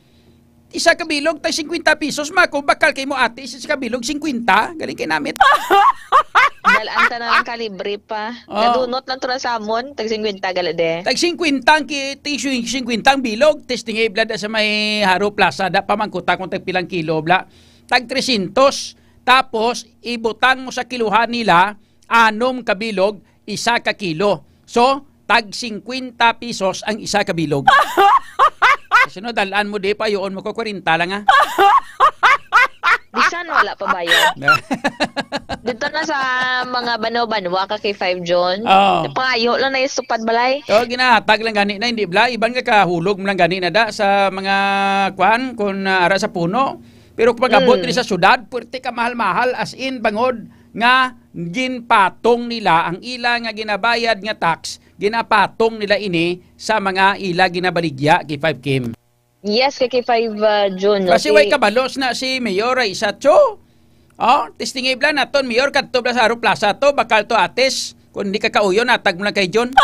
isa ka bilog tay 50 pesos mako bakal kay mo ate isa ka bilog 50. Galing kay namit. Dalaan ta na ang kalibre pa. Nadunot lang to na samon tag 50 galade. Tag 50 ang 50 ang bilog. Testing blada sa may Haro Plaza da pamangkuta kung tag pilang kilo bla. Tag 300. Tapos, ibutang mo sa kiluhan nila, 6 kabilog, 1 ka kilo. So, tag 50 pesos ang 1 kabilog. Kasi no, dalaan mo di pa, yun mo ko 40 lang Bisan wala pa bayad. Dito na sa mga bano-banwa ka kay 5 June. Pangayo lang na yung supad balay. Ginahatag lang gani na, hindi bla. Iban ka kahulog mo lang gani na da sa mga kwan, kung ara sa puno. Pero kung pag-abot rin sa syudad, pwerte ka mahal-mahal as in bangod nga ginpatong nila ang ila nga ginabayad nga tax, ginapatong nila ini sa mga ila ginabaligya kay 5 Kim. Yes, kay 5 June. No? Kasi way kabalos na si Mayor ay Isacho. Testing ibla naton Mayor kadto sa Haro Plaza to, bakal to ates. Kung hindi ka kauyo, natag mo lang kay John.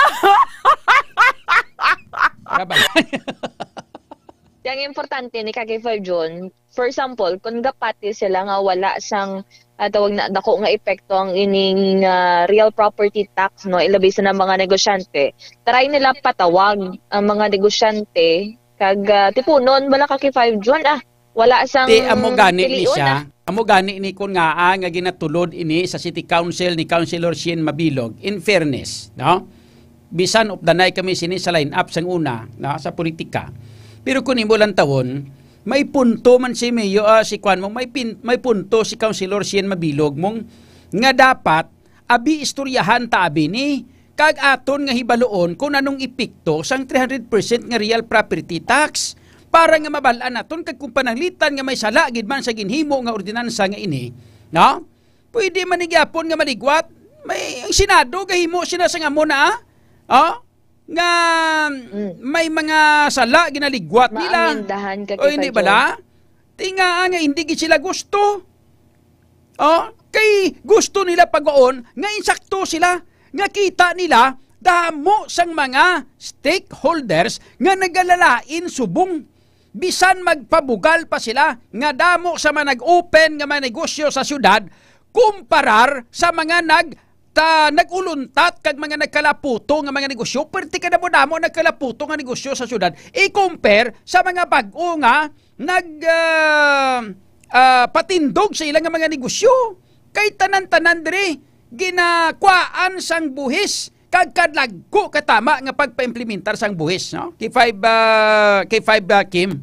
Yang importante ni kay 5 June, for example, kung gapati sila nga wala sang tawag na dako nga epekto ang ining real property tax no ilabi sa mga negosyante, try nila patawag ang mga negosyante kag tipunon bala kay 5 June wala sang amo gani ni siya. Amo gani ni kun nga ginatulod ini sa City Council ni Councilor Sien Mabilog. In fairness, no? bisan of danay kami sini sa line-up sang una na sa politika. Pero kung imo lang tawon, may punto man si Mayo, si Kwan mong, may punto si Councilor Sien Mabilog mong, nga dapat, abi istoryahan ta abi ni, kag aton nga hibaloon kung anong epekto sang 300% nga real property tax, para nga mabalaan naton kag kung pananglitan nga may sala gid man sa ginhimo nga ordinansa nga ini, no? Pwede man gyapon nga maligwat, may ang Senado gahimo sila sa ngamo na, nga may mga sala ginaligwat nila. O hindi bala? Tinga nga hindi gid sila gusto. Kay gusto nila pag-oon nga insakto sila nga kita nila damo sang mga stakeholders nga nagalalain subong. Bisan magpabugal pa sila nga damo sa mga nag-open nga mga negosyo sa syudad kumparar sa mga nag-uluntat kag mga nagkalaputo nga mga negosyo, perti ka damo nagkalaputo nga negosyo sa syudad, i-compare sa mga bag-o nga patindog sa ilang nga mga negosyo. Kay tanan-tanan diri ginakwaan sang buhis kag kadlagko katama nga pagpa-implementar sang buhis, no? K5 Kim.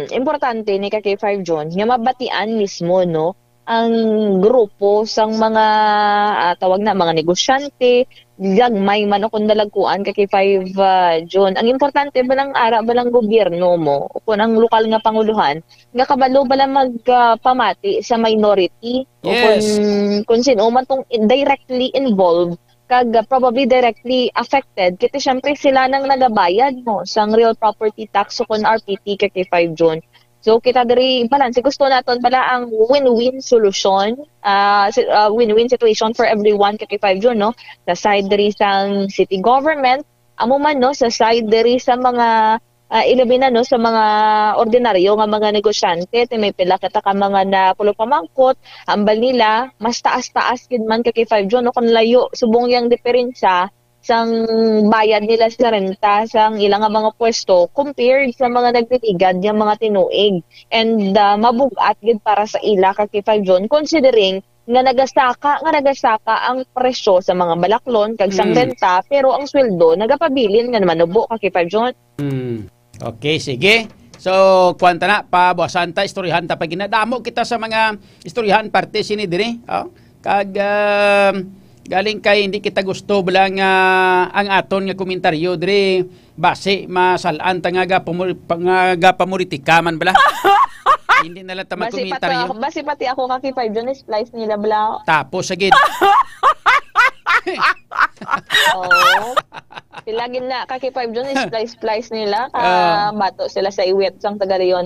Importante ni K5 John nga mabatian mismo, no, ang grupo sang mga tawag na mga negosyante gagmay man o kung dalagkuan K5 John. Ang importante balang balang gobyerno mo o kung ang lokal nga panguluhan nga kabalo balang magpamati sa minority. Yes. O kung sino man tong directly involved kag probably directly affected kasi syempre sila nang nagabayad mo sang real property tax o kon RPT kay 5 June. So kita diri balance gusto naton pala ang win-win solution, win-win situation for everyone kay 5 June, no, sa side diri sang city government amo man, no, sa side diri sa mga ilabi na, no, sa mga ordinaryo nga mga negosyante may pila ka mga na pulo pamangkot ambal nila mas taas-taas gid man kay 5 June, no, kun layo subong yang diferensya sang bayad nila sa renta sang ilang mga pwesto compared sa mga nagtitigan yang mga tinuig and mabugat gid para sa ila kay 5 June considering nga nagasaka ang presyo sa mga balaklon kag sang renta pero ang sweldo nagapabilin nga naman ubo kay 5 June. Okay, sige. So, kwanta na, pabuasan ta, istoryahan ta, pag ginadamo kita sa mga istoryahan, parte sini diri. Kag, galing kay hindi kita gusto bilang ang aton nga komentaryo diri, base, masalaan ta nga pamuritika man bala. Hindi na lang ta magkomentaryo. Base pati ako kaki 5 June, splice nila bala. Tapos, sagid. Pilagin na kaki 5 June splice nila bato sila sa iwit sang taga Leon.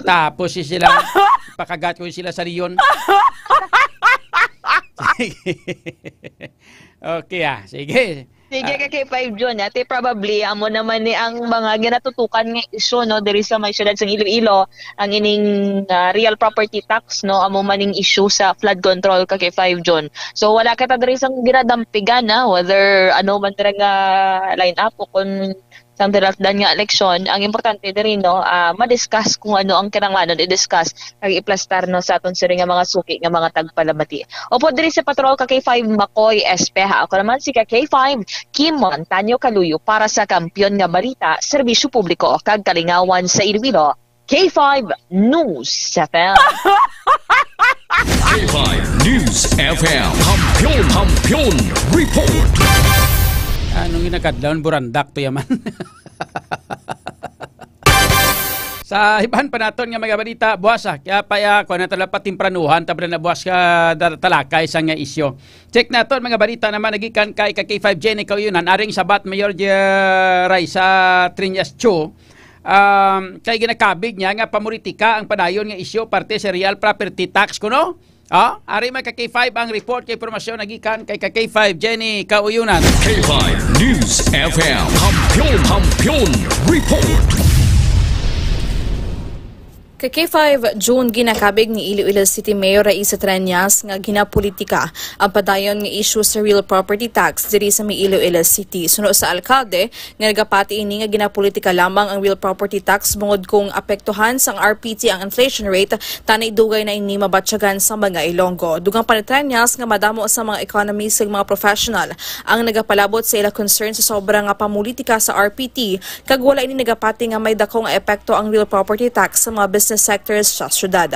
Tapos sila pakagat ko sila sa Leon. Okay sige. Sige kay 5 June ate probably amo naman ni ang mga ginatutukan nga isyu, no, diri sa may syudad sang Iloilo ang ining real property tax, no, amo maning issue sa flood control kay 5 June. So wala ka ta diri sang ginadampigan na whether ano man dira nga line up o kun sang diragdan nga eleksyon. Ang importante diri, no, ma-discuss kung ano ang kinahanglan i-discuss kag iplastar, no, sa aton siri nga mga suki nga mga tagpalamati. Opo diri sa patrol kay 5 Makoy Espeha. Ako naman si K5 Kim Montaño Caluyo para sa Kampiyon nga Balita, Serbisyo Publiko kag Kalingawan sa Iloilo. K5 News FM. K5 News FM. Kampiyon Report. Anong ginakadlaon burandak to yaman. Sa ibahan pa naton nga mga balita buwasa kaya pa kuan na talapat timpranuhan tabla na buwas ka talakay sa nga isyo. Check naton mga balita naman nagikan kay K5 Jenny Kauyunan aring sabat Mayor Raisa Triñas Cho. Kay ginakabig niya nga pamuritika ang padayon nga isyo parte sa real property tax kuno. Ari man K5 ang report kay informasyon nagikan kay K5 Jenny Kauyunan. K5 News FM. Kampiyon Report. Kay K5 June ginakabig ni Iloilo City Mayor Raisa Treñas nga ginapolitika ang padayon nga issue sa real property tax diri sa Iloilo City. Suno sa alkalde nga nagapati ini nga ginapolitika lamang ang real property tax bungod kung apektuhan sang RPT ang inflation rate tanay dugay na ini mabatyagan sa mga Ilonggo. Dugang pa ni Treñas nga madamo sa mga economists ug mga professional ang nagapalabot sa ila concern sa sobra nga pamulitika sa RPT kag wala ini nagapati nga may dakong epekto ang real property tax sa mga business sectors sa syudad.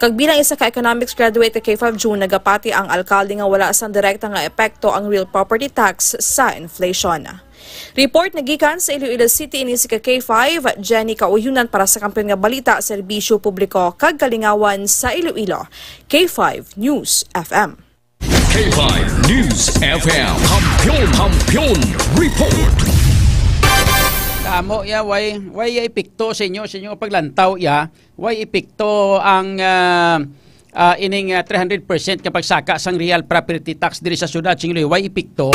Kag bilang isa ka economics graduate kay K5 June nagapati ang alkalde nga wala sang direkta nga epekto ang real property tax sa inflation. Report nagikan sa Iloilo City ini si K5 Jenny Kauyunan para sa Kampiyon nga Balita, Serbisyo Publiko kag Kalingawan sa Iloilo. K5 News FM. K5 News FM. Kampiyon Report. Amo ya way epekto sa inyo paglantaw ya, way epekto ang ining 300% nga pagsaka sang real property tax diri sa syudad Singloy, way epekto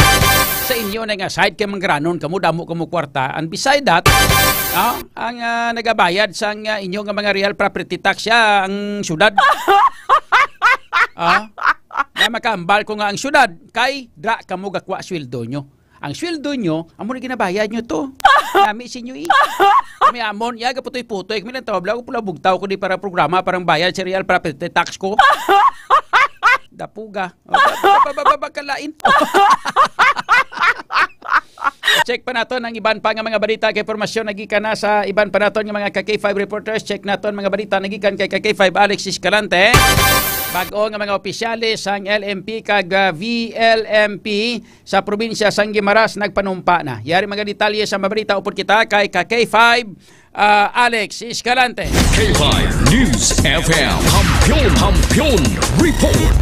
sa inyo na nga side kay mangranon kamo damo kamo kwarta, and beside that ang nagabayad sang inyo nga mga real property tax ya ang syudad. Na makambal ko nga ang syudad kay dra kamo gakwa sweldo nyo. Ang sweldo nyo, amo na ginabayad nyo to. Nami sinyo Kami amon, yaga putoy-putoy. Kami lang tawabla ko pula bugtaw ko di para programa parang bayad sa real property tax ko. Dapuga. Babakalain. Check pa naton ang iban pa nga mga balita kay informasyon nagikan na sa iban pa naton nga mga K5 reporters. Check naton mga balita nagikan kay K5 Alex Escalante. Bag-o nga mga opisyalis sang LMP kag VLMP sa probinsya sang Guimaras nagpanumpa na. Yari mga detalye sa mabalita upod kita kay K5 Alex Escalante. K5 News FM. Kampiyon Report.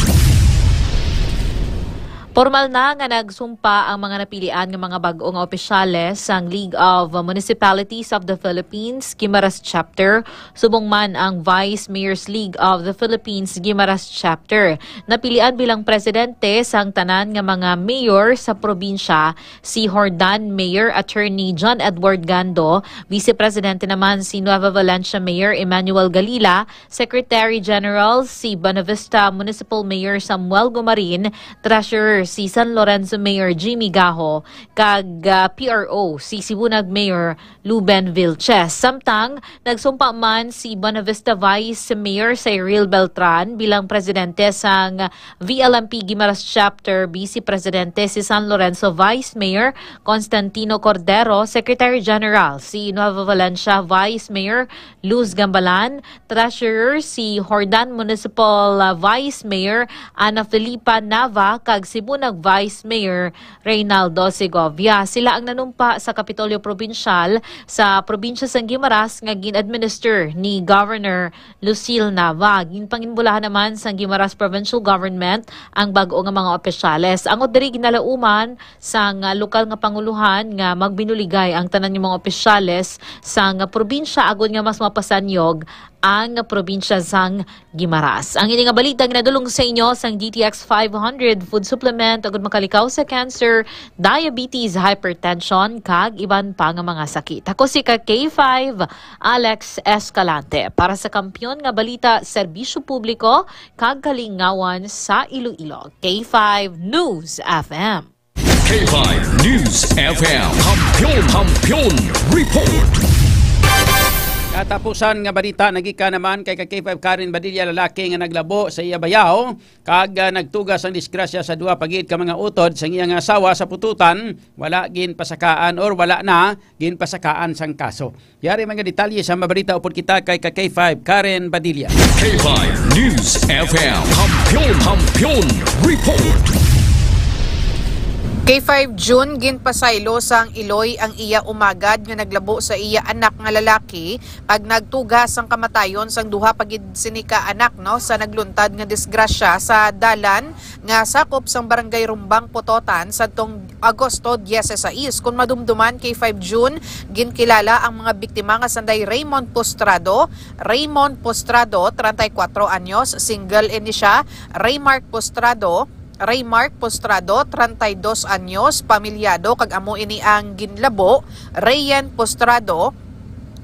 Formal na nga nagsumpa ang mga napilian ng mga bag-o nga opisyales sang League of Municipalities of the Philippines Guimaras Chapter, subong man ang Vice Mayor's League of the Philippines Guimaras Chapter. Napilian bilang presidente sang tanan nga mga mayor sa probinsya si Hordan Mayor Attorney John Edward Gando, Vice Presidente naman si Nueva Valencia Mayor Emmanuel Galila, Secretary General si Bonavista Municipal Mayor Samuel Gumarin, Treasurer si San Lorenzo Mayor Jimmy Gaho, kag PRO si Sibunag Mayor Luben Vilches. Samtang nagsumpa man si Bonavista Vice Mayor Cyril Beltran bilang presidente sang VLMP Guimaras Chapter, Vice Presidente si San Lorenzo Vice Mayor Constantino Cordero, Secretary General si Nueva Valencia Vice Mayor Luz Gambalan, Treasurer si Hordan Municipal Vice Mayor Ana Felipa Nava, kag Sibunag Vice Mayor Reynaldo Segovia. Sila ang nanumpa sa Kapitolyo Provincial sa probinsya sang Guimaras nga gin-administer ni Governor Lucille Nava. Ginpanginbulahan naman sang Guimaras Provincial Government ang bag-o nga mga opisyales. Ang diri ginalauman sang lokal nga panguluhan nga magbinuligay ang tanan ng mga opisyales sang probinsya agud nga mas mapasanyog ang probinsya sang Guimaras. Ang ini nga balita ginadulong sa inyo sang DTX 500 food supplement agud makalikaw sa cancer, diabetes, hypertension kag iban pa nga mga sakit. Ako si K5 Alex Escalante para sa Kampiyon nga Balita, Serbisyo Publiko kag Kalingawan sa Iloilo. K5 News FM. K5 News FM. Kampiyon Report. Katapusan nga balita nagika naman kay K5 Karen Badilla, lalaki nga naglabo sa iya bayaw kag nagtugas ang disgrasya sa duha pagid ka mga utod sa iyang asawa sa pututan, wala gin pasakaan or wala na gin pasakaan sang kaso. Yari mga detalye sa mabalita upod kita kay K5 Karen Badilla. K5 News FM. Kampiyon Report. K5 June ginpasaylo sang Iloy ang iya umagad nga naglabo sa iya anak nga lalaki kag nagtugas ang kamatayon sang duha pagid sinika anak sa nagluntad nga disgrasya sa dalan nga sakop sang barangay Rumbang Pototan sadtong Agosto 16. Kun madumduman K5 June ginkilala ang mga biktima nga sanday Raymond Postrado, 34 anyos, single ini siya, Raymark Postrado, 32 anyos, pamilyado kag amo ini ang ginlabo, Rayen Postrado,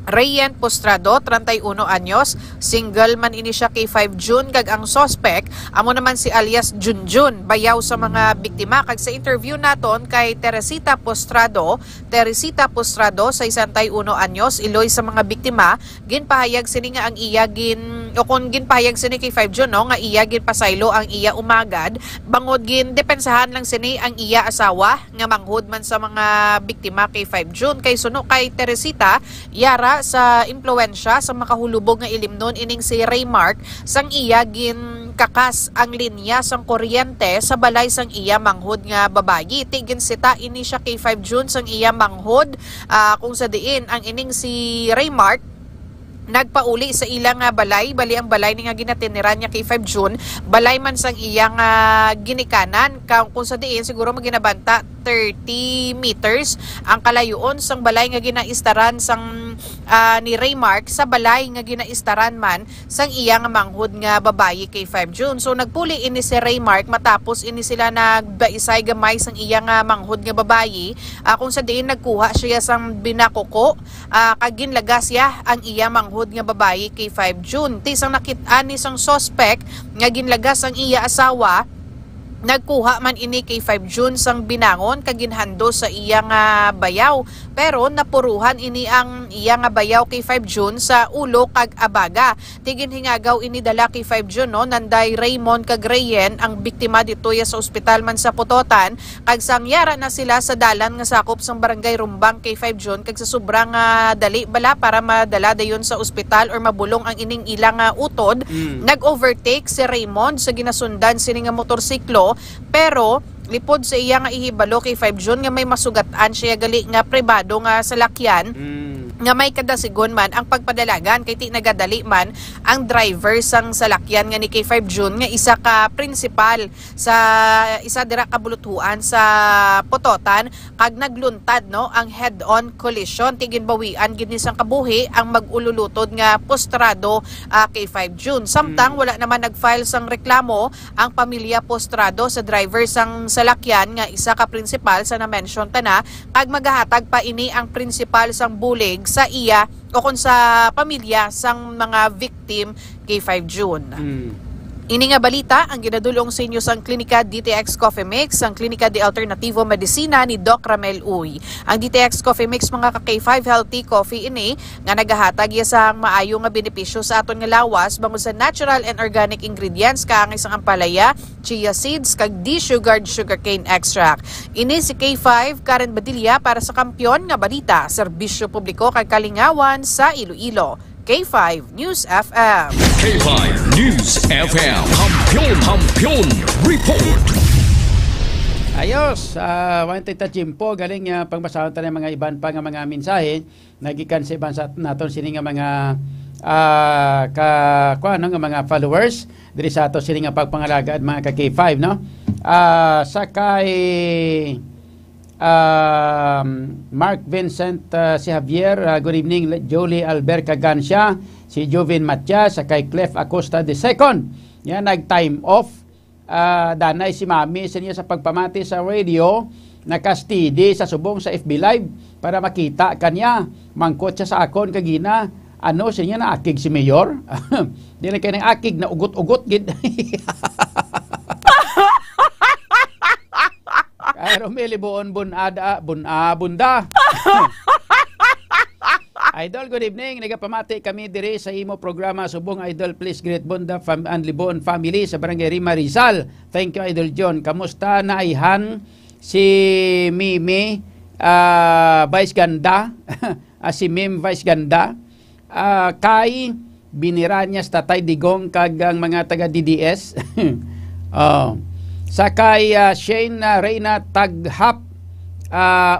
Rayen Postrado, 31 anyos, single man ini siya kay 5 June, kag ang suspect amo naman si alias Junjun, bayaw sa mga biktima. Kag sa interview naton kay Teresita Postrado, 61 anyos, iloy sa mga biktima, ginpahayag sini nga ang iya ginpahayag sini kay 5 June no, nga iya ginpasaylo ang iya umagad, bangod depensahan lang sini ang iya asawa nga manghud man sa mga biktima kay 5 June. Kay suno kay Teresita, yara sa impluwensya sa makahulubog nga ilimnon ining si Raymark sang iya kakas ang linya sang kuryente sa balay sang iya manghod nga babayi. Tigin sita ini siya kay 5 June sang iya manghod, kung sa diin ang ining si Raymark nagpauli sa ilang balay, bali ang balay ni nga ginatiniran niya kay 5 June, balay man sang iyang ginikanan, kung sa diin siguro maginabanta 30 meters ang kalayuon sang balay nga ginaistaran sang ni Raymark sa balay nga ginaistaran man sang iyang manghod nga babayi kay 5 June. So nagpuli ini si Raymark matapos ini sila nagbaisay gamay sang iyang manghod nga babayi, kung sa diin nagkuha siya sang binakuko, kag ginlagas siya ang iyang manghod nga babayi kay 5 June. Tisang nakit-an ni sang suspect nga ginlagas ang iya asawa, nagkuha man ini kay 5 June sang binangon kaginhando sa iyang bayaw, pero napuruhan ini ang iyang bayaw kay 5 June sa ulo kag abaga. Tigin hingagaw ini dala kay 5 June no, nanday Raymond kag Rayen ang biktima ditoya sa ospital man sa Putotan, kag sangyara na sila sa dalan nga sakop sang barangay Rumbang kay 5 June, kag sa sobrang dali bala para madala dayon sa ospital or mabulong ang ining ilang utod. Nag-overtake si Raymond sa ginasundan sini nga motorsiklo, pero lipod sa iya nga ihibalo kay 5 June nga may masugatan siya gali nga pribado nga salakyan nga may kadasigon man ang pagpadalagan, kay ti nagadali man ang driver sang salakyan nga ni kay 5 June nga isa ka principal sa isa dira ka buluthuan sa Putotan, kag nagluntad no ang head-on collision. Tigin bawian gid ni sang kabuhi ang mag-ululutod nga Postrado kay 5 June. Samtang wala naman nag-file sang reklamo ang pamilya Postrado sa driver sang salakyan nga isa ka principal sa na-mention tana, kag magahatag pa ini ang principal sang bulig sa iya o kung sa pamilya sang mga victim kay 5 June. Ini nga balita ang ginadulong sa inyo sang Klinika DTX Coffee Mix, ang Klinika de Alternativo Medicina ni Doc Ramel Uy. Ang DTX Coffee Mix mga ka-K5 healthy coffee ini nga nagahatag ya sang maayo nga benepisyo sa aton nga lawas bangon sa natural and organic ingredients kaangay sang ampalaya, chia seeds kag de-sugared sugarcane extract. Ini si K5 Karen Badilla para sa Kampiyon nga Balita, serbisyo publiko kay Kalingawan sa Iloilo. K5 News FM. K5 News FM. Kampiyon Report. Ayos, wanted ta Jimpo, galing pangbasahan tayo mga iban pa nga mga mensahe nagikan sa iban sa naton sini nga mga nga mga followers diri sa ato sini nga pagpangalaga at mga ka K5 no. Sakay Mark Vincent si Javier, good evening. Jolie Albert Cagancia, si Joven Matias, kay Clef Acosta II. Yan, nag-time off. Danay si Mami sa niya sa pagpamati sa radio, nakastidi sa subong sa FB Live para makita kanya. Mangkot siya sa akon kagina. Ano sa niya na akig si Mayor? Di na kayo ng akig na ugot-ugot. Ay, Romeli bunda. Idol, good evening. Nagapamati kami dire sa imo programa Subong Idol. Please greet Bunda and Libon family sa Barangay Rima Rizal. Thank you, Idol John. Kamusta na ihan si Mimi Vice Ganda? Si Mim Vice Ganda? Kay Biniranyas Tatay Digong kagang mga taga DDS. Sakay Shane Reyna Taghap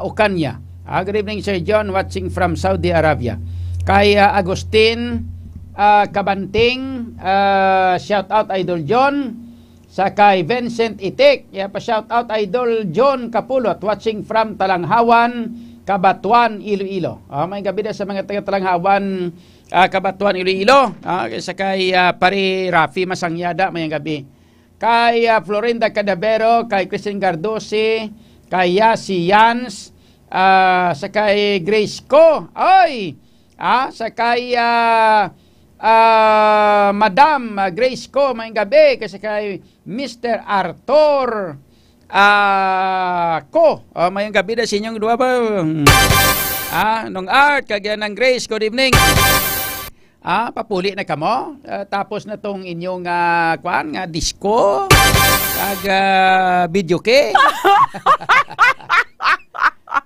Okanya. Good evening Sir John, watching from Saudi Arabia. Kay Agustin Kabanting, shout out Idol John. Sakay Vincent Itik, pa shout out Idol John Kapulot, watching from Talanghawan, Kabatuan, Iloilo. May gabi na sa mga taga Talanghawan, Kabatuan, Iloilo. Sakay pari Rafi Masangyada, may gabi. Kay Florinda Cadavero, kay Christine Gardosi, kay Yasi Yans, sa kay Grace Ko. Ay, sakay Madam Grace ko may gabi kasi kay Mr. Arthur ko may gabi na sa inyong duha ba nung Art kagyan ng Grace, good evening. Papuli na kamo tapos na tong inyong kuan nga disco kag video ke.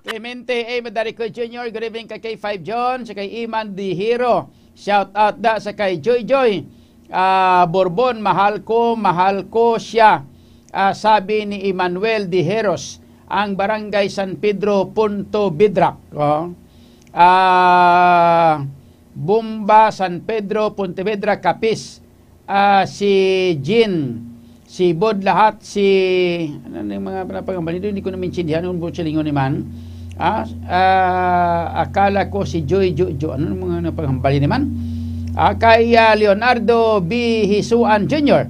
Clemente A. Madarico Jr. Good evening kay K5 John, sa kay Iman the Hero. Shout out da sa kay Joy Joy. Bourbon, mahal ko siya. Sabi ni Emmanuel de Heros, ang Barangay San Pedro, Punto Bidrak. Bumba, San Pedro, Pontevedra, Capiz. Si Jean, si Bod lahat, si ano yung mga panapagambalito, hindi ko namin sindihan kung buot silingon ni man. Akala ko si Joy ano yung mga napagambali ni man. Kay Leonardo B. Hisuan Jr.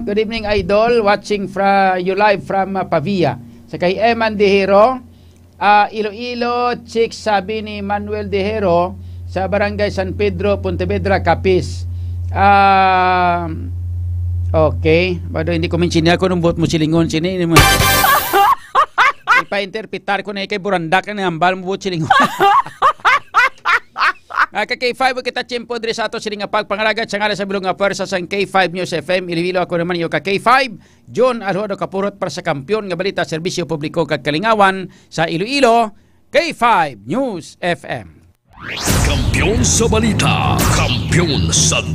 Good evening, Idol, watching you live from Pavia. Sa kay Eman De Hero, Iloilo, Chicks, sabi ni Manuel De Hero, sa Barangay San Pedro, Pontevedra, Capiz. Okay. Bado hindi ko minsinya ko nung buot mo silingon sini. Ipa-interpretar ko na kay Burandak na hambal mo buot silingon. Kay K5 kita tiyempo diri sa ato sining pagpangaragat sa ngala sa bilog nga pwersa sa K5 News FM. Iloilo ako naman yung ka K5 John Alhodo kapurot para sa kampiyon nga balita serbisyo publiko kag kalingawan sa Iloilo. K5 News FM. Kampiyon sa balita, kampiyon sa